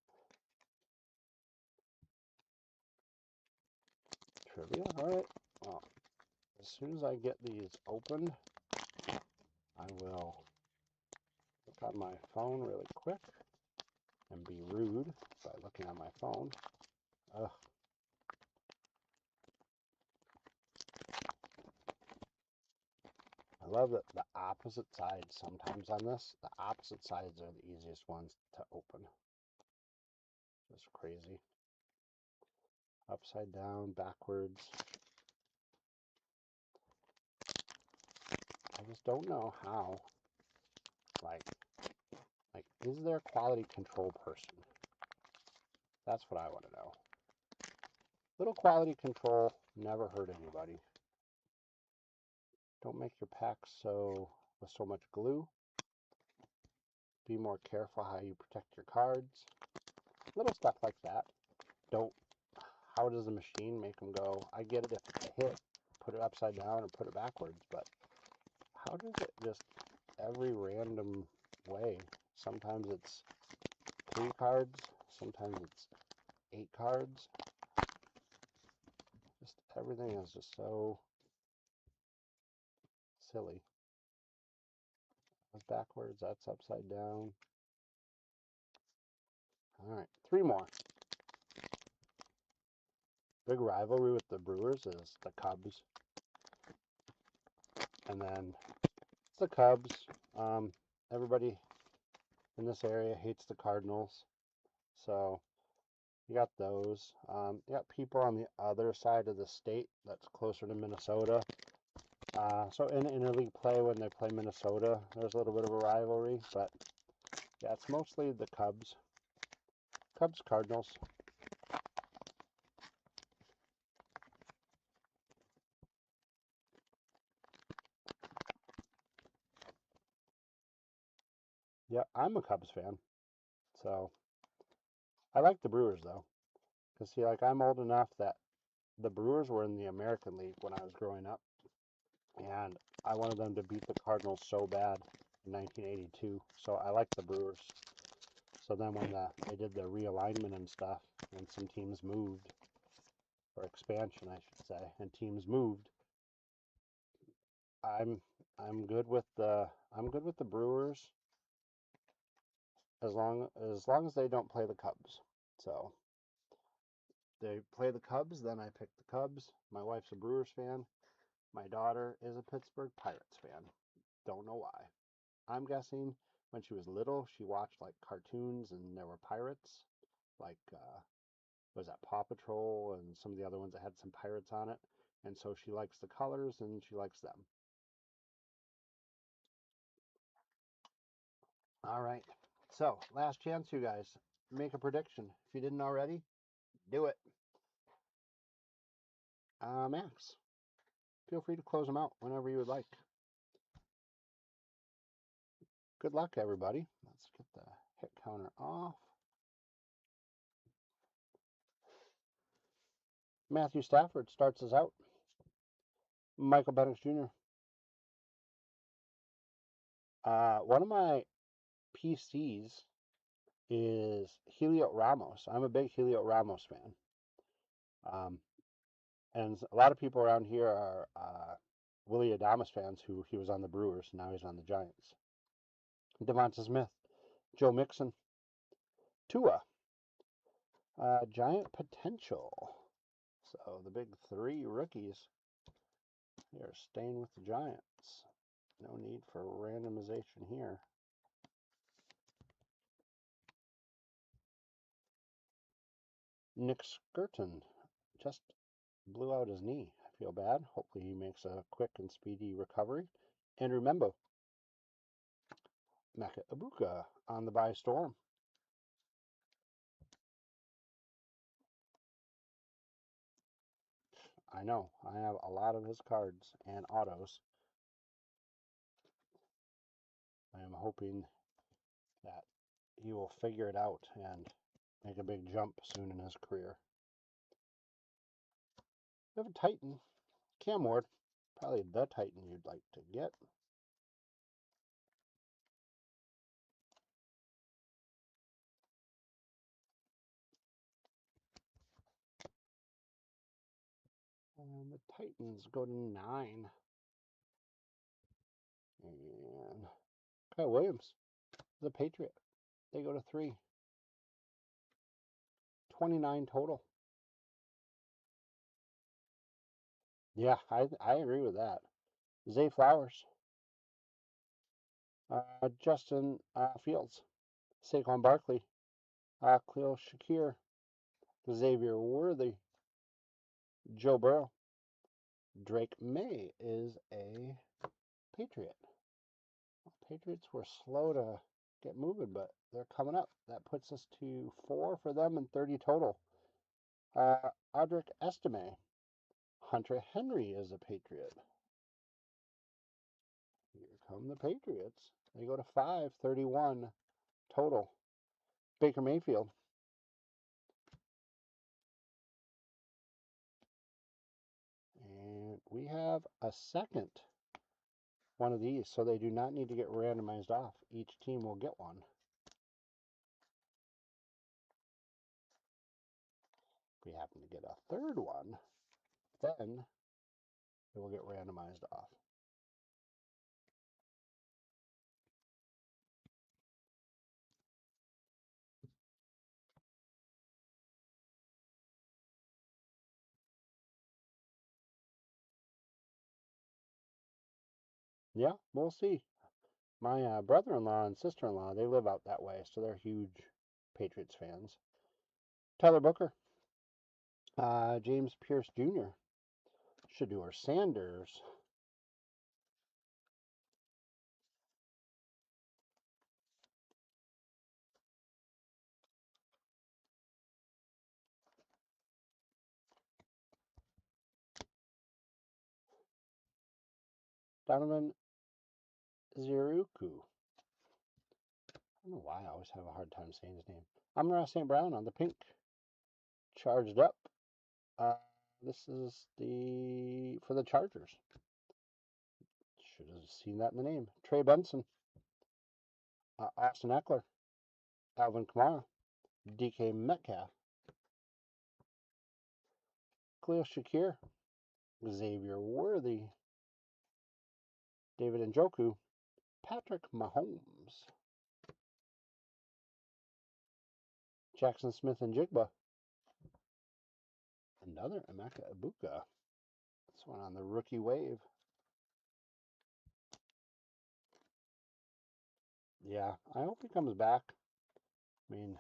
Trivia, all right. Well, as soon as I get these opened, I will look on my phone really quick and be rude by looking on my phone. Ugh. I love that the opposite sides sometimes on this. The opposite sides are the easiest ones to open. Just crazy. Upside down, backwards. I just don't know how. Like, is there a quality control person? That's what I want to know. Little quality control never hurt anybody. Don't make your packs with so much glue. Be more careful how you protect your cards. Little stuff like that. Don't. How does the machine make them go? I get it if it's a hit, put it upside down or put it backwards, but how does it just every random way? Sometimes it's 3 cards, sometimes it's 8 cards. Just everything is just so silly. That's backwards, that's upside down. All right, 3 more. Big rivalry with the Brewers is the Cubs. And then it's the Cubs. Everybody in this area hates the Cardinals. So you got those. You got people on the other side of the state that's closer to Minnesota. So in interleague play, when they play Minnesota, there's a little bit of a rivalry. But yeah, it's mostly the Cubs. Cubs, Cardinals. Yeah, I'm a Cubs fan. So I like the Brewers, though. Because, see, like, I'm old enough that the Brewers were in the American League when I was growing up. And I wanted them to beat the Cardinals so bad in 1982. So I like the Brewers. So then when they did the realignment and stuff, and some teams moved, or expansion, I should say, and teams moved, I'm I'm good with the Brewers as long as they don't play the Cubs. So they play the Cubs, then I pick the Cubs. My wife's a Brewers fan. My daughter is a Pittsburgh Pirates fan. Don't know why. I'm guessing when she was little, she watched like cartoons and there were pirates, like was that Paw Patrol and some of the other ones that had some pirates on it. And so she likes the colors and she likes them. All right. So last chance, you guys. Make a prediction. If you didn't already, do it. Max, feel free to close them out whenever you would like. Good luck, everybody. Let's get the hit counter off. Matthew Stafford starts us out. Michael Penix Jr. One of my PCs is Helio Ramos. I'm a big Helio Ramos fan. And a lot of people around here are Willie Adames fans who he was on the Brewers. Now he's on the Giants. Devonta Smith, Joe Mixon, Tua, Giant potential. So the big 3 rookies, they are staying with the Giants. No need for randomization here. Nick Skirton just blew out his knee. I feel bad. Hopefully he makes a quick and speedy recovery. And remember, Mecca Ibuka on the buy storm. I know. I have a lot of his cards and autos. I am hoping that he will figure it out and make a big jump soon in his career. We have a Titan, Cam Ward, probably the Titan you'd like to get. And the Titans go to 9. And Kyle Williams, the Patriot, they go to 3. 29 total. Yeah, I agree with that. Zay Flowers, Justin Fields, Saquon Barkley, Khalil Shakir, Xavier Worthy, Joe Burrow. Drake May is a Patriot. Patriots were slow to get moving, but they're coming up. That puts us to 4 for them and 30 total. Audric Estime. Hunter Henry is a Patriot. Here come the Patriots. They go to 5, 31 total. Baker Mayfield. And we have a second one of these, so they do not need to get randomized off. Each team will get one. If we happen to get a third one, then it will get randomized off. Yeah, we'll see. My brother-in-law and sister-in-law, they live out that way, so they're huge Patriots fans. Tyler Booker. James Pierce Jr. Shedeur Sanders. Donovan Ziruku. I don't know why I always have a hard time saying his name. Amon-Ra St. Brown on the pink. Charged up. This is for the Chargers. Should have seen that in the name. Trey Benson. Austin Eckler. Alvin Kamara. DK Metcalf. Khalil Shakir. Xavier Worthy. David Njoku. Patrick Mahomes. Jackson Smith and Jigba. Another Emeka Ibuka. This one on the rookie wave. Yeah, I hope he comes back. I mean,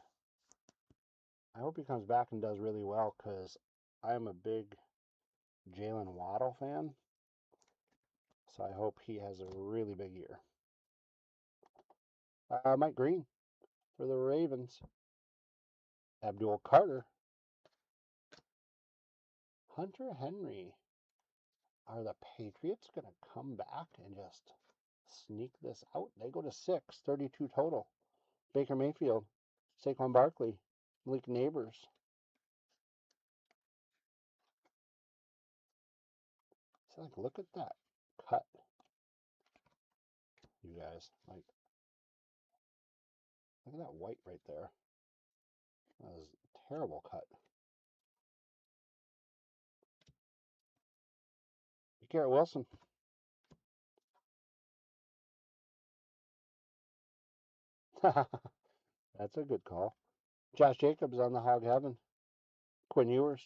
I hope he comes back and does really well because I'm a big Jalen Waddle fan. So I hope he has a really big year. Mike Green for the Ravens. Abdul Carter. Hunter Henry. Are the Patriots going to come back and just sneak this out? They go to 6, 32 total. Baker Mayfield. Saquon Barkley. Malik Neighbors. So, like, look at that cut, you guys. Like, look at that white right there. That was a terrible cut. Garrett Wilson. That's a good call. Josh Jacobs on the Hog Heaven. Quinn Ewers.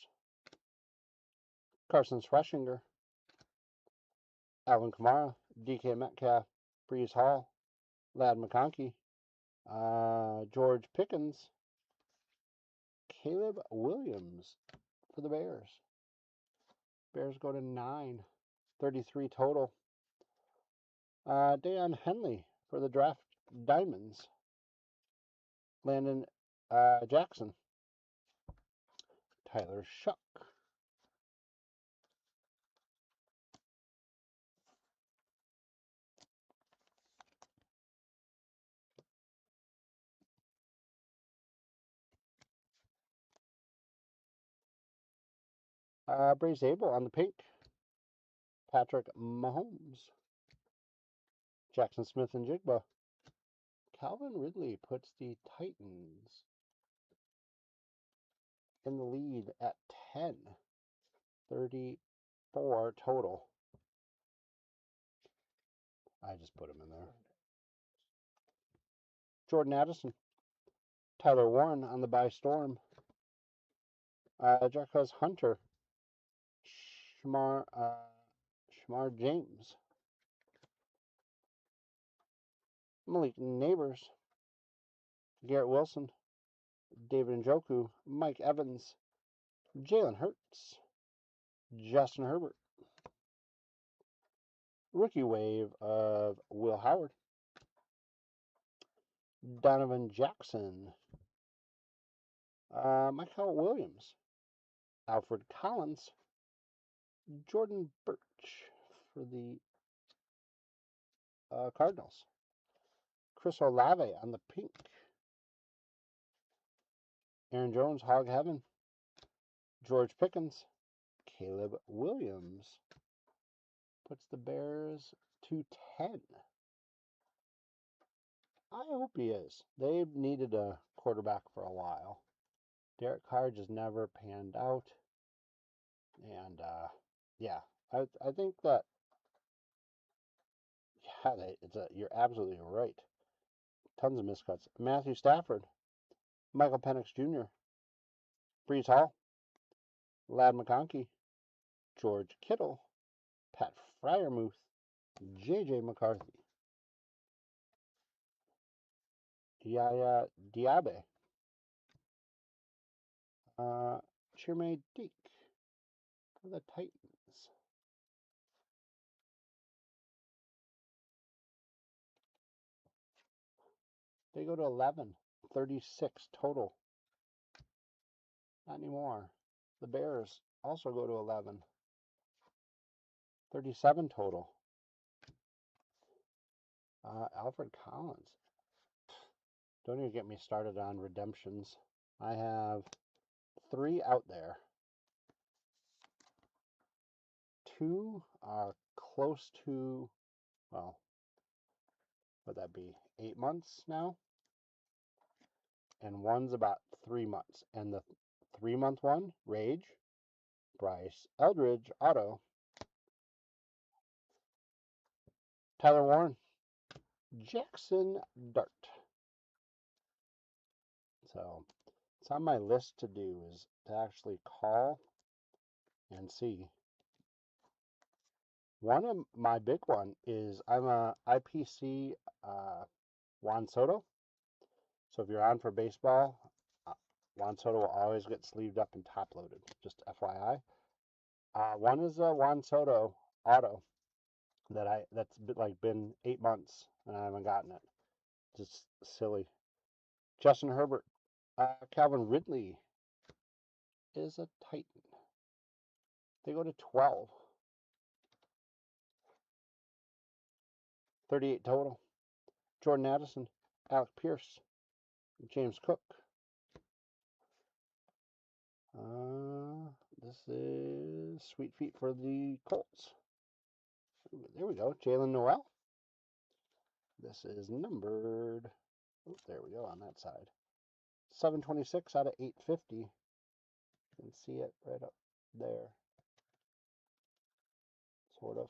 Carson Schwarzenegger. Alvin Kamara. DK Metcalf. Brees Hall. Ladd McConkey. George Pickens. Caleb Williams for the Bears. Bears go to 9. 33 total. Deion Henley for the Draft Diamonds. Landon Jackson. Tyler Shuck. Brace Abel on the pink. Patrick Mahomes. Jackson Smith and Jigba. Calvin Ridley puts the Titans in the lead at 10. 34 total. I just put him in there. Jordan Addison. Tyler Warren on the buy storm. Jarquez Hunter. Shamar James. Malik Neighbors. Garrett Wilson. David Njoku. Mike Evans. Jalen Hurts. Justin Herbert. Rookie wave of Will Howard. Donovan Jackson, Michael Williams, Alfred Collins, Jordan Birch for the Cardinals, Chris Olave on the pink, Aaron Jones, Hog Heaven, George Pickens, Caleb Williams puts the Bears to 10. I hope he is. They've needed a quarterback for a while. Derek Carr just never panned out. And, yeah, I think that, yeah, you're absolutely right. Tons of miscuts. Matthew Stafford, Michael Penix Jr., Brees Hall, Lad McConkey, George Kittle, Pat Fryermuth, J.J. McCarthy, Yaya Diaby, Chirmay Deek for the Titans. They go to 11, 36 total. Not anymore. The Bears also go to 11, 37 total. Alfred Collins. Don't even get me started on redemptions. I have 3 out there. 2 are close to, well, would that be 8 months now? And one's about 3 months. And the 3-month one, Rage, Bryce Eldridge, Auto, Tyler Warren, Jackson Dart. So it's on my list to do is to actually call and see. One of my big one is I'm a IPC Juan Soto. So if you're on for baseball, Juan Soto will always get sleeved up and top loaded. Just FYI. One is a Juan Soto auto that's been 8 months and I haven't gotten it. Just silly. Justin Herbert, Calvin Ridley is a Titan. They go to 12. 38 total. Jordan Addison, Alec Pierce, James Cook. This is Sweet Feet for the Colts. There we go. Jalen Noel. This is numbered. Oh, there we go on that side. 726 out of 850. You can see it right up there. Sort of.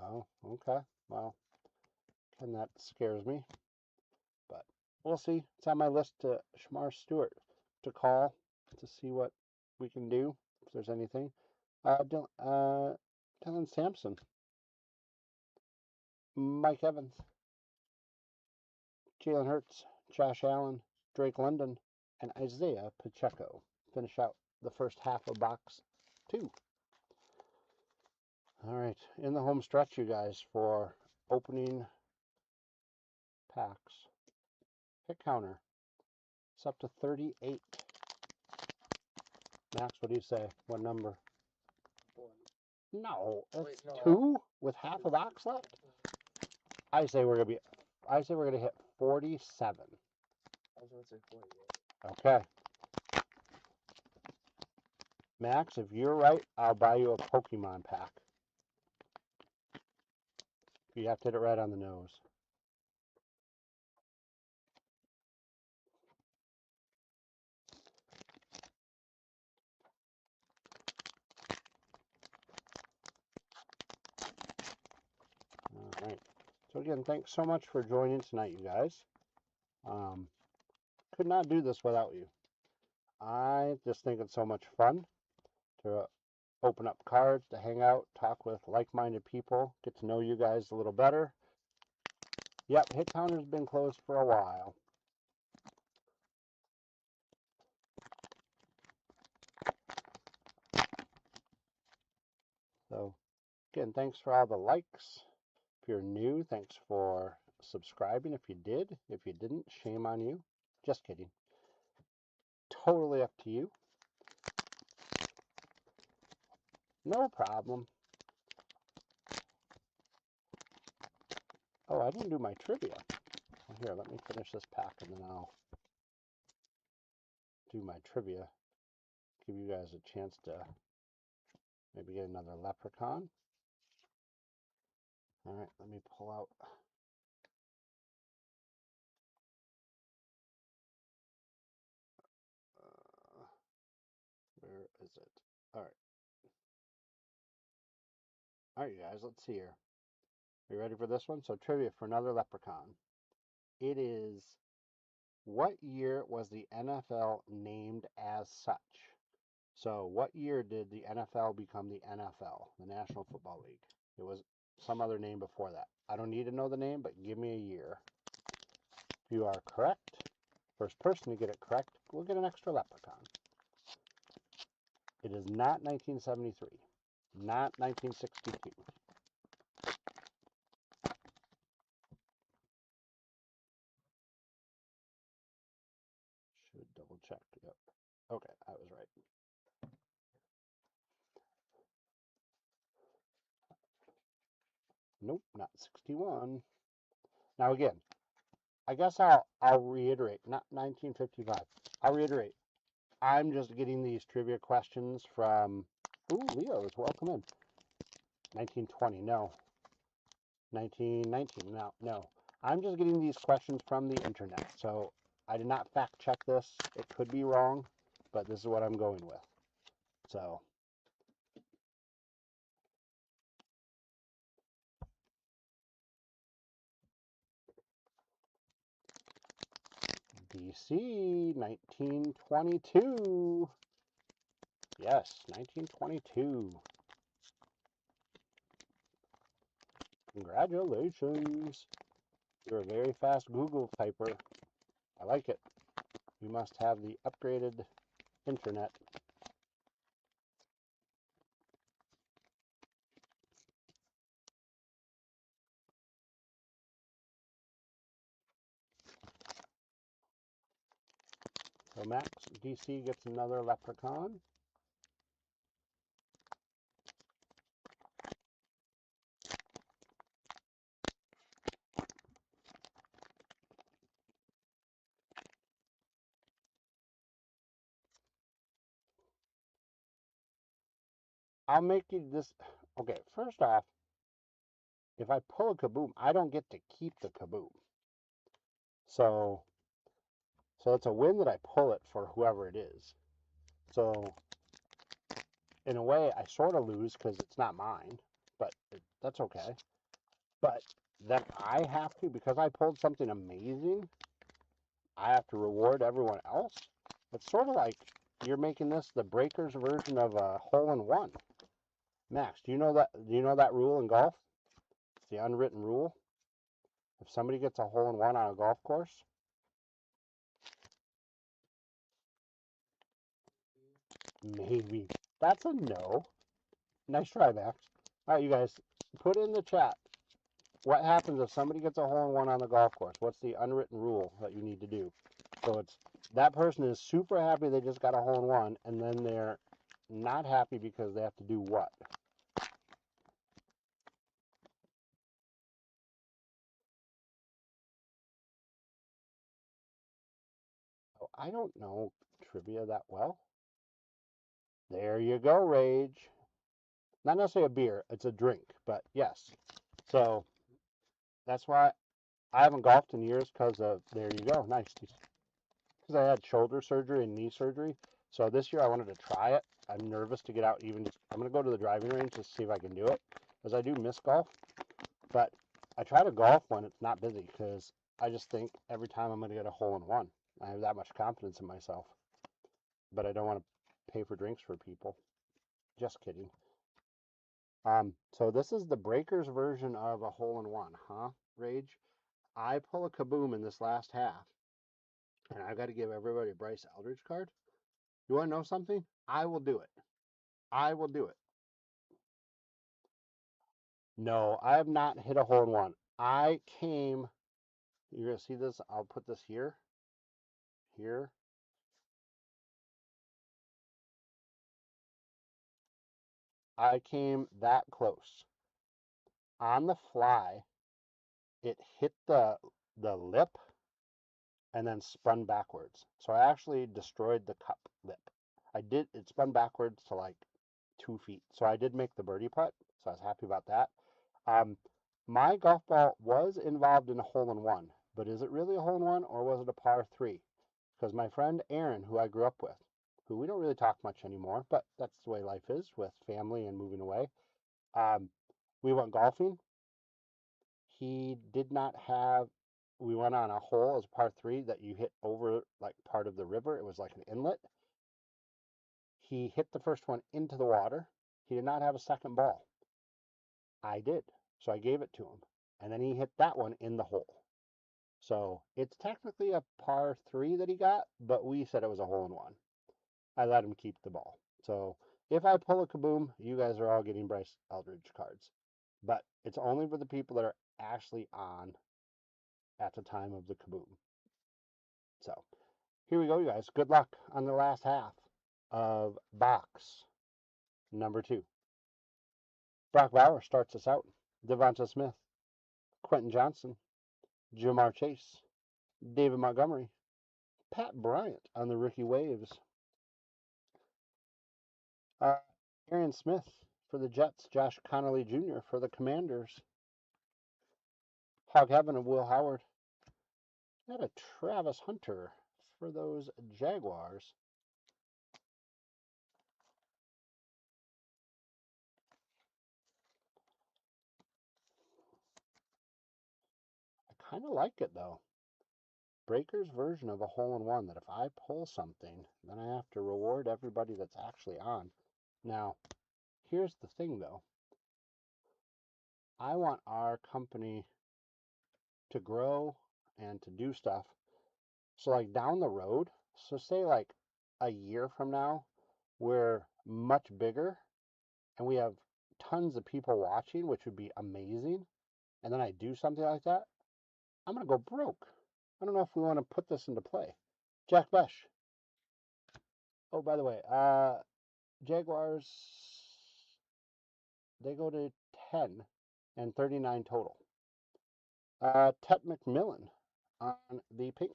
Oh, okay. Well, and that scares me. But we'll see. It's on my list to Shamar Stewart to call to see what we can do, if there's anything. Dylan Sampson, Mike Evans, Jalen Hurts, Josh Allen, Drake London, and Isaiah Pacheco finish out the first half of box 2. All right, in the home stretch, you guys, for opening packs. Hit counter. It's up to 38. Max, what do you say? What number? 1. No, it's Wait, no, 2 with half a box left. I say we're gonna hit 47. I was going to say 48. Okay. Max, if you're right, I'll buy you a Pokemon pack. You have to hit it right on the nose. All right. So again, thanks so much for joining tonight, you guys. Could not do this without you. I just think it's so much fun to open up cards, to hang out, talk with like-minded people, get to know you guys a little better. Yep, hit counter's been closed for a while. So again, thanks for all the likes. If you're new, thanks for subscribing. If you did, if you didn't, shame on you. Just kidding. Totally up to you. No problem. Oh, I didn't do my trivia. Well, here, let me finish this pack and then I'll do my trivia. Give you guys a chance to maybe get another leprechaun. All right, let me pull out. Where is it? All right. All right, you guys, let's see here. Are you ready for this one? So, trivia for another leprechaun. It is, what year was the NFL named as such? So, what year did the NFL become the NFL, the National Football League? It was some other name before that. I don't need to know the name, but give me a year. If you are correct, first person to get it correct will get an extra leprechaun. It is not 1973, not 1962. Should double check. Yep. Okay, I was right. Nope, not 61. Now again, I guess I'll reiterate, not 1955. I'll reiterate. I'm just getting these trivia questions from. Ooh, Leo is welcome in. 1920, no. 1919, no, no. I'm just getting these questions from the internet, so I did not fact check this. It could be wrong, but this is what I'm going with. So DC 1922. Yes, 1922. Congratulations. You're a very fast Google typer. I like it. You must have the upgraded internet. So Max DC gets another leprechaun. I'll make you this. Okay, first off, if I pull a KABOOM, I don't get to keep the KABOOM. So, so it's a win that I pull it for whoever it is. So, in a way, I sort of lose because it's not mine, but that's okay. But then I have to, because I pulled something amazing, I have to reward everyone else. It's sort of like you're making this the breakers version of a hole in one. Max, do you know that? Do you know that rule in golf? It's the unwritten rule. If somebody gets a hole in one on a golf course, maybe that's a no. Nice try, Max. All right, you guys, put in the chat what happens if somebody gets a hole in one on the golf course. What's the unwritten rule that you need to do? So it's that person is super happy they just got a hole in one, and then they're not happy because they have to do what? Oh, I don't know trivia that well. There you go, Rage. Not necessarily a beer, it's a drink, but yes. So that's why I haven't golfed in years because of, there you go, nice. Because I had shoulder surgery and knee surgery. So this year I wanted to try it. I'm nervous to get out even just, I'm going to go to the driving range to see if I can do it. Because I do miss golf. But I try to golf when it's not busy because I just think every time I'm going to get a hole in one. I have that much confidence in myself. But I don't want to pay for drinks for people. Just kidding. So this is the breakers version of a hole in one, huh, Rage? I pull a KABOOM in this last half, and I got to give everybody a Bryce Eldridge card. You want to know something? I will do it. I will do it. No, I have not hit a hole in one. I came, you're going to see this. I'll put this here, here. I came that close. On the fly, it hit the lip and then spun backwards. So I actually destroyed the cup lip. It spun backwards to like 2 feet. So I did make the birdie putt. So I was happy about that. Um, my golf ball was involved in a hole in one, but is it really a hole in one or was it a par three? Because my friend Aaron, who I grew up with, who we don't really talk much anymore, but that's the way life is with family and moving away. Um, we went golfing. He did not have. We went on a hole as par three that you hit over like part of the river. It was like an inlet. He hit the first one into the water. He did not have a second ball. I did. So I gave it to him. And then he hit that one in the hole. So it's technically a par three that he got, but we said it was a hole in one. I let him keep the ball. So if I pull a KABOOM, you guys are all getting Bryce Eldridge cards. But it's only for the people that are actually on at the time of the KABOOM. So here we go, you guys. Good luck on the last half of box number 2. Brock Bauer starts us out. Devonta Smith, Quentin Johnson, Jamar Chase, David Montgomery, Pat Bryant on the rookie waves. Uh, Aaron Smith for the Jets, Josh Connolly Jr. for the Commanders, Hog Heaven of Will Howard, and a Travis Hunter for those Jaguars. I kind of like it though. Breaker's version of a hole in one that if I pull something, then I have to reward everybody that's actually on. Now, here's the thing though. I want our company to grow and to do stuff. So like down the road, so say like a year from now, we're much bigger and we have tons of people watching, which would be amazing. And then I do something like that, I'm gonna go broke. I don't know if we want to put this into play. Jack Besh. Oh, by the way, Jaguars, they go to 10 and 39 total. Tet McMillan on the pink.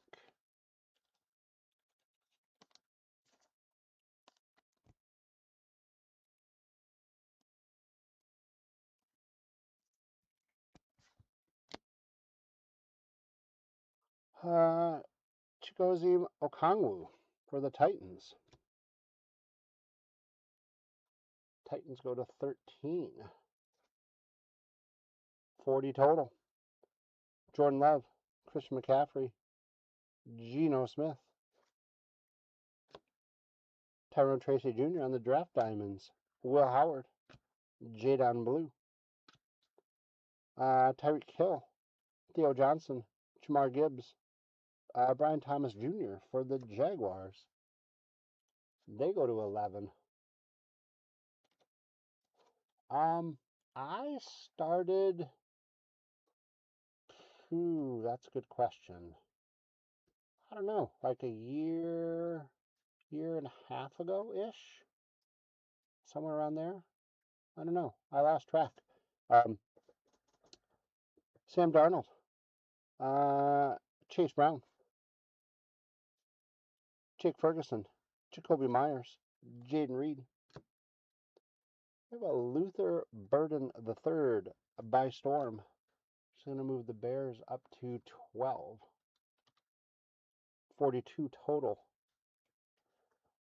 Chigozie Okongwu for the Titans. Titans go to 13. 40 total. Jordan Love, Christian McCaffrey, Geno Smith, Tyrone Tracy Jr. on the draft diamonds. Will Howard, Jadon Blue, Tyreek Hill, Theo Johnson, Jamar Gibbs, Brian Thomas Jr. for the Jaguars. They go to 11. I started. That's a good question. I don't know, like a year and a half ago ish, somewhere around there. I don't know. I lost track. Um, Sam Darnold, uh, Chase Brown, Jake Ferguson, Jacoby Myers, Jaden Reed. We have a Luther Burden III by storm. She's going to move the Bears up to 12. 42 total.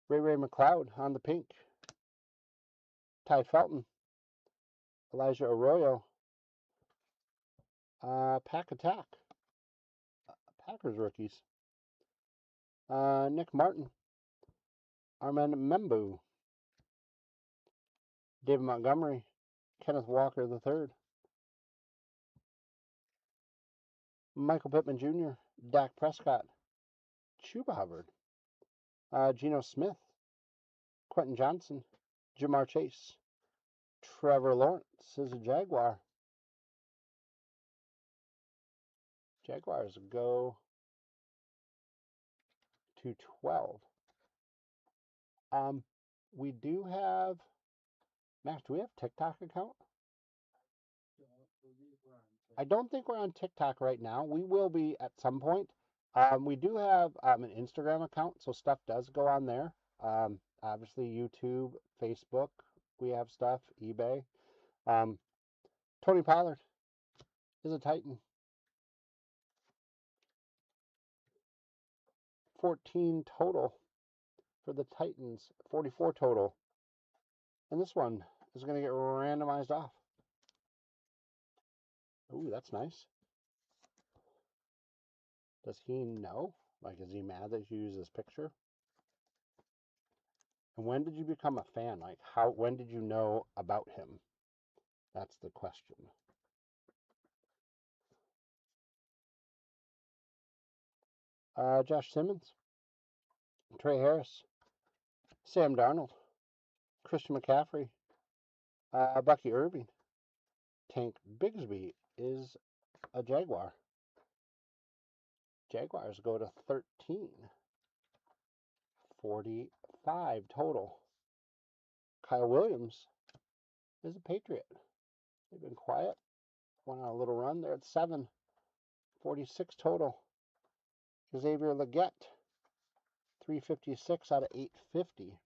Ray McLeod on the pink. Ty Felton, Elijah Arroyo, Pack Attack, Packers rookies. Nick Martin, Armand Membu, David Montgomery, Kenneth Walker III, Michael Pittman Jr., Dak Prescott, Chuba Hubbard, Geno Smith, Quentin Johnson, Jamar Chase, Trevor Lawrence is a Jaguar. Jaguars go to 12. We do have, Max, do we have TikTok account? I don't think we're on TikTok right now. We will be at some point. We do have an Instagram account, so stuff does go on there. Obviously, YouTube, Facebook, we have stuff, eBay. Tony Pollard is a Titan. 14 total for the Titans, 44 total. And this one is going to get randomized off. Ooh, that's nice. Does he know? Like, is he mad that you use this picture? And when did you become a fan? Like, when did you know about him? That's the question. Josh Simmons, Trey Harris, Sam Darnold, Christian McCaffrey, Bucky Irving, Tank Bigsby is a Jaguar. Jaguars go to 13. 45 total. Kyle Williams is a Patriot. They've been quiet. Went on a little run. They're at 7. 46 total. Xavier Legette, 356 out of 850.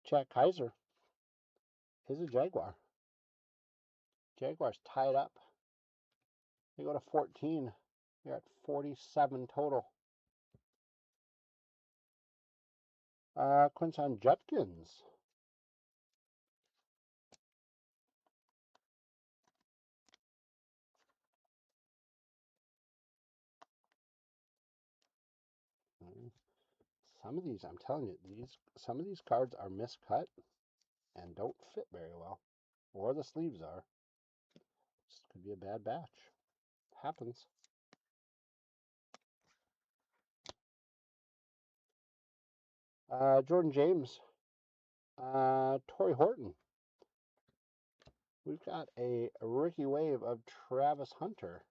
Jack Kaiser is a Jaguar. Jaguars tied up. They go to 14. They're at 47 total. Quinton Judkins. Some of these, I'm telling you, some of these cards are miscut and don't fit very well. Or the sleeves are. This could be a bad batch. Happens. Jordan James. Torrey Horton. We've got a rookie wave of Travis Hunter.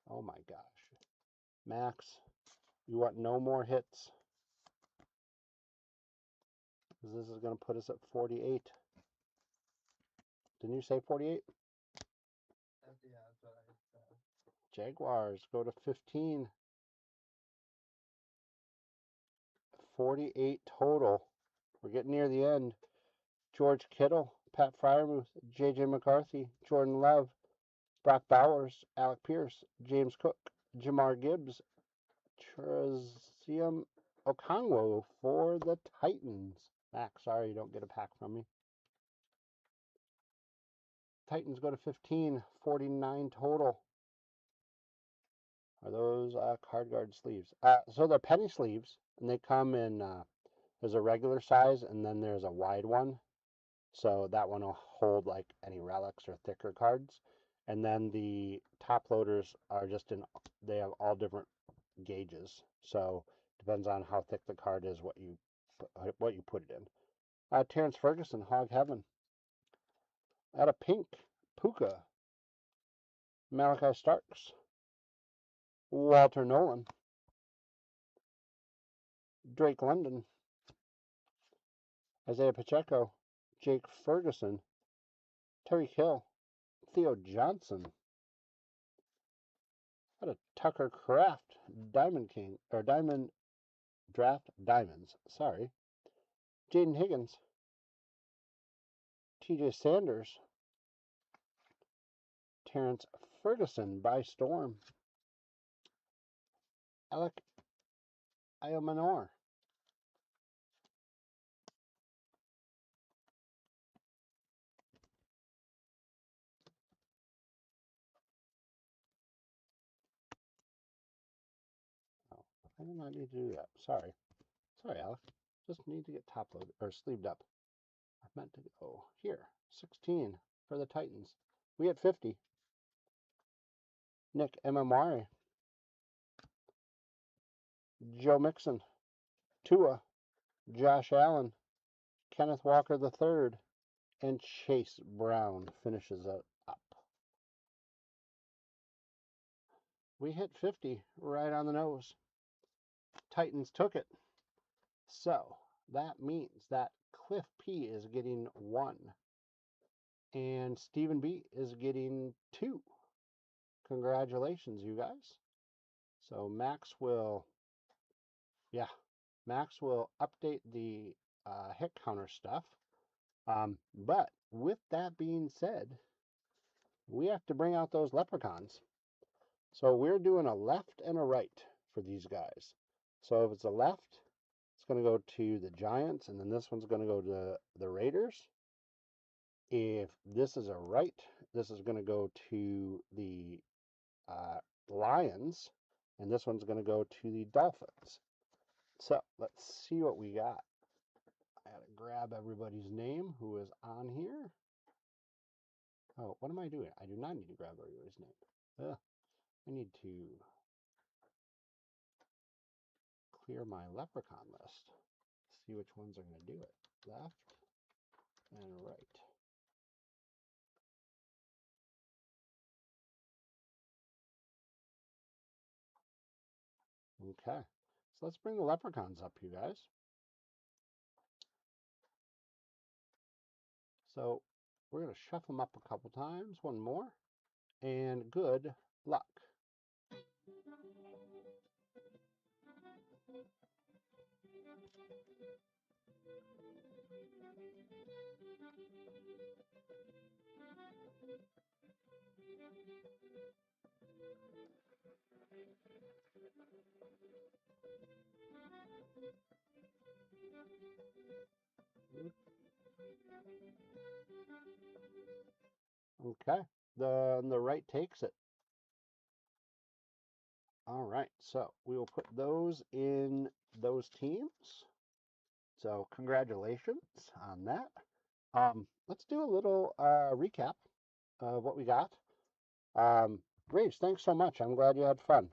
Oh my gosh. Max, you want no more hits. Because this is going to put us at 48. Didn't you say 48? Yeah, that's what I said. Jaguars go to 15. 48 total. We're getting near the end. George Kittle, Pat Fryermuth, J.J. McCarthy, Jordan Love, Brock Bowers, Alec Pierce, James Cook, Jamar Gibbs, Trazium Okongwu for the Titans. Max, sorry you don't get a pack from me. Titans go to 15, 49 total. Are those card guard sleeves? So they're penny sleeves, and they come in, there's a regular size, and then there's a wide one. So that one will hold like any relics or thicker cards. And then the top loaders are just they have all different gauges. So depends on how thick the card is, what you put it in. Terrence Ferguson, Hog Heaven. Out of pink, Puka. Malachi Starks. Walter Nolan. Drake London. Isaiah Pacheco. Jake Ferguson. Terry Hill. Theo Johnson. Out of Tucker Kraft. Diamond King, or Diamond Draft Diamonds. Sorry. Jaden Higgins. TJ Sanders. Terrence Ferguson by Storm. Alec Iomanor. Oh, I did not need to do that. Sorry. Sorry, Alec. Just need to get top loaded or sleeved up. I meant to go here. 16 for the Titans. We had 50. Nick Emamari. Joe Mixon, Tua, Josh Allen, Kenneth Walker III, and Chase Brown finishes it up. We hit 50 right on the nose. Titans took it. So that means that Cliff P is getting 1 and Stephen B is getting 2. Congratulations, you guys. So Max will update the hit counter stuff. But with that being said, we have to bring out those leprechauns. So we're doing a left and a right for these guys. So if it's a left, it's going to go to the Giants, and then this one's going to go to the Raiders. If this is a right, this is going to go to the Lions, and this one's going to go to the Dolphins. So let's see what we got. I gotta grab everybody's name who is on here. Oh, what am I doing? I do not need to grab everybody's name. I need to clear my leprechaun list. See which ones are going to do it. Left and right. Okay, so let's bring the leprechauns up, you guys. So we're going to shuffle them up a couple times, one more, and good luck. Okay, the right takes it. All right, so we will put those in those teams. So congratulations on that. Let's do a little recap of what we got. Graves, thanks so much. I'm glad you had fun.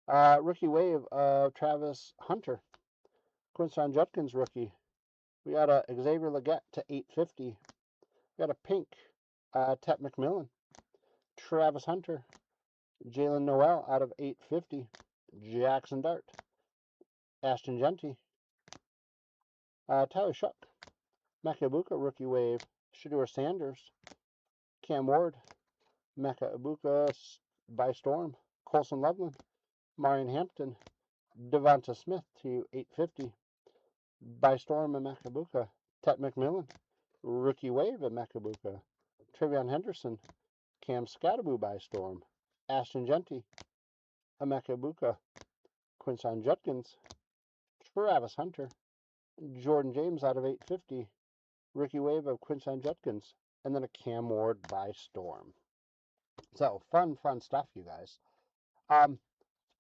Rookie wave of Travis Hunter. Quincy Judkins rookie. We got a Xavier Legette to 850. We got a pink Tet McMillan. Travis Hunter. Jalen Noel out of 850. Jackson Dart. Ashton Genty. Tyler Shuck. Makabuka rookie wave. Shador Sanders. Cam Ward. Makabuka by Storm. Colson Loveland. Marion Hampton. Devonta Smith to 850. By Storm and Makabuka. Tet McMillan. Rookie wave at Makabuka. Trevion Henderson. Cam Scattaboo by Storm. Ashton Genty. Makabuka. Quincy Judkins. Travis Hunter. Jordan James out of 850. Rookie wave of Quincy Judkins. And then a Cam Ward by Storm. So, fun stuff, you guys.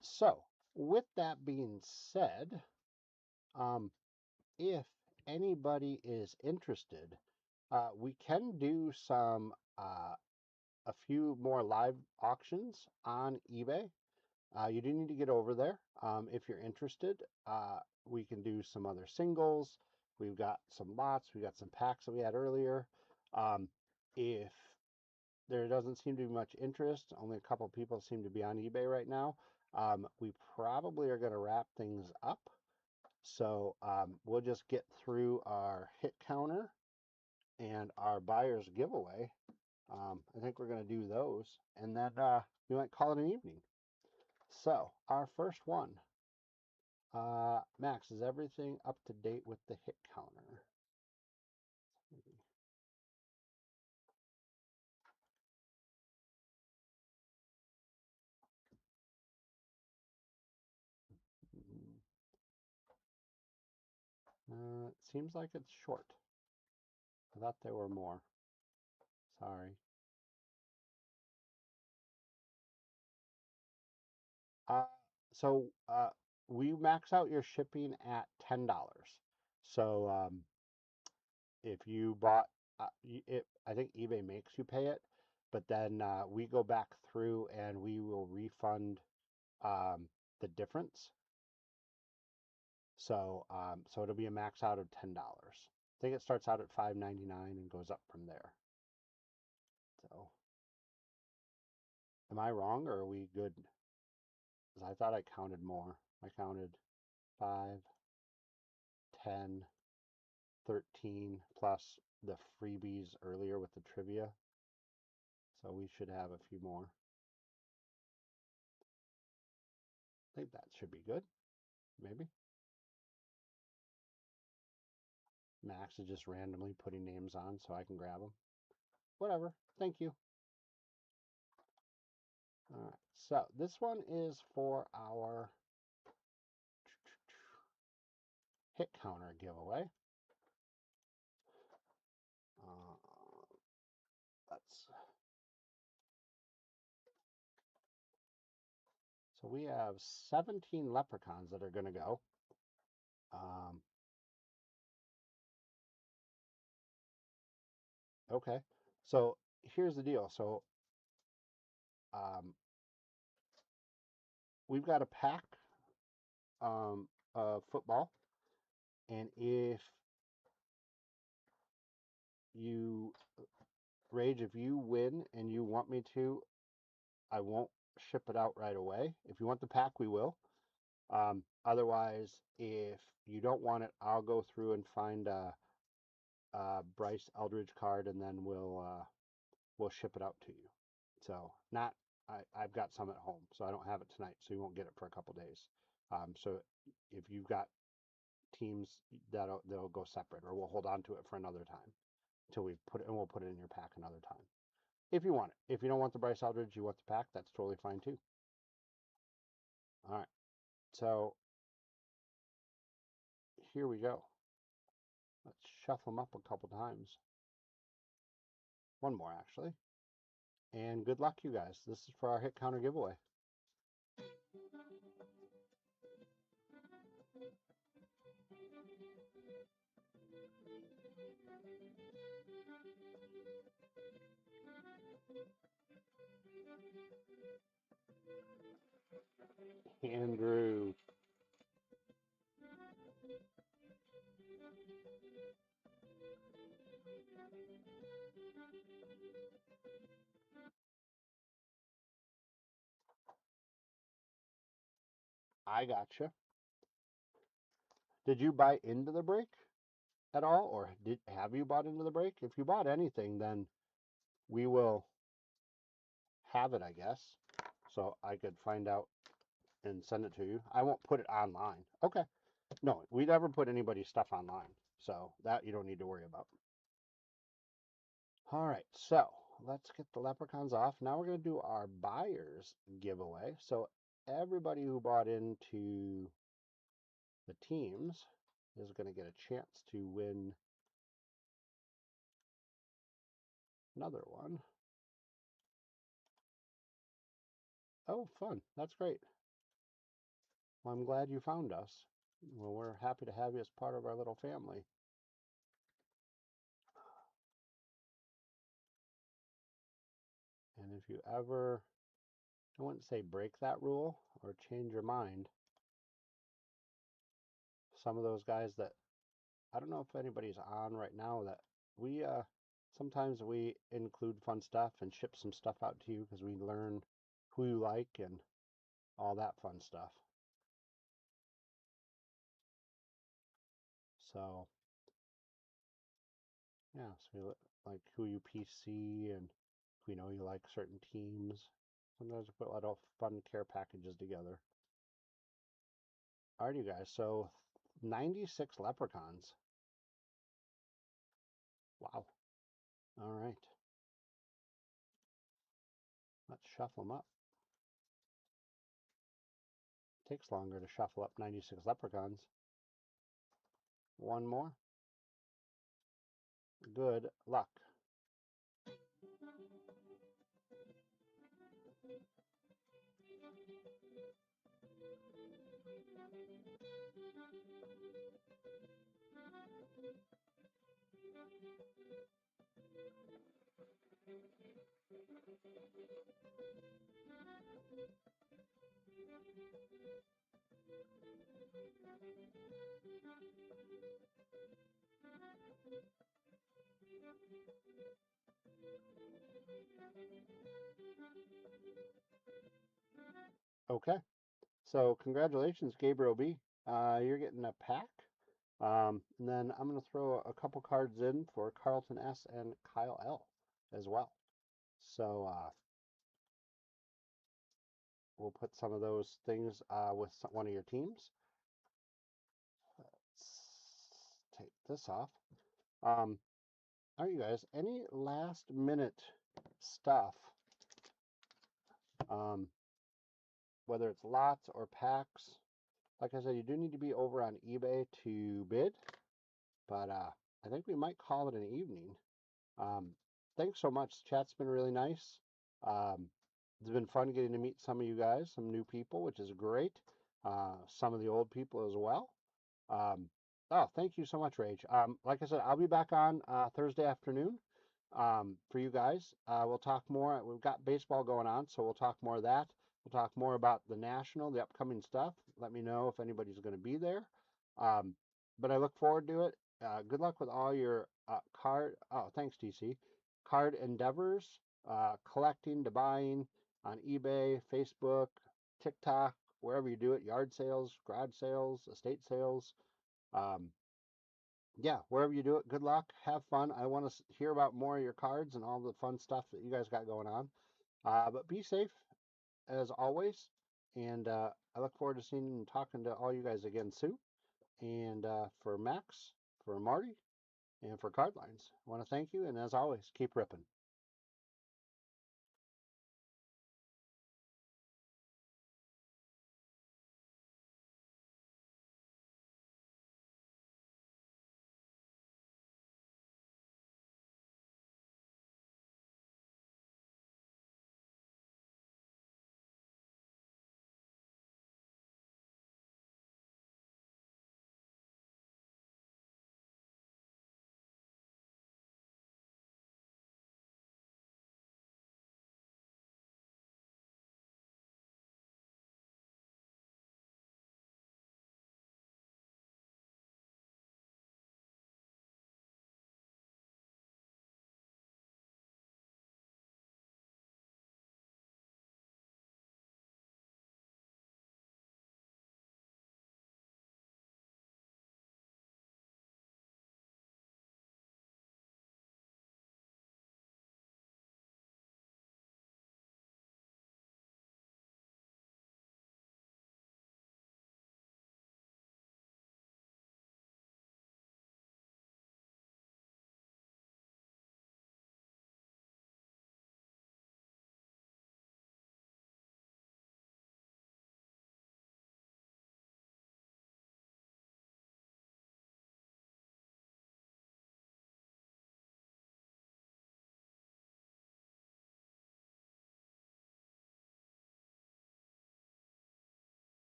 So, with that being said, if anybody is interested, we can do a few more live auctions on eBay. You do need to get over there. If you're interested, we can do some other singles. We've got some lots. We got some packs that we had earlier. If there doesn't seem to be much interest, only a couple people seem to be on eBay right now, we probably are going to wrap things up. So we'll just get through our hit counter and our buyer's giveaway. I think we're going to do those, and then we might call it an evening. So our first one, Max, is everything up to date with the hit counter? It seems like it's short. I thought there were more. Sorry. Uh, so we max out your shipping at $10. So if you bought, I think eBay makes you pay it, but then we go back through and we will refund the difference. So so it'll be a max out of $10. I think it starts out at $5.99 and goes up from there. So am I wrong or are we good? Because I thought I counted more. I counted 5, 10, 13 plus the freebies earlier with the trivia. So we should have a few more. I think that should be good. Maybe. Max is just randomly putting names on so I can grab them. Whatever. Thank you. All right. So this one is for our hit counter giveaway. So we have 17 leprechauns that are going to go. Okay. So here's the deal. So we've got a pack of football, and if you Rage, if you win and you want me to, I won't ship it out right away. If you want the pack, we will. Otherwise, if you don't want it, I'll go through and find a Bryce Eldridge card, and then we'll ship it out to you. So I've got some at home, so I don't have it tonight, so you won't get it for a couple days. So if you've got teams, that'll go separate, or we'll hold on to it for another time until we put it, and we'll put it in your pack another time. If you want it. If you don't want the Bryce Eldridge, you want the pack, that's totally fine too. All right. So here we go. Let's shuffle them up a couple times. One more, actually. And good luck, you guys. This is for our hit counter giveaway. Andrew. I gotcha. Did you buy into the break at all, or have you bought into the break? If you bought anything, then we will have it, I guess. So I could find out and send it to you. I won't put it online. Okay. No, we never put anybody's stuff online. So that you don't need to worry about. All right, so let's get the leprechauns off. Now we're going to do our buyers giveaway. So everybody who bought into the teams is going to get a chance to win another one. Oh, fun. That's great. Well, I'm glad you found us. Well, we're happy to have you as part of our little family. And if you ever, I wouldn't say break that rule or change your mind, some of those guys that, I don't know if anybody's on right now, that we, sometimes we include fun stuff and ship some stuff out to you because we learn who you like and all that fun stuff. So, yeah, so we like who you PC, and if we know you like certain teams. Sometimes we put a lot of fun care packages together. Alright, you guys, so 96 leprechauns. Wow. Alright. Let's shuffle them up. Takes longer to shuffle up 96 leprechauns. One more. Good luck. Okay. So congratulations, Gabriel B. You're getting a pack. And then I'm going to throw a couple cards in for Carlton S. and Kyle L. as well. So we'll put some of those things with one of your teams. Let's take this off. All right, you guys, any last minute stuff, um, whether it's lots or packs? Like I said, you do need to be over on eBay to bid, but I think we might call it an evening. Um, Thanks so much. Chat's been really nice. Um, it's been fun getting to meet some of you guys, some new people, which is great. Some of the old people as well. Um, oh, thank you so much, Rage. Like I said, I'll be back on Thursday afternoon for you guys. We'll talk more. We've got baseball going on, so we'll talk more of that. We'll talk more about the national, the upcoming stuff. Let me know if anybody's going to be there. Um, but I look forward to it. Good luck with all your card. Oh, thanks, DC. Card endeavors, collecting to buying on eBay, Facebook, TikTok, wherever you do it. Yard sales, garage sales, estate sales. Um, yeah, wherever you do it, good luck. Have fun. I want to hear about more of your cards and all the fun stuff that you guys got going on. But be safe as always. And I look forward to seeing and talking to all you guys again soon. And for Max, for Marty, and for Cardlines, I want to thank you. And as always, keep ripping.